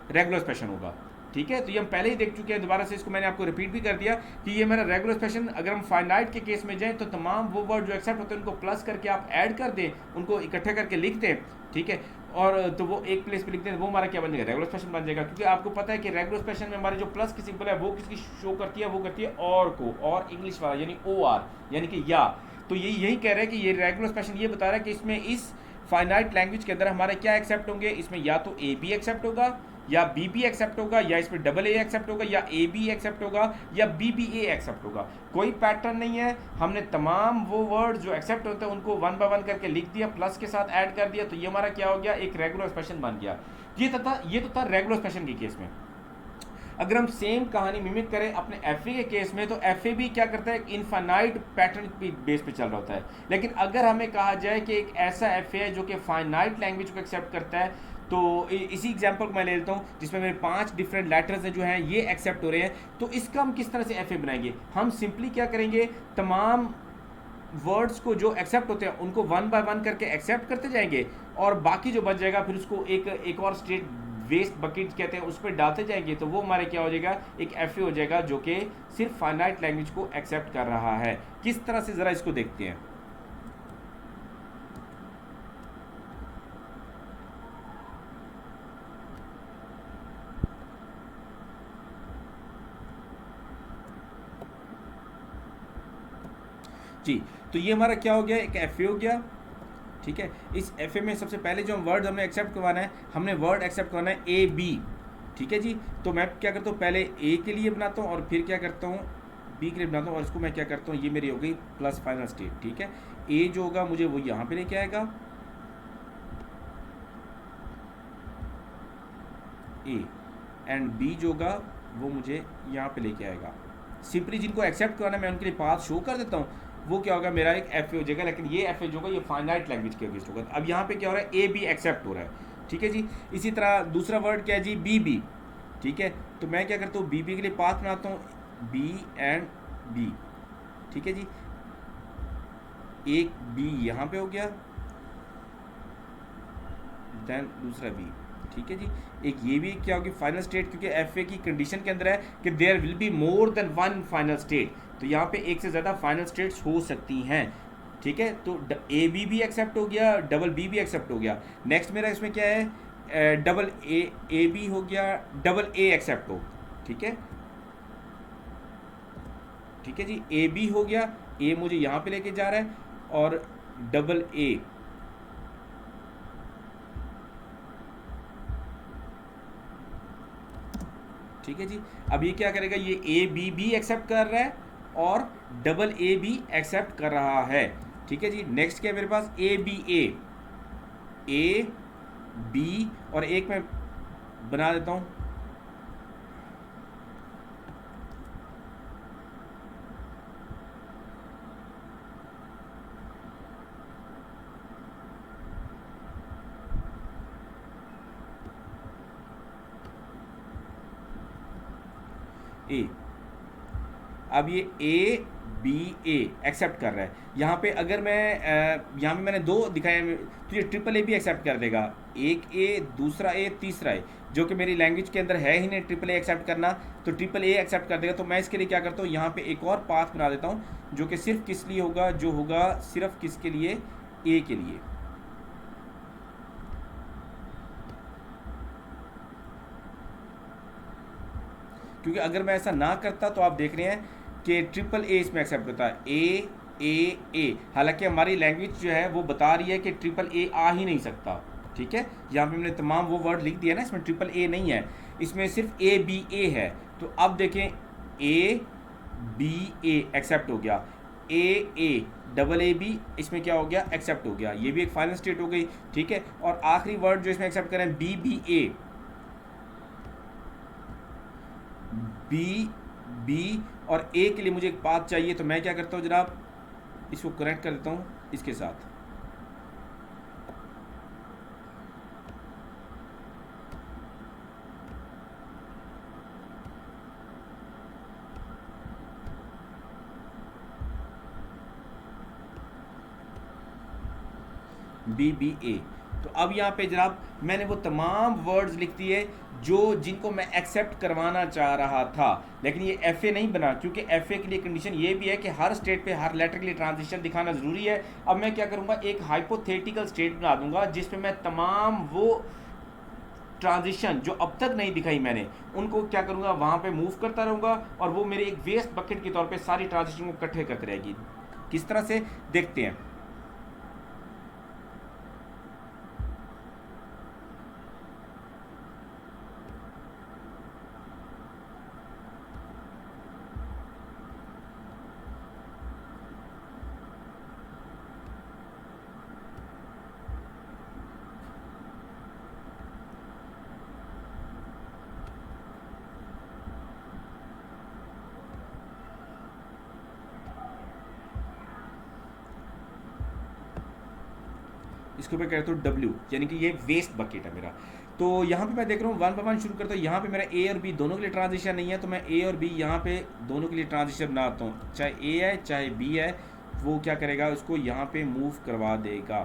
रेगुलर एक्सप्रेशन होगा, ठीक है। तो ये हम पहले ही देख चुके हैं, दोबारा से इसको मैंने आपको रिपीट भी कर दिया कि ये मेरा रेगुलर एक्सप्रेशन। अगर हम फाइनाइट के केस में जाएं तो तमाम वो वर्ड जो एक्सेप्ट होते हैं उनको प्लस करके आप ऐड कर दें, उनको इकट्ठे करके लिख दें, ठीक है। और तो वो एक प्लेस पे लिख दें, वो हमारा क्या बन जाएगा? रेगुलर एक्सप्रेशन बन जाएगा। क्योंकि आपको पता है कि रेगुलर एक्सप्रेशन में हमारी जो प्लस की सिंबल है वो किसकी शो करती है? वो करती है और को, और इंग्लिश वाला यानी ओ आर, यानी कि या। तो यही कह रहा है कि ये रेगुलर एक्सप्रेशन ये बता रहा है कि इसमें इस फाइनाइट लैंग्वेज के अंदर हमारे क्या एक्सेप्ट होंगे? इसमें या तो ए बी एक्सेप्ट होगा, या बी बी एक्सेप्ट होगा, या इसमें डबल ए एक्सेप्ट होगा, या ए बी एक्सेप्ट होगा, या बी बी ए एक्सेप्ट होगा। कोई पैटर्न नहीं है। हमने तमाम वो वर्ड जो एक्सेप्ट होते हैं उनको 1 बाय 1 करके लिख दिया, प्लस के साथ ऐड कर दिया, तो ये हमारा क्या हो गया? एक रेगुलर एक्सप्रेशन बन गया। ये तो था रेगुलर एक्सप्रेशन के केस में। अगर हम सेम कहानी मिमिक करें अपने एफ ए के केस में, तो एफ ए भी क्या करता है? इनफाइनाइट पैटर्न बेस पे चल रहा होता है। लेकिन अगर हमें कहा जाए कि एक ऐसा एफ ए है जो कि फाइनाइट लैंग्वेज को एक्सेप्ट करता है, तो इसी एग्जांपल को मैं ले लेता हूँ जिसमें मेरे 5 डिफरेंट लेटर्स हैं जो हैं ये एक्सेप्ट हो रहे हैं। तो इसका हम किस तरह से एफ ए बनाएंगे? हम सिंपली क्या करेंगे, तमाम वर्ड्स को जो एक्सेप्ट होते हैं उनको 1 बाय 1 करके एक्सेप्ट करते जाएंगे, और बाकी जो बच जाएगा फिर उसको एक और स्टेट वेस्ट बकेट कहते हैं उस पर डालते जाएंगे। तो वो हमारे क्या हो जाएगा? एक एफ ए हो जाएगा जो कि सिर्फ फाइनाइट लैंग्वेज को एक्सेप्ट कर रहा है। किस तरह से ज़रा इसको देखते हैं। जी, तो ये हमारा क्या हो गया? एक एफ ए हो गया, ठीक है। इस एफ ए में सबसे पहले जो हम वर्ड हमने एक्सेप्ट करवाना है, हमने वर्ड एक्सेप्ट करवाना है ए बी, ठीक है जी। तो मैं क्या करता हूँ, पहले ए के लिए बनाता हूँ और फिर क्या करता हूँ, बी के लिए बनाता हूँ, और इसको मैं क्या करता हूँ, ये मेरी हो गई प्लस फाइनल स्टेट, ठीक है। ए जो होगा मुझे वो यहाँ पे लेके आएगा, ए, एंड बी जो होगा वो मुझे यहाँ पे लेके आएगा। सिंपली जिनको एक्सेप्ट करना है मैं उनके लिए पाथ शो कर देता हूँ, वो क्या होगा? मेरा एक एफ ए हो जाएगा। लेकिन ये एफ ए जो होगा ये फाइनाइट लैंग्वेज के अगेंस्ट होगा। अब यहाँ पे क्या हो रहा है? ए बी एक्सेप्ट हो रहा है, ठीक है जी। इसी तरह दूसरा वर्ड क्या है जी? बी बी, ठीक है। तो मैं क्या करता हूँ, बी बी के लिए पाथ बनाता हूँ, बी एंड बी, ठीक है जी। एक बी यहाँ पे हो गया, देन दूसरा बी, ठीक है जी। एक ये भी क्या होगी? फाइनल स्टेट, क्योंकि एफ ए की कंडीशन के अंदर है कि there will be more than 1 final state. तो यहाँ पे एक से ज़्यादा फाइनल स्टेट्स हो सकती हैं, ठीक है। तो ए बी भी एक्सेप्ट हो गया, डबल बी भी एक्सेप्ट हो गया। नेक्स्ट मेरा इसमें क्या है? डबल ए बी हो गया, डबल ए एक्सेप्ट हो, ठीक है, ठीक है जी। ए बी हो गया, ए मुझे यहाँ पे लेके जा रहा है, और डबल ए, ठीक है जी। अब ये क्या करेगा? ये ए बी भी एक्सेप्ट कर रहा है और डबल ए भी एक्सेप्ट कर रहा है, ठीक है जी। नेक्स्ट क्या है मेरे पास? ए बी ए बी, और एक मैं बना देता हूँ ए, अब ये ए बी ए एक्सेप्ट कर रहा है। यहाँ पे अगर मैं यहाँ पे मैंने दो दिखाए तो ये ट्रिपल ए भी एक्सेप्ट कर देगा, एक ए दूसरा ए तीसरा ए, जो कि मेरी लैंग्वेज के अंदर है ही नहीं ट्रिपल ए एक्सेप्ट करना, तो ट्रिपल ए एक्सेप्ट कर देगा। तो मैं इसके लिए क्या करता हूँ, यहाँ पे एक और पाथ बना देता हूँ जो कि सिर्फ किस लिए होगा, जो होगा सिर्फ किसके लिए, ए के लिए। क्योंकि अगर मैं ऐसा ना करता तो आप देख रहे हैं कि ट्रिपल ए इसमें एक्सेप्ट होता है, ए ए ए, हालांकि हमारी लैंग्वेज जो है वो बता रही है कि ट्रिपल ए आ ही नहीं सकता। ठीक है, यहाँ पे मैंने तमाम वो वर्ड लिख दिया ना, इसमें ट्रिपल ए नहीं है, इसमें सिर्फ ए बी ए है। तो अब देखें ए बी ए एक्सेप्ट हो गया, ए डबल ए बी इसमें क्या हो गया, एक्सेप्ट हो गया, ये भी एक फाइनल स्टेट हो गई। ठीक है, और आखिरी वर्ड जो इसमें एक्सेप्ट करें बी बी ए, बी बी और ए के लिए मुझे एक पाथ चाहिए, तो मैं क्या करता हूँ जनाब, इसको कनेक्ट कर देता हूँ इसके साथ। बी बी ए, तो अब यहाँ पे जनाब मैंने वो तमाम वर्ड्स लिख दिए जो जिनको मैं एक्सेप्ट करवाना चाह रहा था, लेकिन ये एफ ए नहीं बना, क्योंकि एफ ए के लिए कंडीशन ये भी है कि हर स्टेट पे हर लेटर के लिए ट्रांजिशन दिखाना ज़रूरी है। अब मैं क्या करूँगा, एक हाइपोथेटिकल स्टेट बना दूंगा जिसमें मैं तमाम वो ट्रांजिशन जो अब तक नहीं दिखाई मैंने, उनको क्या करूँगा, वहाँ पे मूव करता रहूँगा और वो मेरे एक वेस्ट बकेट के तौर पे सारी ट्रांजिशन को इकट्ठे करती रहेगी। किस तरह से देखते हैं। इसको मैं कहता हूँ डब्ल्यू, यानी कि ये वेस्ट बकेट है मेरा। तो यहाँ पे मैं देख रहा हूँ 1 बाय 1 शुरू करता हूँ। यहाँ पे मेरा ए और बी दोनों के लिए ट्रांजिशन नहीं है, तो मैं ए और बी यहाँ पे दोनों के लिए ट्रांजिशन बनाता हूँ, चाहे ए है चाहे बी है, वो क्या करेगा, उसको यहाँ पे मूव करवा देगा।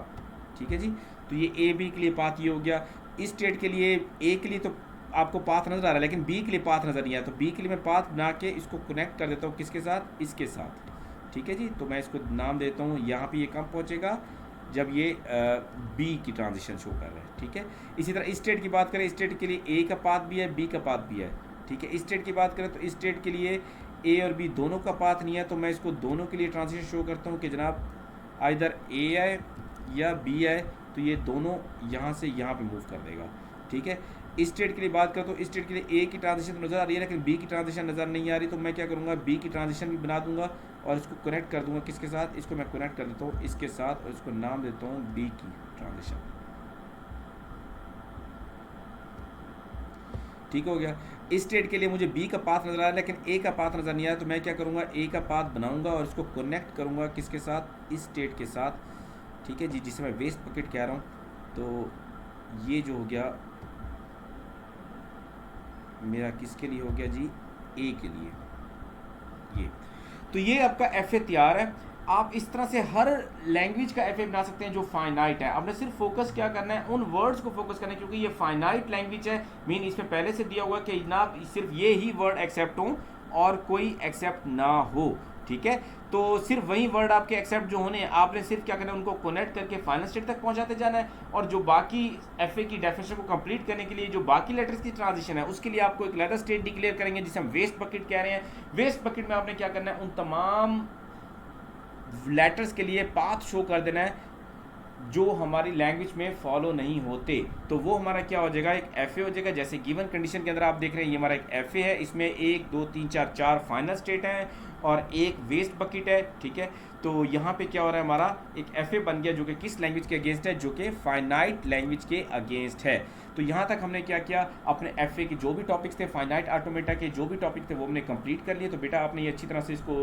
ठीक है जी, तो ये ए बी के लिए पाथ ये हो गया। इस स्टेट के लिए ए के लिए तो आपको पाथ नज़र आ रहा है, लेकिन बी के लिए पाथ नज़र नहीं आया, तो बी के लिए मैं पाथ बना के इसको कनेक्ट कर देता हूँ किसके साथ, इसके साथ। ठीक है जी, तो मैं इसको नाम देता हूँ, यहाँ पे ये कब पहुँचेगा, जब ये बी की ट्रांजिशन शो कर रहा है। ठीक है, इसी तरह इस स्टेट की बात करें, स्टेट के लिए ए का पाथ भी है, बी का पाथ भी है। ठीक है, इस स्टेट की बात करें तो इस स्टेट के लिए ए और बी दोनों का पाथ नहीं है, तो मैं इसको दोनों के लिए ट्रांजिशन शो करता हूँ कि जनाब आइदर ए है या बी है, तो ये दोनों यहाँ से यहाँ पे मूव कर देगा। ठीक है, इस स्टेट के लिए बात करें तो इस स्टेट के लिए ए की ट्रांजिशन तो नज़र आ रही है, लेकिन बी की ट्रांजिशन नज़र नहीं आ रही, तो मैं क्या करूँगा, बी की ट्रांजिशन भी बना दूंगा और इसको कनेक्ट कर दूंगा किसके साथ, इसको मैं कनेक्ट कर देता हूँ इसके साथ और इसको नाम देता हूँ बी की ट्रांजिशन। ठीक हो गया। इस स्टेट के लिए मुझे बी का पाथ नज़र आ रहा है, लेकिन ए का पाथ नज़र नहीं आया, तो मैं क्या करूँगा, ए का पाथ बनाऊँगा और इसको कनेक्ट करूँगा किसके साथ, इस स्टेट के साथ। ठीक है जी, जिसे मैं वेस्ट बकेट कह रहा हूँ। तो ये जो हो गया मेरा किसके लिए हो गया जी, ए के लिए। ये तो ये आपका एफ ए तैयार है। आप इस तरह से हर लैंग्वेज का एफ ए बना सकते हैं जो फाइनाइट है। आपने सिर्फ फोकस क्या करना है, उन वर्ड्स को फोकस करना है, क्योंकि ये फाइनाइट लैंग्वेज है। मीन इसमें पहले से दिया हुआ कि जनाब सिर्फ ये ही वर्ड एक्सेप्ट हो और कोई एक्सेप्ट ना हो। ठीक है, तो सिर्फ वही वर्ड आपके एक्सेप्ट जो होने हैं, आपने सिर्फ क्या करना है, उनको कनेक्ट करके फाइनल स्टेट तक पहुंचाते जाना है। और जो बाकी एफए की डेफिनेशन को कंप्लीट करने के लिए जो बाकी लेटर्स की ट्रांजिशन है, उसके लिए आपको एक लेटर स्टेट डिक्लेयर करेंगे जिसे हम वेस्ट बकेट कह रहे हैं। वेस्ट बकेट में आपने क्या करना है, उन तमाम लेटर्स के लिए पाथ शो कर देना है जो हमारी लैंग्वेज में फॉलो नहीं होते। तो वो हमारा क्या हो जाएगा, एक एफए हो जाएगा। जैसे गिवन कंडीशन के अंदर आप देख रहे हैं, ये हमारा एक एफए है, इसमें 1 2 3 4 4 फाइनल स्टेट हैं और एक वेस्ट बकेट है। ठीक है, तो यहाँ पे क्या हो रहा है, हमारा एक एफए बन गया जो कि किस लैंग्वेज के अगेंस्ट है, जो कि फाइनाइट लैंग्वेज के अगेंस्ट है। तो यहाँ तक हमने क्या किया, अपने एफए के जो भी टॉपिक्स थे, फाइनाइट ऑटोमेटा के जो भी टॉपिक थे, वो हमने कंप्लीट कर लिए। तो बेटा आपने ये अच्छी तरह से इसको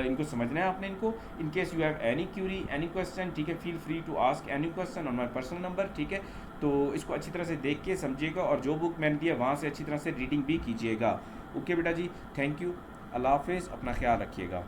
इनको समझना है आपने इनको। In case you have any query any question, ठीक है, feel free to ask any question on my personal number. ठीक है, तो इसको अच्छी तरह से देख के समझिएगा और जो बुक मैंने दिया वहाँ से अच्छी तरह से रीडिंग भी कीजिएगा। ओके बेटा जी, थैंक यू। अल्लाह हाफिज़, अपना ख्याल रखिएगा।